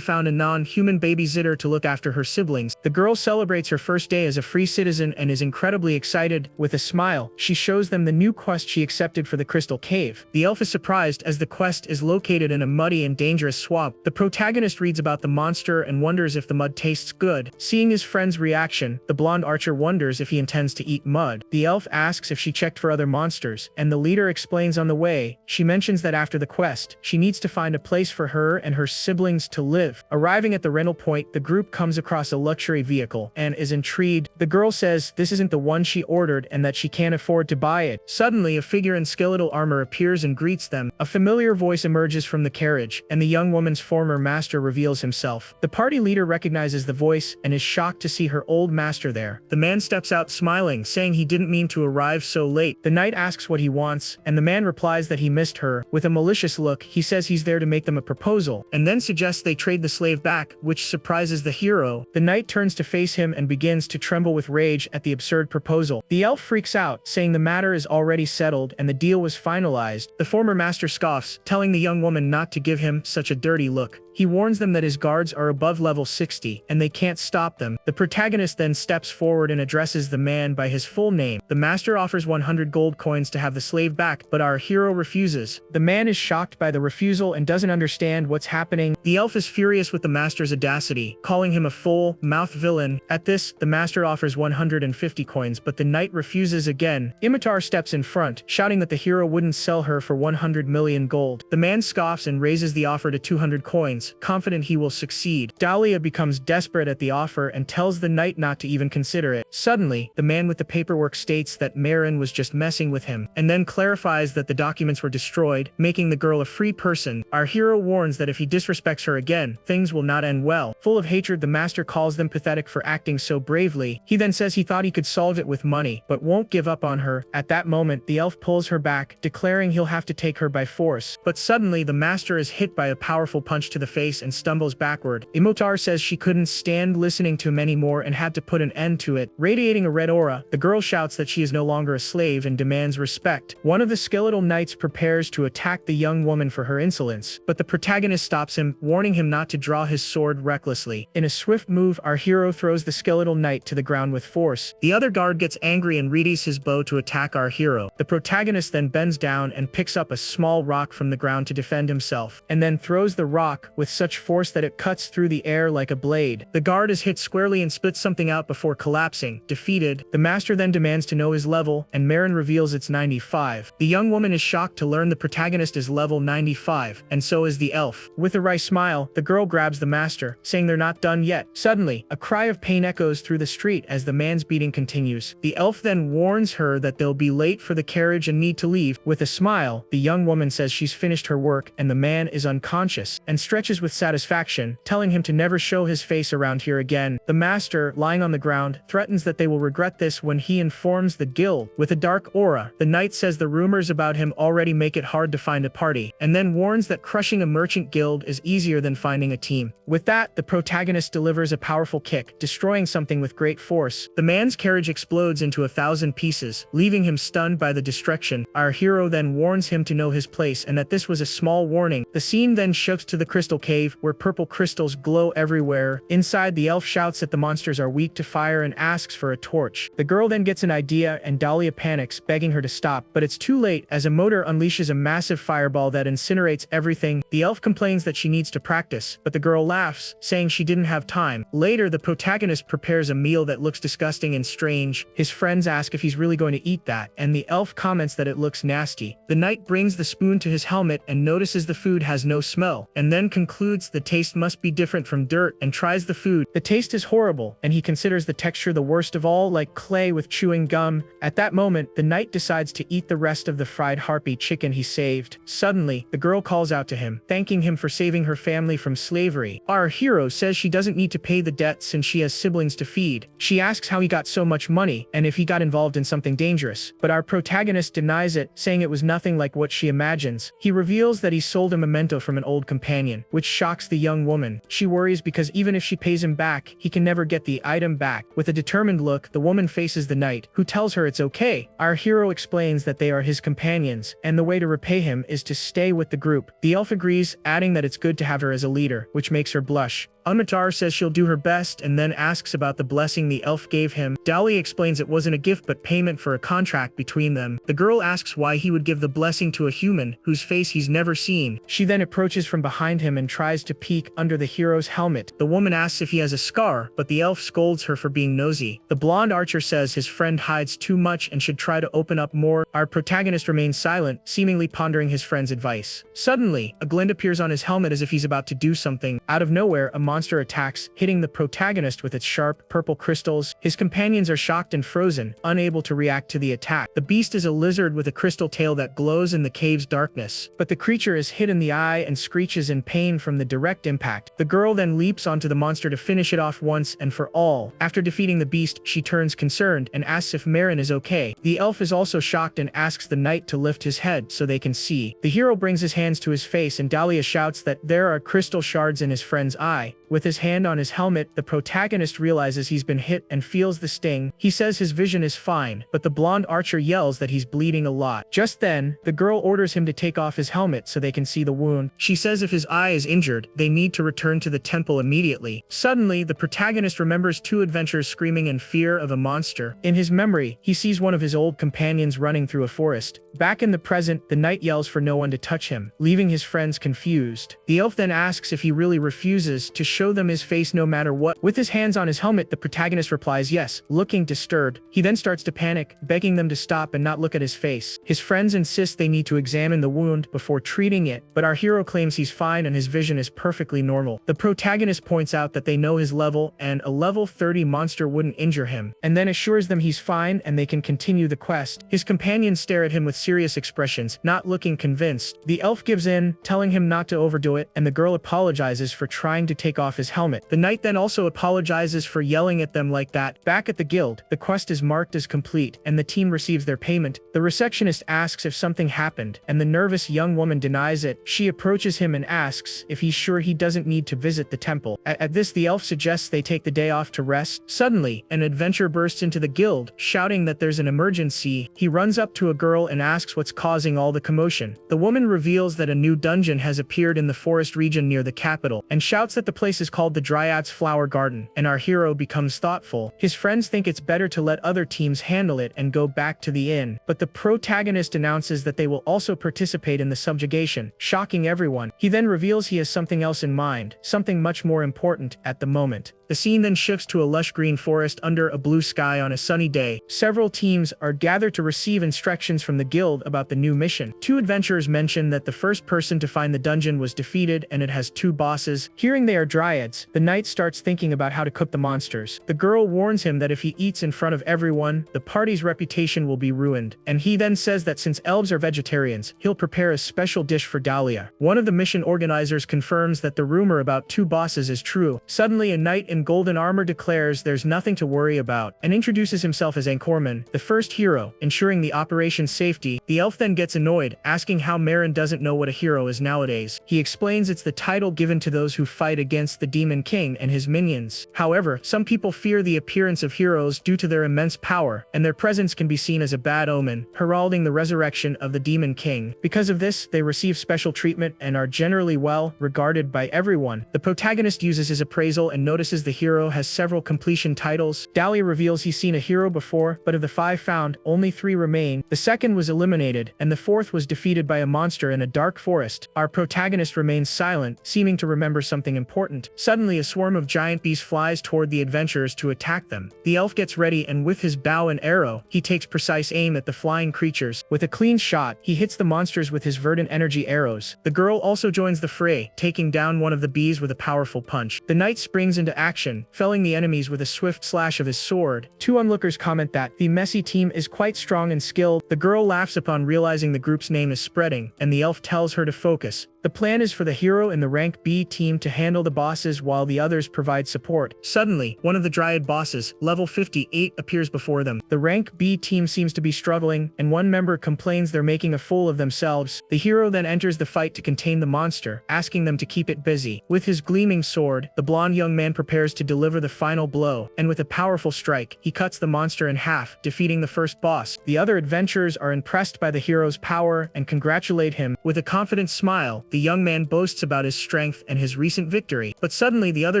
found a non-human babysitter to look after her siblings. The girl celebrates her first day as a free citizen and is incredibly excited. With a smile, she shows them the new quest she accepted for the Crystal Cave. The elf is surprised as the quest is located in a muddy and dangerous swamp. The protagonist reads about the monster and wonders if the mud tastes good. Seeing his friend's reaction, the blonde archer wonders if he intends to eat mud. The elf asks if she checked for other monsters, and the leader explains on the way. She mentions that after the quest, she needs to find a place for her and her siblings to live. Arriving at the rental point, the group comes across a luxury vehicle and is intrigued. The girl says this isn't the one she ordered and that she can't afford to buy it. Suddenly, a figure in skeletal armor appears and greets them. A familiar voice emerges from the carriage, and the young woman's former master reveals himself. The party leader recognizes the voice and is shocked to see her old master there. The man steps out smiling, saying he didn't mean to arrive so late. The knight asks what he wants, and the man replies that he missed her. With a malicious look, he says he's there to make them a proposal, and then suggests they trade the slave back, which surprises the hero. The knight turns to face him and begins to tremble with rage at the absurd proposal. The elf freaks out, saying the matter is already settled and the deal was finalized. The former master scoffs, telling the young woman not to give him such a dirty look. He warns them that his guards are above level 60, and they can't stop them. The protagonist then steps forward and addresses the man by his full name. The master offers 100 gold coins to have the slave back, but our hero refuses. The man is shocked by the refusal and doesn't understand what's happening. The elf is furious with the master's audacity, calling him a full-mouthed villain. At this, the master offers 150 coins, but the knight refuses again. Imitar steps in front, shouting that the hero wouldn't sell her for 100 million gold. The man scoffs and raises the offer to 200 coins, confident he will succeed. Dahlia becomes desperate at the offer and tells the knight not to even consider it. Suddenly, the man with the paperwork states that Marin was just messing with him, and then clarifies that the documents were destroyed, making the girl a free person. Our hero warns that if he disrespects her again, things will not end well. Full of hatred, the master calls them pathetic for acting so bravely. He then says he thought he could solve it with money, but won't give up on her. At that moment, the elf pulls her back, declaring he'll have to take her by force. But suddenly, the master is hit by a powerful punch to the face and stumbles backward. Imotar says she couldn't stand listening to him anymore and had to put an end to it. Radiating a red aura, the girl shouts that she is no longer a slave and demands respect. One of the skeletal knights prepares to attack the young woman for her insolence, but the protagonist stops him, warning him not to draw his sword recklessly. In a swift move, our hero throws the skeletal knight to the ground with force. The other guard gets angry and readies his bow to attack our hero. The protagonist then bends down and picks up a small rock from the ground to defend himself, and then throws the rock with such force that it cuts through the air like a blade. The guard is hit squarely and spits something out before collapsing. Defeated, the master then demands to know his level, and Marin reveals it's 95. The young woman is shocked to learn the protagonist is level 95, and so is the elf. With a wry smile, the girl grabs the master, saying they're not done yet. Suddenly, a cry of pain echoes through the street as the man's beating continues. The elf then warns her that they'll be late for the carriage and need to leave. With a smile, the young woman says she's finished her work and the man is unconscious, and stretches twitches with satisfaction, telling him to never show his face around here again. The master, lying on the ground, threatens that they will regret this when he informs the guild. With a dark aura, the knight says the rumors about him already make it hard to find a party, and then warns that crushing a merchant guild is easier than finding a team. With that, the protagonist delivers a powerful kick, destroying something with great force. The man's carriage explodes into 1,000 pieces, leaving him stunned by the destruction. Our hero then warns him to know his place and that this was a small warning. The scene then shifts to the crystal cave, where purple crystals glow everywhere. Inside, the elf shouts that the monsters are weak to fire and asks for a torch. The girl then gets an idea and Dahlia panics, begging her to stop, but it's too late as a motor unleashes a massive fireball that incinerates everything. The elf complains that she needs to practice, but the girl laughs, saying she didn't have time. Later, the protagonist prepares a meal that looks disgusting and strange. His friends ask if he's really going to eat that, and the elf comments that it looks nasty. The knight brings the spoon to his helmet and notices the food has no smell, and then concludes the taste must be different from dirt and tries the food. The taste is horrible, and he considers the texture the worst of all, like clay with chewing gum. At that moment, the knight decides to eat the rest of the fried harpy chicken he saved. Suddenly, the girl calls out to him, thanking him for saving her family from slavery. Our hero says she doesn't need to pay the debt since she has siblings to feed. She asks how he got so much money and if he got involved in something dangerous, but our protagonist denies it, saying it was nothing like what she imagines. He reveals that he sold a memento from an old companion, which shocks the young woman. She worries because even if she pays him back, he can never get the item back. With a determined look, the woman faces the knight, who tells her it's okay. Our hero explains that they are his companions, and the way to repay him is to stay with the group. The elf agrees, adding that it's good to have her as a leader, which makes her blush. Unmatar says she'll do her best and then asks about the blessing the elf gave him. Dali explains it wasn't a gift but payment for a contract between them. The girl asks why he would give the blessing to a human whose face he's never seen. She then approaches from behind him and tries to peek under the hero's helmet. The woman asks if he has a scar, but the elf scolds her for being nosy. The blonde archer says his friend hides too much and should try to open up more. Our protagonist remains silent, seemingly pondering his friend's advice. Suddenly, a glint appears on his helmet as if he's about to do something. Out of nowhere, a monster attacks, hitting the protagonist with its sharp, purple crystals. His companions are shocked and frozen, unable to react to the attack. The beast is a lizard with a crystal tail that glows in the cave's darkness, but the creature is hit in the eye and screeches in pain from the direct impact. The girl then leaps onto the monster to finish it off once and for all. After defeating the beast, she turns concerned and asks if Marin is okay. The elf is also shocked and asks the knight to lift his head so they can see. The hero brings his hands to his face and Dahlia shouts that there are crystal shards in his friend's eye. With his hand on his helmet, the protagonist realizes he's been hit and feels the sting. He says his vision is fine, but the blonde archer yells that he's bleeding a lot. Just then, the girl orders him to take off his helmet so they can see the wound. She says if his eye is injured, they need to return to the temple immediately. Suddenly, the protagonist remembers two adventurers screaming in fear of a monster. In his memory, he sees one of his old companions running through a forest. Back in the present, the knight yells for no one to touch him, leaving his friends confused. The elf then asks if he really refuses to show them his face no matter what. With his hands on his helmet, the protagonist replies yes, looking disturbed. He then starts to panic, begging them to stop and not look at his face. His friends insist they need to examine the wound before treating it, but our hero claims he's fine and his vision is perfectly normal. The protagonist points out that they know his level and a level 30 monster wouldn't injure him, and then assures them he's fine and they can continue the quest. His companions stare at him with serious expressions, not looking convinced. The elf gives in, telling him not to overdo it, and the girl apologizes for trying to take off his helmet. The knight then also apologizes for yelling at them like that. Back at the guild, the quest is marked as complete, and the team receives their payment. The receptionist asks if something happened, and the nervous young woman denies it. She approaches him and asks if he's sure he doesn't need to visit the temple. At this, the elf suggests they take the day off to rest. Suddenly, an adventurer bursts into the guild, shouting that there's an emergency. He runs up to a girl and asks what's causing all the commotion. The woman reveals that a new dungeon has appeared in the forest region near the capital, and shouts that the place is called the Dryad's Flower Garden, and our hero becomes thoughtful. His friends think it's better to let other teams handle it and go back to the inn, but the protagonist announces that they will also participate in the subjugation, shocking everyone. He then reveals he has something else in mind, something much more important at the moment. The scene then shifts to a lush green forest under a blue sky on a sunny day. Several teams are gathered to receive instructions from the guild about the new mission. Two adventurers mention that the first person to find the dungeon was defeated and it has two bosses. Hearing they are Dryad Dryads, the knight starts thinking about how to cook the monsters. The girl warns him that if he eats in front of everyone, the party's reputation will be ruined, and he then says that since elves are vegetarians, he'll prepare a special dish for Dahlia. One of the mission organizers confirms that the rumor about 2 bosses is true. Suddenly, a knight in golden armor declares there's nothing to worry about, and introduces himself as Anchorman, the first hero, ensuring the operation's safety. The elf then gets annoyed, asking how Marin doesn't know what a hero is nowadays. He explains it's the title given to those who fight against the Demon King and his minions. However, some people fear the appearance of heroes due to their immense power, and their presence can be seen as a bad omen, heralding the resurrection of the Demon King. Because of this, they receive special treatment and are generally well regarded by everyone. The protagonist uses his appraisal and notices the hero has several completion titles. Dahlia reveals he's seen a hero before, but of the 5 found, only 3 remain. The second was eliminated, and the 4th was defeated by a monster in a dark forest. Our protagonist remains silent, seeming to remember something important. Suddenly, a swarm of giant bees flies toward the adventurers to attack them. The elf gets ready, and with his bow and arrow, he takes precise aim at the flying creatures. With a clean shot, he hits the monsters with his verdant energy arrows. The girl also joins the fray, taking down one of the bees with a powerful punch. The knight springs into action, felling the enemies with a swift slash of his sword. 2 onlookers comment that the messy team is quite strong and skilled. The girl laughs upon realizing the group's name is spreading, and the elf tells her to focus. The plan is for the hero in the rank B team to handle the bosses while the others provide support. Suddenly, one of the Dryad bosses, level 58, appears before them. The rank B team seems to be struggling, and one member complains they're making a fool of themselves. The hero then enters the fight to contain the monster, asking them to keep it busy. With his gleaming sword, the blonde young man prepares to deliver the final blow, and with a powerful strike, he cuts the monster in half, defeating the first boss. The other adventurers are impressed by the hero's power and congratulate him. With a confident smile, the young man boasts about his strength and his recent victory, but suddenly the other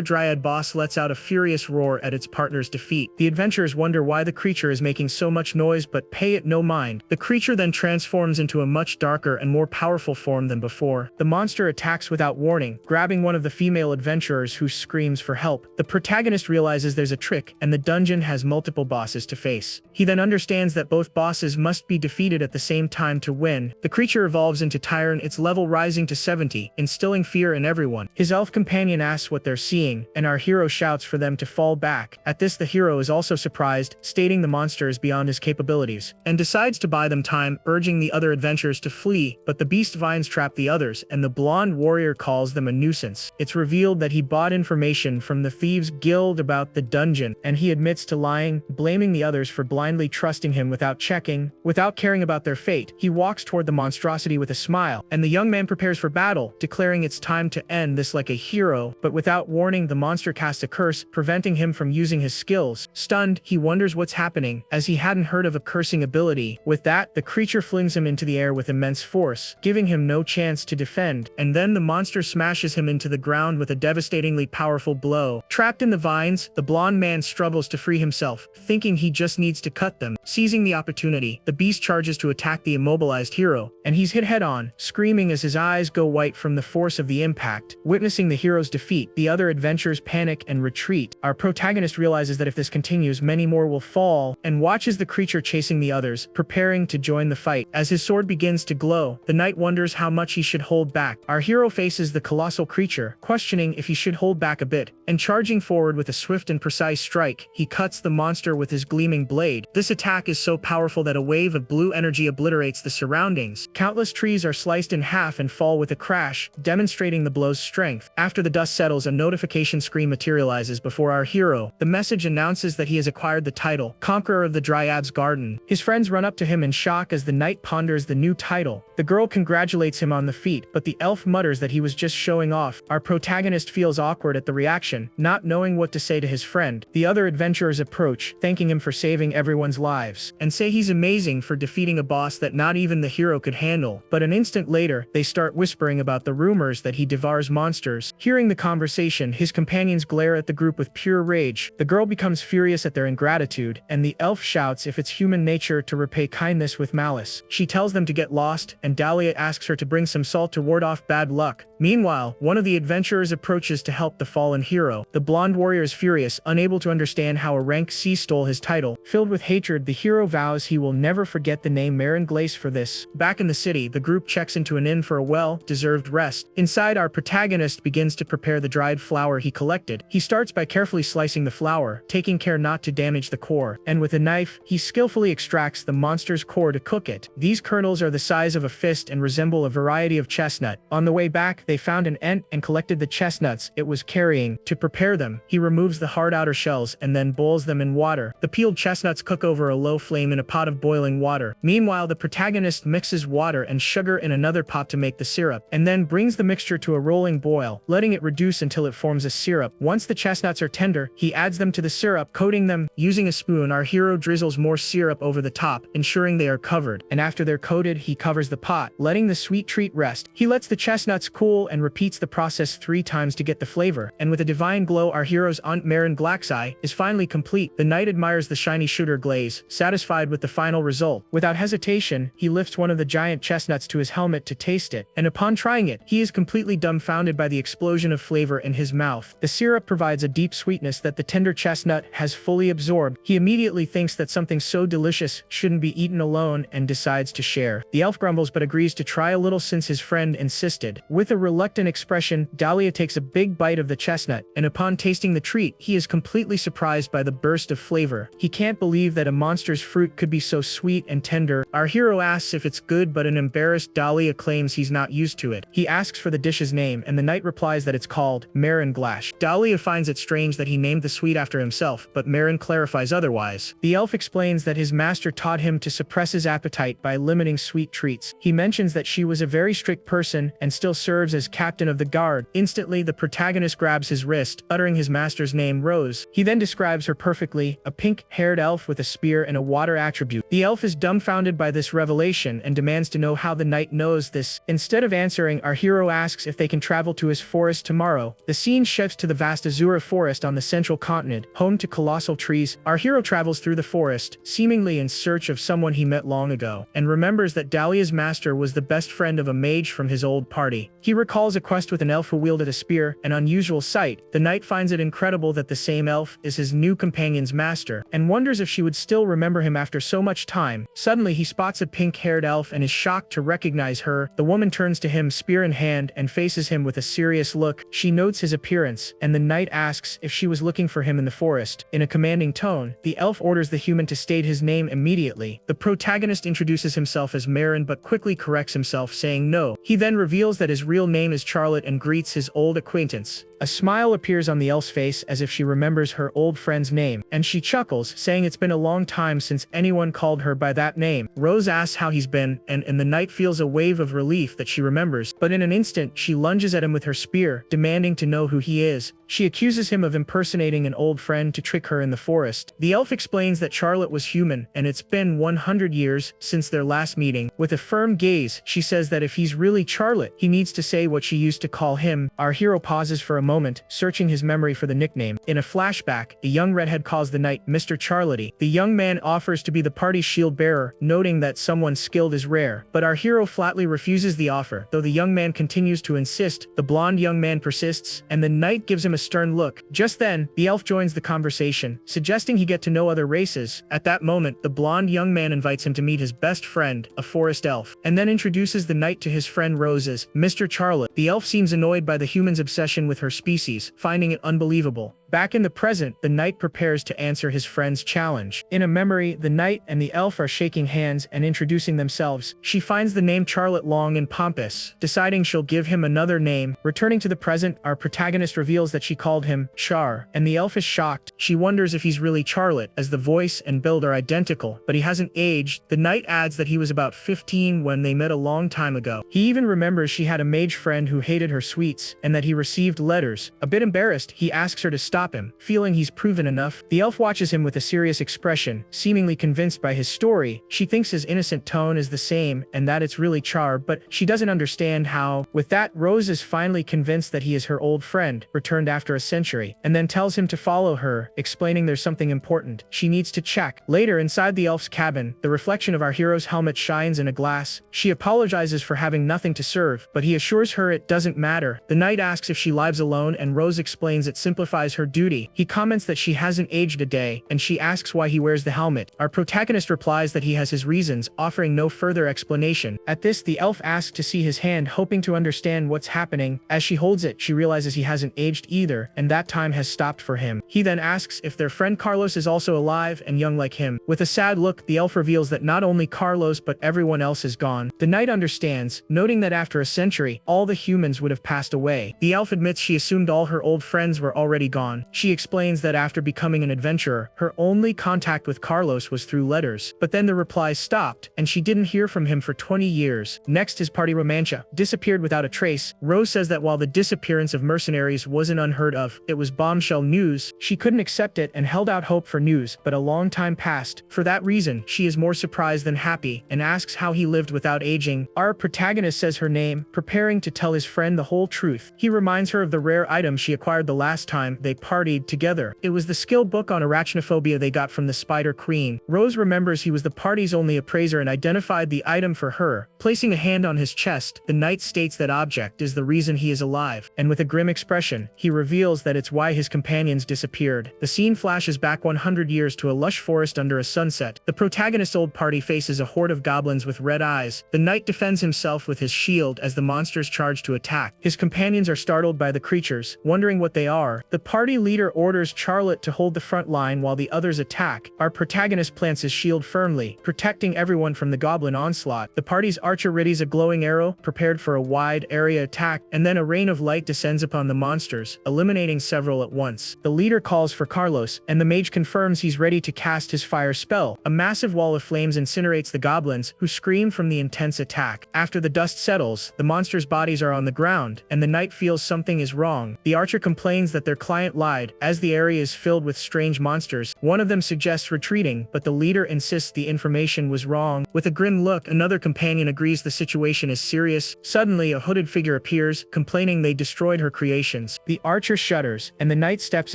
Dryad boss lets out a furious roar at its partner's defeat. The adventurers wonder why the creature is making so much noise but pay it no mind. The creature then transforms into a much darker and more powerful form than before. The monster attacks without warning, grabbing one of the female adventurers who screams for help. The protagonist realizes there's a trick, and the dungeon has multiple bosses to face. He then understands that both bosses must be defeated at the same time to win. The creature evolves into Tyron, its level rising to 70, instilling fear in everyone. His elf companion asks what they're seeing, and our hero shouts for them to fall back. At this, the hero is also surprised, stating the monster is beyond his capabilities, and decides to buy them time, urging the other adventurers to flee, but the beast vines trap the others, and the blonde warrior calls them a nuisance. It's revealed that he bought information from the Thieves Guild about the dungeon, and he admits to lying, blaming the others for blindly trusting him without checking. Without caring about their fate, he walks toward the monstrosity with a smile, and the young man prepares for battle, declaring it's time to end this like a hero, but without warning, the monster casts a curse, preventing him from using his skills. Stunned, he wonders what's happening, as he hadn't heard of a cursing ability. With that, the creature flings him into the air with immense force, giving him no chance to defend, and then the monster smashes him into the ground with a devastatingly powerful blow. Trapped in the vines, the blonde man struggles to free himself, thinking he just needs to cut them. Seizing the opportunity, the beast charges to attack the immobilized hero, and he's hit head-on, screaming as his eyes go white from the force of the impact. Witnessing the hero's defeat, the other adventurers panic and retreat. Our protagonist realizes that if this continues, many more will fall, and watches the creature chasing the others, preparing to join the fight. As his sword begins to glow, the knight wonders how much he should hold back. Our hero faces the colossal creature, questioning if he should hold back a bit, and charging forward with a swift and precise strike, he cuts the monster with his gleaming blade. This attack is so powerful that a wave of blue energy obliterates the surroundings. Countless trees are sliced in half and fall with a crash, demonstrating the blow's strength. After the dust settles, a notification screen materializes before our hero. The message announces that he has acquired the title, Conqueror of the Dryad's Garden. His friends run up to him in shock as the knight ponders the new title. The girl congratulates him on the feat, but the elf mutters that he was just showing off. Our protagonist feels awkward at the reaction, not knowing what to say to his friend. The other adventurers approach, thanking him for saving everyone's lives, and say he's amazing for defeating a boss that not even the hero could handle. But an instant later, they start whispering about the rumors that he devours monsters. Hearing the conversation, his companions glare at the group with pure rage. The girl becomes furious at their ingratitude, and the elf shouts if it's human nature to repay kindness with malice. She tells them to get lost, and Dahlia asks her to bring some salt to ward off bad luck. Meanwhile, one of the adventurers approaches to help the fallen hero. The blonde warrior is furious, unable to understand how a rank C stole his title. Filled with hatred, the hero vows he will never forget the name Marin Glace for this. Back in the city, the group checks into an inn for a well-deserved rest. Inside, our protagonist begins to prepare prepare the dried flour he collected. He starts by carefully slicing the flour, taking care not to damage the core, and with a knife, he skillfully extracts the monster's core to cook it. These kernels are the size of a fist and resemble a variety of chestnut. On the way back, they found an ant and collected the chestnuts it was carrying. To prepare them, he removes the hard outer shells and then boils them in water. The peeled chestnuts cook over a low flame in a pot of boiling water. Meanwhile, the protagonist mixes water and sugar in another pot to make the syrup, and then brings the mixture to a rolling boil, letting it reduce until it forms a syrup. Once the chestnuts are tender, he adds them to the syrup, coating them. Using a spoon, our hero drizzles more syrup over the top, ensuring they are covered, and after they're coated, he covers the pot, letting the sweet treat rest. He lets the chestnuts cool and repeats the process 3 times to get the flavor, and with a divine glow, our hero's Aunt Marin Glaxeye is finally complete. The knight admires the shiny sugar glaze, satisfied with the final result. Without hesitation, he lifts one of the giant chestnuts to his helmet to taste it, and upon trying it, he is completely dumbfounded by the explosion of flavor in his mouth. The syrup provides a deep sweetness that the tender chestnut has fully absorbed. He immediately thinks that something so delicious shouldn't be eaten alone and decides to share. The elf grumbles but agrees to try a little since his friend insisted. With a reluctant expression, Dahlia takes a big bite of the chestnut, and upon tasting the treat, he is completely surprised by the burst of flavor. He can't believe that a monster's fruit could be so sweet and tender. Our hero asks if it's good, but an embarrassed Dahlia claims he's not used to it. He asks for the dish's name, and the knight replies that it's called Marin Glash. Dahlia finds it strange that he named the sweet after himself, but Marin clarifies otherwise. The elf explains that his master taught him to suppress his appetite by limiting sweet treats. He mentions that she was a very strict person and still serves as captain of the guard. Instantly, the protagonist grabs his wrist, uttering his master's name, Rose. He then describes her perfectly, a pink-haired elf with a spear and a water attribute. The elf is dumbfounded by this revelation and demands to know how the knight knows this. Instead of answering, our hero asks if they can travel to his forest tomorrow. The scene shifts to the vast Asura forest on the central continent, home to colossal trees. Our hero travels through the forest, seemingly in search of someone he met long ago, and remembers that Dahlia's master was the best friend of a mage from his old party. He recalls a quest with an elf who wielded a spear, an unusual sight. The knight finds it incredible that the same elf is his new companion's master, and wonders if she would still remember him after so much time. Suddenly, he spots a pink-haired elf and is shocked to recognize her. The woman turns to him, spear in hand, and faces him with a serious look. She notes his appearance, and the knight asks if she was looking for him in the forest. In a commanding tone, the elf orders the human to state his name immediately. The protagonist introduces himself as Marin but quickly corrects himself, saying no. He then reveals that his real name is Charlotte and greets his old acquaintance. A smile appears on the elf's face as if she remembers her old friend's name, and she chuckles, saying it's been a long time since anyone called her by that name. Rose asks how he's been, and the knight feels a wave of relief that she remembers, but in an instant, she lunges at him with her spear, demanding to know who he is. She accuses him of impersonating an old friend to trick her in the forest. The elf explains that Charlotte was human, and it's been 100 years since their last meeting. With a firm gaze, she says that if he's really Charlotte, he needs to say what she used to call him. Our hero pauses for a moment, searching his memory for the nickname. In a flashback, a young redhead calls the knight Mr. Charlotte. The young man offers to be the party's shield bearer, noting that someone skilled is rare, but our hero flatly refuses the offer. Though the young man continues to insist, the blonde young man persists, and the knight gives him a stern look. Just then, the elf joins the conversation, suggesting he get to know other races. At that moment, the blonde young man invites him to meet his best friend, a forest elf, and then introduces the knight to his friend Rose as Mr. Charlotte. The elf seems annoyed by the human's obsession with her species, finding it unbelievable. Back in the present, the knight prepares to answer his friend's challenge. In a memory, the knight and the elf are shaking hands and introducing themselves. She finds the name Charlotte long and pompous, deciding she'll give him another name. Returning to the present, our protagonist reveals that she called him Char, and the elf is shocked. She wonders if he's really Charlotte, as the voice and build are identical, but he hasn't aged. The knight adds that he was about 15 when they met a long time ago. He even remembers she had a mage friend who hated her sweets, and that he received letters. A bit embarrassed, he asks her to stop him. Feeling he's proven enough, the elf watches him with a serious expression, seemingly convinced by his story. She thinks his innocent tone is the same and that it's really Char, but she doesn't understand how. With that, Rose is finally convinced that he is her old friend, returned after a century, and then tells him to follow her, explaining there's something important she needs to check. Later, inside the elf's cabin, the reflection of our hero's helmet shines in a glass. She apologizes for having nothing to serve, but he assures her it doesn't matter. The knight asks if she lives alone, and Rose explains it simplifies her duty. He comments that she hasn't aged a day, and she asks why he wears the helmet. Our protagonist replies that he has his reasons, offering no further explanation. At this, the elf asks to see his hand, hoping to understand what's happening. As she holds it, she realizes he hasn't aged either, and that time has stopped for him. He then asks if their friend Carlos is also alive and young like him. With a sad look, the elf reveals that not only Carlos but everyone else is gone. The knight understands, noting that after a century, all the humans would have passed away. The elf admits she assumed all her old friends were already gone. She explains that after becoming an adventurer, her only contact with Carlos was through letters. But then the replies stopped, and she didn't hear from him for 20 years. Next is Party Romantia. Disappeared without a trace. Rose says that while the disappearance of mercenaries wasn't unheard of, it was bombshell news. She couldn't accept it and held out hope for news, but a long time passed. For that reason, she is more surprised than happy, and asks how he lived without aging. Our protagonist says her name, preparing to tell his friend the whole truth. He reminds her of the rare item she acquired the last time they partied together. It was the skill book on arachnophobia they got from the Spider Queen. Rose remembers he was the party's only appraiser and identified the item for her. Placing a hand on his chest, the knight states that object is the reason he is alive, and with a grim expression, he reveals that it's why his companions disappeared. The scene flashes back 100 years to a lush forest under a sunset. The protagonist's old party faces a horde of goblins with red eyes. The knight defends himself with his shield as the monsters charge to attack. His companions are startled by the creatures, wondering what they are. The party leader orders Charlotte to hold the front line while the others attack. Our protagonist plants his shield firmly, protecting everyone from the goblin onslaught. The party's archer readies a glowing arrow, prepared for a wide area attack, and then a rain of light descends upon the monsters, eliminating several at once. The leader calls for Carlos, and the mage confirms he's ready to cast his fire spell. A massive wall of flames incinerates the goblins, who scream from the intense attack. After the dust settles, the monsters' bodies are on the ground, and the knight feels something is wrong. The archer complains that their client lied, as the area is filled with strange monsters. One of them suggests retreating, but the leader insists the information was wrong. With a grim look, another companion agrees the situation is serious. Suddenly, a hooded figure appears, complaining they destroyed her creations. The archer shudders, and the knight steps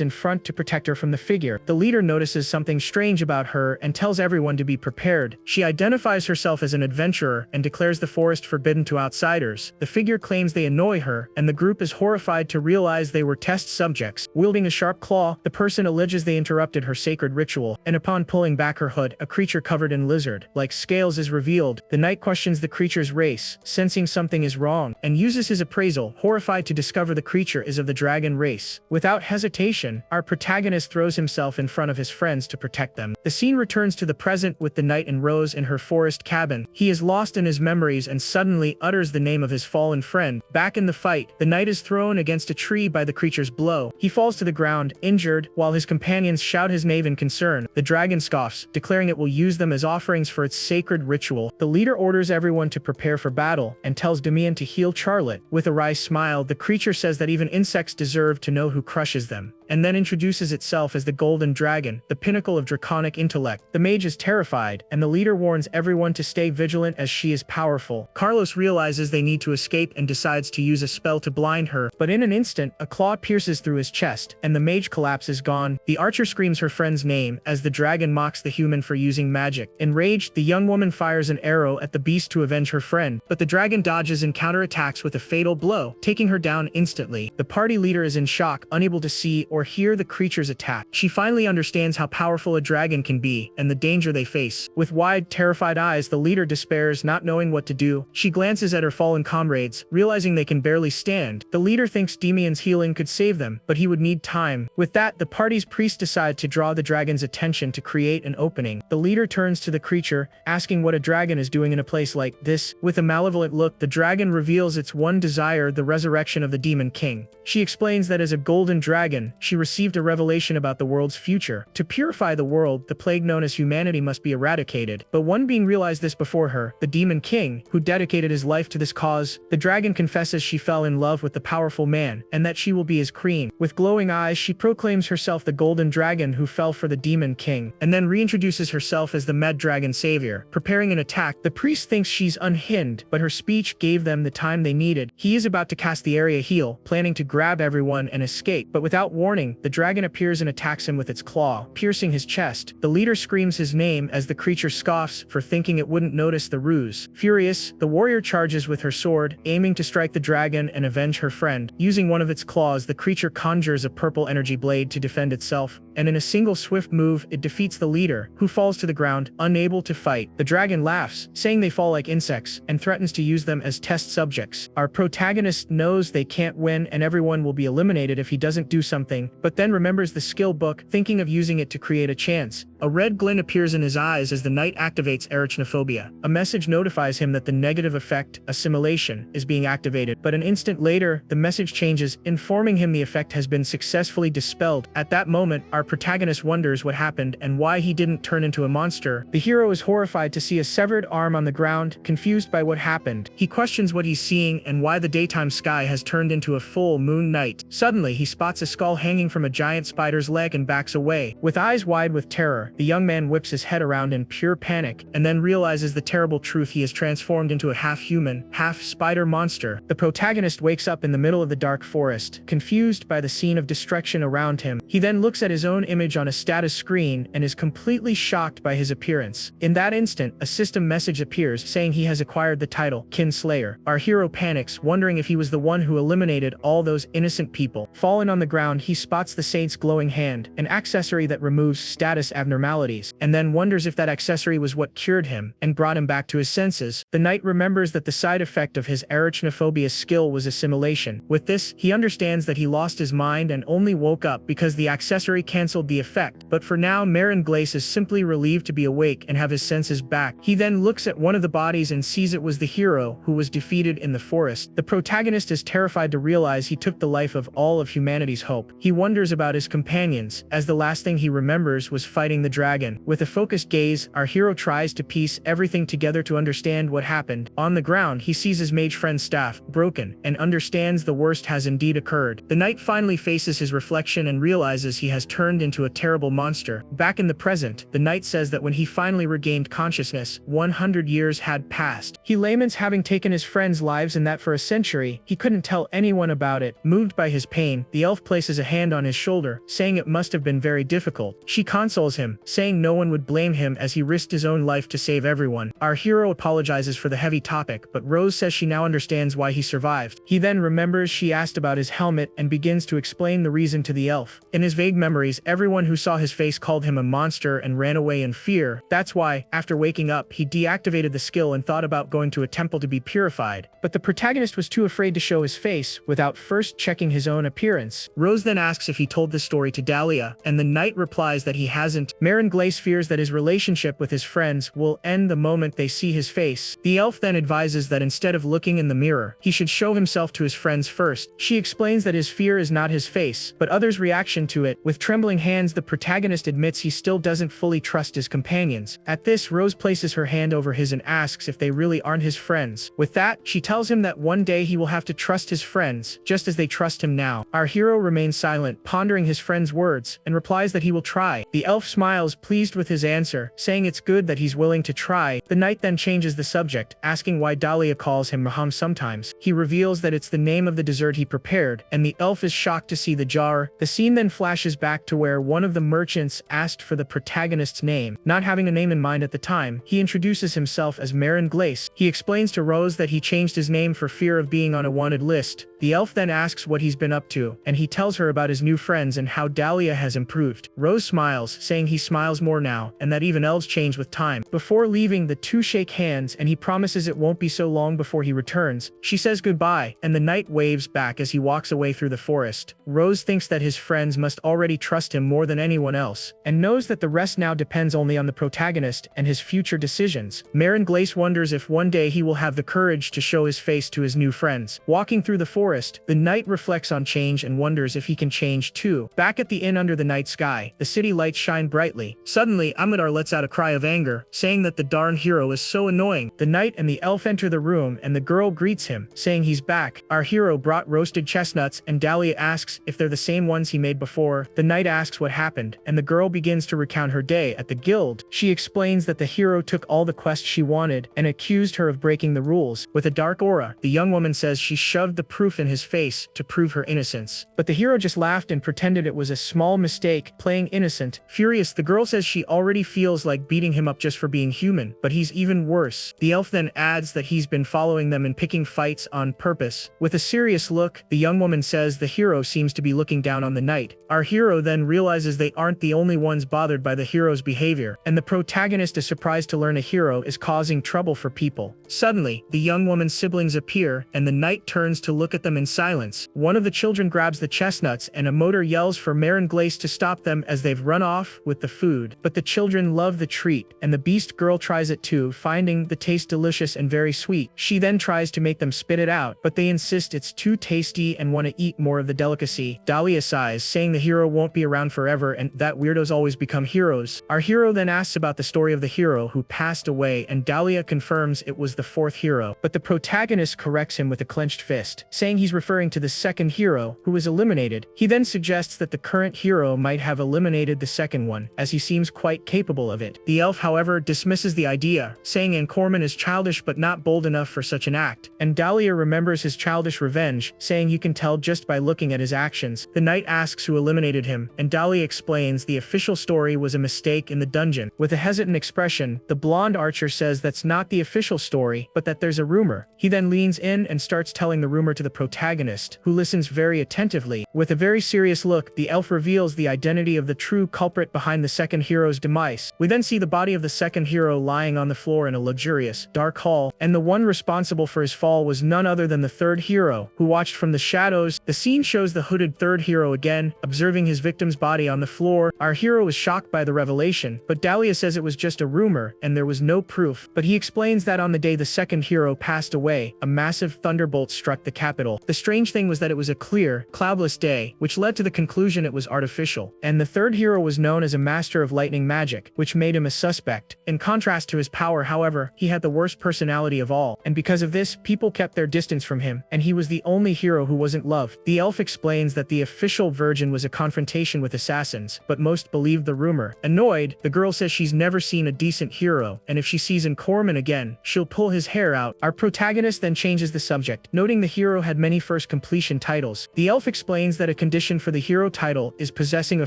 in front to protect her from the figure. The leader notices something strange about her and tells everyone to be prepared. She identifies herself as an adventurer and declares the forest forbidden to outsiders. The figure claims they annoy her, and the group is horrified to realize they were test subjects. Wielding a sharp claw, the person alleges they interrupted her sacred ritual, and upon pulling back her hood, a creature covered in lizard-like scales is revealed. The knight questions the creature's race, sensing something is wrong, and uses his appraisal, horrified to discover the creature is of the dragon race. Without hesitation, our protagonist throws himself in front of his friends to protect them. The scene returns to the present with the knight and Rose in her forest cabin. He is lost in his memories and suddenly utters the name of his fallen friend. Back in the fight, the knight is thrown against a tree by the creature's blow. He falls to the ground, injured, while his companions shout his name in concern. The dragon scoffs, declaring it will use them as offerings for its sacred ritual. The leader orders everyone to prepare for battle, and tells Damian to heal Charlotte. With a wry smile, the creature says that even insects deserve to know who crushes them, and then introduces itself as the Golden Dragon, the pinnacle of draconic intellect. The mage is terrified, and the leader warns everyone to stay vigilant as she is powerful. Carlos realizes they need to escape and decides to use a spell to blind her, but in an instant, a claw pierces through his chest, and the mage collapses gone. The archer screams her friend's name as the dragon mocks the human for using magic. Enraged, the young woman fires an arrow at the beast to avenge her friend, but the dragon dodges and counterattacks with a fatal blow, taking her down instantly. The party leader is in shock, unable to see or hear the creature's attack. She finally understands how powerful a dragon can be, and the danger they face. With wide, terrified eyes, the leader despairs, not knowing what to do. She glances at her fallen comrades, realizing they can barely stand. The leader thinks Damian's healing could save them, but he would need time. With that, the party's priests decide to draw the dragon's attention to create an opening. The leader turns to the creature, asking what a dragon is doing in a place like this. With a malevolent look, the dragon reveals its one desire, the resurrection of the demon king. She explains that as a golden dragon, she received a revelation about the world's future. To purify the world, the plague known as humanity must be eradicated. But one being realized this before her, the demon king, who dedicated his life to this cause. The dragon confesses she fell in love with the powerful man, and that she will be his queen. With glowing eyes, she proclaims herself the golden dragon who fell for the demon king, and then reintroduces herself as the Med Dragon savior. Preparing an attack, the priest thinks she's unhinged, but her speech gave them the time they needed. He is about to cast the area heal, planning to grab everyone and escape, but without warning, morning, the dragon appears and attacks him with its claw, piercing his chest. The leader screams his name as the creature scoffs for thinking it wouldn't notice the ruse. Furious, the warrior charges with her sword, aiming to strike the dragon and avenge her friend. Using one of its claws, the creature conjures a purple energy blade to defend itself, and in a single swift move, it defeats the leader, who falls to the ground, unable to fight. The dragon laughs, saying they fall like insects, and threatens to use them as test subjects. Our protagonist knows they can't win and everyone will be eliminated if he doesn't do something, but then remembers the skill book, thinking of using it to create a chance. A red glint appears in his eyes as the knight activates arachnophobia. A message notifies him that the negative effect, assimilation, is being activated, but an instant later, the message changes, informing him the effect has been successfully dispelled. At that moment, our protagonist wonders what happened and why he didn't turn into a monster. The hero is horrified to see a severed arm on the ground, confused by what happened. He questions what he's seeing and why the daytime sky has turned into a full moon night. Suddenly, he spots a skull hanging from a giant spider's leg and backs away. With eyes wide with terror, the young man whips his head around in pure panic, and then realizes the terrible truth: he is transformed into a half-human, half-spider monster. The protagonist wakes up in the middle of the dark forest, confused by the scene of destruction around him. He then looks at his own image on a status screen and is completely shocked by his appearance. In that instant, a system message appears saying he has acquired the title, Kinslayer. Our hero panics, wondering if he was the one who eliminated all those innocent people. Fallen on the ground, he spots the saint's glowing hand, an accessory that removes status abnormalities, and then wonders if that accessory was what cured him and brought him back to his senses. The knight remembers that the side effect of his arachnophobia skill was assimilation. With this, he understands that he lost his mind and only woke up because the accessory cancelled the effect, but for now Manhwa is simply relieved to be awake and have his senses back. He then looks at one of the bodies and sees it was the hero who was defeated in the forest. The protagonist is terrified to realize he took the life of all of humanity's hope. He wonders about his companions, as the last thing he remembers was fighting the dragon. With a focused gaze, our hero tries to piece everything together to understand what happened. On the ground, he sees his mage friend's staff, broken, and understands the worst has indeed occurred. The knight finally faces his reflection and realizes he has turned into a terrible monster. Back in the present, the knight says that when he finally regained consciousness, 100 years had passed. He laments having taken his friends' lives and that for a century, he couldn't tell anyone about it. Moved by his pain, the elf places a hand on his shoulder, saying it must have been very difficult. She consoles him, saying no one would blame him as he risked his own life to save everyone. Our hero apologizes for the heavy topic, but Rose says she now understands why he survived. He then remembers she asked about his helmet and begins to explain the reason to the elf. In his vague memories, everyone who saw his face called him a monster and ran away in fear. That's why, after waking up, he deactivated the skill and thought about going to a temple to be purified. But the protagonist was too afraid to show his face without first checking his own appearance. Rose then asks if he told this story to Dahlia, and the knight replies that he hasn't. Manhwa fears that his relationship with his friends will end the moment they see his face. The elf then advises that instead of looking in the mirror, he should show himself to his friends first. She explains that his fear is not his face, but others' reaction to it. With trembling hands, the protagonist admits he still doesn't fully trust his companions. At this, Rose places her hand over his and asks if they really aren't his friends. With that, she tells him that one day he will have to trust his friends, just as they trust him now. Our hero remains silent, pondering his friend's words, and replies that he will try. The elf smiles, pleased with his answer, saying it's good that he's willing to try. The knight then changes the subject, asking why Dahlia calls him Maham sometimes. He reveals that it's the name of the dessert he prepared, and the elf is shocked to see the jar. The scene then flashes back to where one of the merchants asked for the protagonist's name. Not having a name in mind at the time, he introduces himself as Manhwa. He explains to Rose that he changed his name for fear of being on a wanted list. The elf then asks what he's been up to, and he tells her about his new friends and how Dahlia has improved. Rose smiles, saying he smiles more now, and that even elves change with time. Before leaving, the two shake hands, and he promises it won't be so long before he returns. She says goodbye, and the knight waves back as he walks away through the forest. Rose thinks that his friends must already trust him more than anyone else, and knows that the rest now depends only on the protagonist and his future decisions. Manhwa wonders if one day he will have the courage to show his face to his new friends. Walking through the forest, the knight reflects on change and wonders if he can change too. Back at the inn under the night sky, the city lights shine brightly. Suddenly, Amadar lets out a cry of anger, saying that the darn hero is so annoying. The knight and the elf enter the room and the girl greets him, saying he's back. Our hero brought roasted chestnuts and Dahlia asks if they're the same ones he made before. The knight asks what happened, and the girl begins to recount her day at the guild. She explains that the hero took all the quests she wanted and accused her of breaking the rules. With a dark aura, the young woman says she shoved the proof elf in his face to prove her innocence. But the hero just laughed and pretended it was a small mistake, playing innocent. Furious, the girl says she already feels like beating him up just for being human, but he's even worse. The elf then adds that he's been following them and picking fights on purpose. With a serious look, the young woman says the hero seems to be looking down on the knight. Our hero then realizes they aren't the only ones bothered by the hero's behavior, and the protagonist is surprised to learn a hero is causing trouble for people. Suddenly, the young woman's siblings appear, and the knight turns to look at them in silence. One of the children grabs the chestnuts, and a motor yells for Merenglace to stop them as they've run off with the food. But the children love the treat, and the beast girl tries it too, finding the taste delicious and very sweet. She then tries to make them spit it out, but they insist it's too tasty and want to eat more of the delicacy. Dahlia sighs, saying the hero won't be around forever and that weirdos always become heroes. Our hero then asks about the story of the hero who passed away, and Dahlia confirms it was the fourth hero. But the protagonist corrects him with a clenched fist, saying he's referring to the second hero who was eliminated. He then suggests that the current hero might have eliminated the second one, as he seems quite capable of it. The elf, however, dismisses the idea, saying Ankorman is childish but not bold enough for such an act. And Dahlia remembers his childish revenge, saying you can tell just by looking at his actions. The knight asks who eliminated him, and Dahlia explains the official story was a mistake in the dungeon. With a hesitant expression, the blonde archer says that's not the official story, but that there's a rumor. He then leans in and starts telling the rumor to the protagonist, who listens very attentively. With a very serious look, the elf reveals the identity of the true culprit behind the second hero's demise. We then see the body of the second hero lying on the floor in a luxurious, dark hall, and the one responsible for his fall was none other than the third hero, who watched from the shadows. The scene shows the hooded third hero again, observing his victim's body on the floor. Our hero is shocked by the revelation, but Dahlia says it was just a rumor and there was no proof. But he explains that on the day the second hero passed away, a massive thunderbolt struck the capital. The strange thing was that it was a clear, cloudless day, which led to the conclusion it was artificial. And the third hero was known as a master of lightning magic, which made him a suspect. In contrast to his power, however, he had the worst personality of all, and because of this, people kept their distance from him, and he was the only hero who wasn't loved. The elf explains that the official version was a confrontation with assassins, but most believed the rumor. Annoyed, the girl says she's never seen a decent hero, and if she sees Ankorman again, she'll pull his hair out. Our protagonist then changes the subject, noting the hero had many first completion titles. The elf explains that a condition for the hero title is possessing a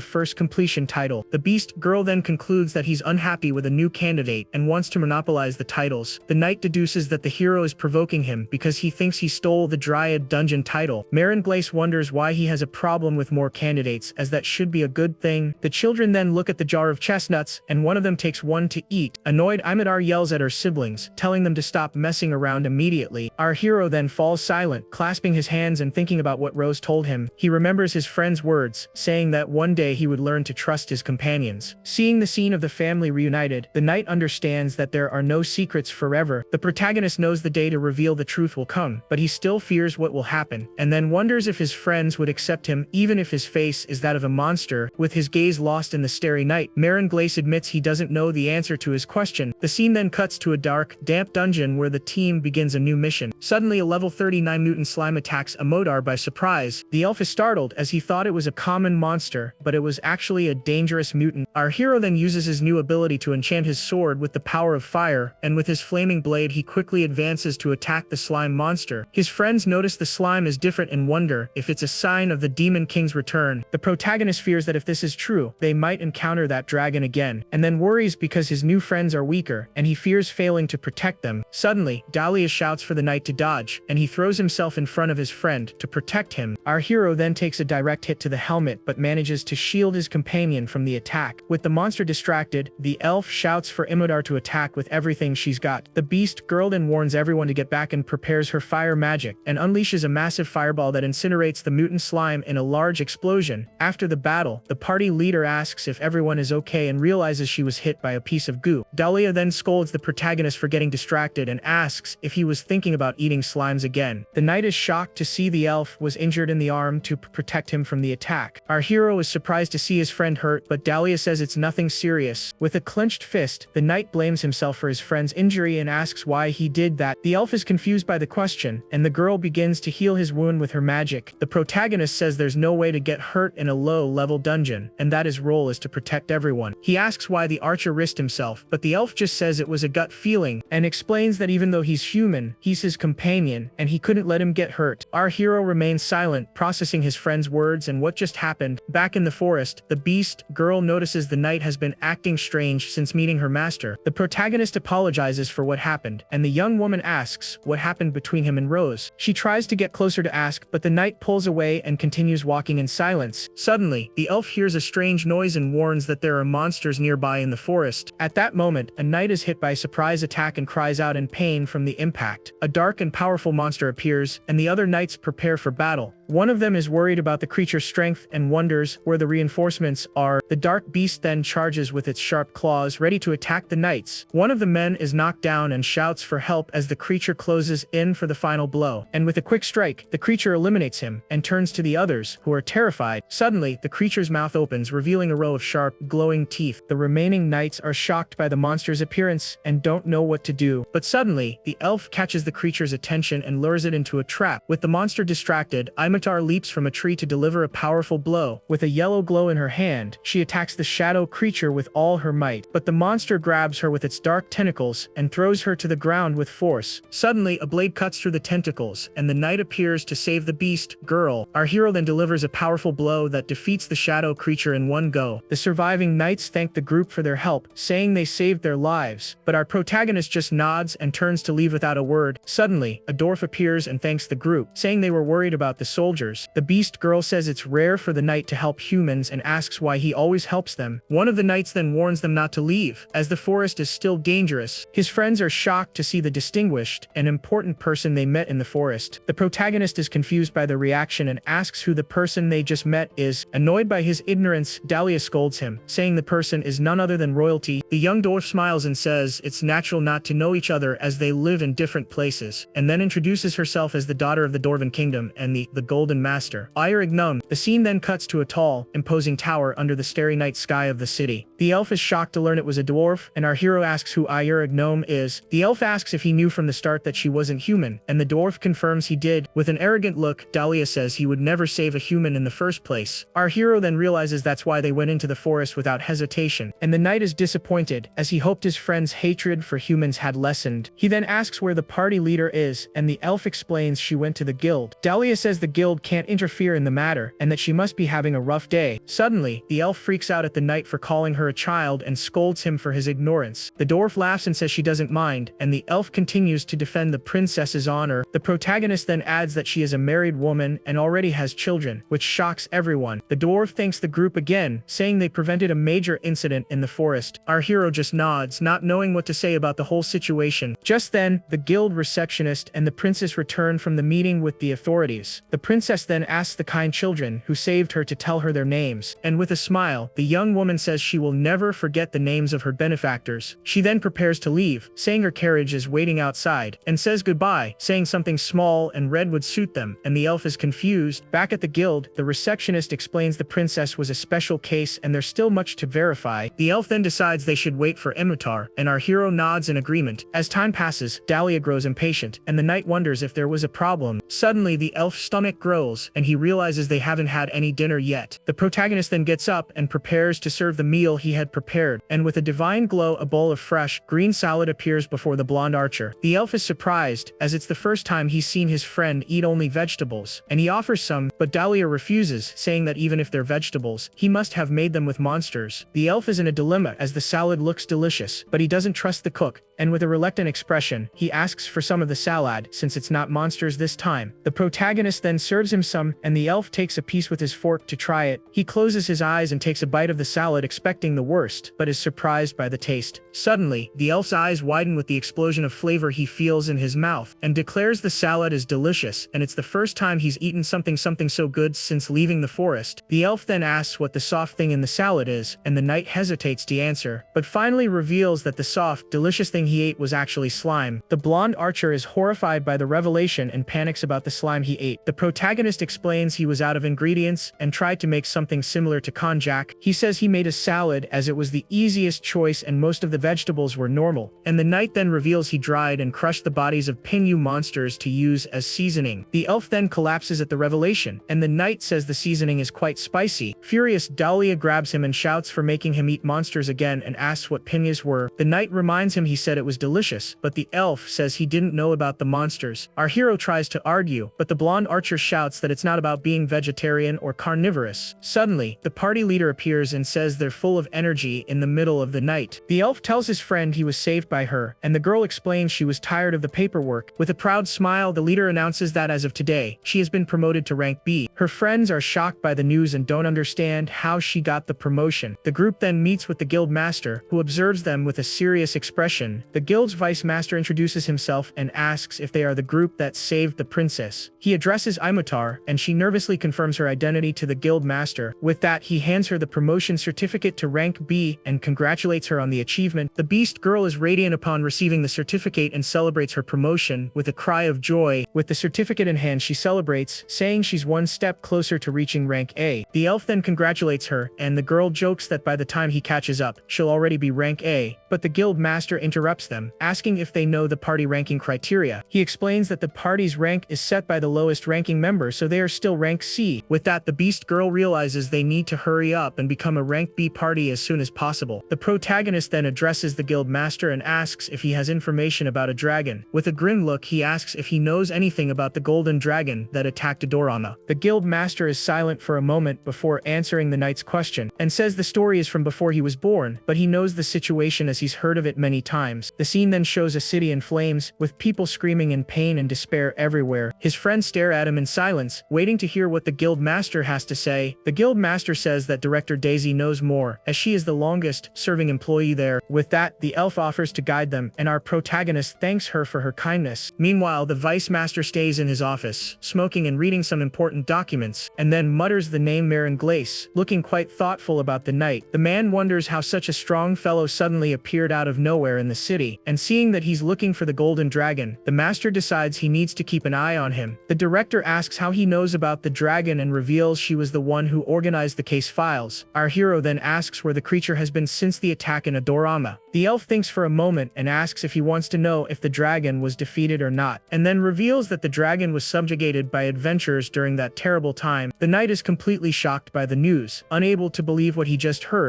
first completion title. The beast girl then concludes that he's unhappy with a new candidate and wants to monopolize the titles. The knight deduces that the hero is provoking him because he thinks he stole the Dryad dungeon title. Merenglace wonders why he has a problem with more candidates, as that should be a good thing. The children then look at the jar of chestnuts, and one of them takes one to eat. Annoyed, Imidar yells at her siblings, telling them to stop messing around immediately. Our hero then falls silent, clasping his hands and thinking about what Rose told him. He remembers his friend's words, saying that one day he would learn to trust his companions. Seeing the scene of the family reunited, the knight understands that there are no secrets forever. The protagonist knows the day to reveal the truth will come, but he still fears what will happen, and then wonders if his friends would accept him even if his face is that of a monster. With his gaze lost in the starry night, Merenglace admits he doesn't know the answer to his question. The scene then cuts to a dark, damp dungeon where the team begins a new mission. Suddenly, a level 39 mutant slime attacks Amodar by surprise. The elf is startled as he thought it was a common monster, but it was actually a dangerous mutant. Our hero then uses his new ability to enchant his sword with the power of fire, and with his flaming blade he quickly advances to attack the slime monster. His friends notice the slime is different and wonder if it's a sign of the Demon King's return. The protagonist fears that if this is true, they might encounter that dragon again, and then worries because his new friends are weaker, and he fears failing to protect them. Suddenly, Dahlia shouts for the knight to dodge, and he throws himself in front of his friend to protect him. Our hero then takes a direct hit to the helmet but manages to shield his companion from the attack. With the monster distracted, the elf shouts for Imodar to attack with everything she's got. The beast girl then warns everyone to get back and prepares her fire magic, and unleashes a massive fireball that incinerates the mutant slime in a large explosion. After the battle, the party leader asks if everyone is okay and realizes she was hit by a piece of goo. Dahlia then scolds the protagonist for getting distracted and asks if he was thinking about eating slimes again. The knight is shocked to see the elf was injured in the arm to protect him from the attack. Our hero is surprised to see his friend hurt, but Dahlia says it's nothing serious. With a clenched fist, the knight blames himself for his friend's injury and asks why he did that. The elf is confused by the question, and the girl begins to heal his wound with her magic. The protagonist says there's no way to get hurt in a low-level dungeon, and that his role is to protect everyone. He asks why the archer risked himself, but the elf just says it was a gut feeling, and explains that even though he's human, he's his companion, and he couldn't let him get hurt. Our hero remains silent, processing his friend's words and what just happened. Back in the forest, the beast girl notices the knight has been acting strange since meeting her master. The protagonist apologizes for what happened, and the young woman asks what happened between him and Rose. She tries to get closer to ask, but the knight pulls away and continues walking in silence. Suddenly, the elf hears a strange noise and warns that there are monsters nearby in the forest. At that moment, a knight is hit by a surprise attack and cries out in pain from the impact. A dark and powerful monster appears, and the other knights prepare for battle. One of them is worried about the creature's strength and wonders where the reinforcements are. The dark beast then charges with its sharp claws, ready to attack the knights. One of the men is knocked down and shouts for help as the creature closes in for the final blow. And with a quick strike, the creature eliminates him and turns to the others, who are terrified. Suddenly, the creature's mouth opens, revealing a row of sharp, glowing teeth. The remaining knights are shocked by the monster's appearance and don't know what to do. But suddenly, the elf catches the creature's attention and lures it into a trap. With the monster distracted, leaps from a tree to deliver a powerful blow. With a yellow glow in her hand, she attacks the shadow creature with all her might, but the monster grabs her with its dark tentacles and throws her to the ground with force. Suddenly, a blade cuts through the tentacles, and the knight appears to save the beast girl. Our hero then delivers a powerful blow that defeats the shadow creature in one go. The surviving knights thank the group for their help, saying they saved their lives, but our protagonist just nods and turns to leave without a word. Suddenly, a dwarf appears and thanks the group, saying they were worried about the soldiers. The beast girl says it's rare for the knight to help humans and asks why he always helps them. One of the knights then warns them not to leave, as the forest is still dangerous. His friends are shocked to see the distinguished and important person they met in the forest. The protagonist is confused by the reaction and asks who the person they just met is. Annoyed by his ignorance, Dahlia scolds him, saying the person is none other than royalty. The young dwarf smiles and says it's natural not to know each other as they live in different places, and then introduces herself as the daughter of the Dwarven Kingdom and the Golden Master. The scene then cuts to a tall, imposing tower under the starry night sky of the city. The elf is shocked to learn it was a dwarf, and our hero asks who Gnome is. The elf asks if he knew from the start that she wasn't human, and the dwarf confirms he did. With an arrogant look, Dahlia says he would never save a human in the first place. Our hero then realizes that's why they went into the forest without hesitation, and the knight is disappointed, as he hoped his friend's hatred for humans had lessened. He then asks where the party leader is, and the elf explains she went to the guild. Dahlia says the guild can't interfere in the matter, and that she must be having a rough day. Suddenly, the elf freaks out at the knight for calling her a child and scolds him for his ignorance. The dwarf laughs and says she doesn't mind, and the elf continues to defend the princess's honor. The protagonist then adds that she is a married woman and already has children, which shocks everyone. The dwarf thanks the group again, saying they prevented a major incident in the forest. Our hero just nods, not knowing what to say about the whole situation. Just then, the guild receptionist and the princess return from the meeting with the authorities. The princess then asks the kind children who saved her to tell her their names, and with a smile, the young woman says she will never forget the names of her benefactors. She then prepares to leave, saying her carriage is waiting outside, and says goodbye, saying something small and red would suit them, and the elf is confused. Back at the guild, the receptionist explains the princess was a special case and there's still much to verify. The elf then decides they should wait for Emitar, and our hero nods in agreement. As time passes, Dahlia grows impatient, and the knight wonders if there was a problem. Suddenly, the elf's stomach grows, and he realizes they haven't had any dinner yet. The protagonist then gets up and prepares to serve the meal he had prepared, and with a divine glow, a bowl of fresh, green salad appears before the blonde archer. The elf is surprised, as it's the first time he's seen his friend eat only vegetables, and he offers some, but Dahlia refuses, saying that even if they're vegetables, he must have made them with monsters. The elf is in a dilemma as the salad looks delicious, but he doesn't trust the cook, and with a reluctant expression, he asks for some of the salad, since it's not monsters this time. The protagonist then serves him some, and the elf takes a piece with his fork to try it. He closes his eyes and takes a bite of the salad, expecting the worst, but is surprised by the taste. Suddenly, the elf's eyes widen with the explosion of flavor he feels in his mouth, and declares the salad is delicious, and it's the first time he's eaten something so good since leaving the forest. The elf then asks what the soft thing in the salad is, and the knight hesitates to answer, but finally reveals that the soft, delicious thing he ate was actually slime. The blonde archer is horrified by the revelation and panics about the slime he ate. The protagonist explains he was out of ingredients and tried to make something similar to konjac. He says he made a salad as it was the easiest choice and most of the vegetables were normal, and the knight then reveals he dried and crushed the bodies of Pinyu monsters to use as seasoning. The elf then collapses at the revelation, and the knight says the seasoning is quite spicy. Furious, Dahlia grabs him and shouts for making him eat monsters again and asks what pinyas were. The knight reminds him he said it was delicious, but the elf says he didn't know about the monsters. Our hero tries to argue, but the blonde archer shouts that it's not about being vegetarian or carnivorous. Suddenly, the party leader appears and says they're full of energy in the middle of the night. The elf tells his friend he was saved by her, and the girl explains she was tired of the paperwork. With a proud smile, the leader announces that as of today, she has been promoted to rank B. Her friends are shocked by the news and don't understand how she got the promotion. The group then meets with the guild master, who observes them with a serious expression. The guild's vice master introduces himself and asks if they are the group that saved the princess. He addresses Imutar, and she nervously confirms her identity to the guild master. With that, he hands her the promotion certificate to rank B and congratulates her on the achievement. The beast girl is radiant upon receiving the certificate and celebrates her promotion with a cry of joy. With the certificate in hand, she celebrates, saying she's one step closer to reaching rank A. The elf then congratulates her, and the girl jokes that by the time he catches up, she'll already be rank A. But the guild master interrupts them, asking if they know the party ranking criteria. He explains that the party's rank is set by the lowest ranking member, so they are still rank C. With that, the beast girl realizes they need to hurry up and become a rank B party as soon as possible. The protagonist then addresses the guild master and asks if he has information about a dragon. With a grim look, he asks if he knows anything about the golden dragon that attacked Adorama. The guild master is silent for a moment before answering the knight's question, and says the story is from before he was born, but he knows the situation as he's heard of it many times. The scene then shows a city in flames, with people screaming in pain and despair everywhere. His friends stare at him in silence, waiting to hear what the guild master has to say. The guild master says that Director Daisy knows more, as she is the longest serving employee there. With that, the elf offers to guide them, and our protagonist thanks her for her kindness. Meanwhile, the vice master stays in his office, smoking and reading some important documents, and then mutters the name Marin Glace, looking quite thoughtful about the night. The man wonders how such a strong fellow suddenly appeared out of nowhere in the city, and seeing that he's looking for the golden dragon, the master decides he needs to keep an eye on him. The director asks how he knows about the dragon and reveals she was the one who organized the case files. Our hero then asks where the creature has been since the attack in Adorama. The elf thinks for a moment and asks if he wants to know if the dragon was defeated or not, and then reveals that the dragon was subjugated by adventurers during that terrible time. The knight is completely shocked by the news, unable to believe what he just heard,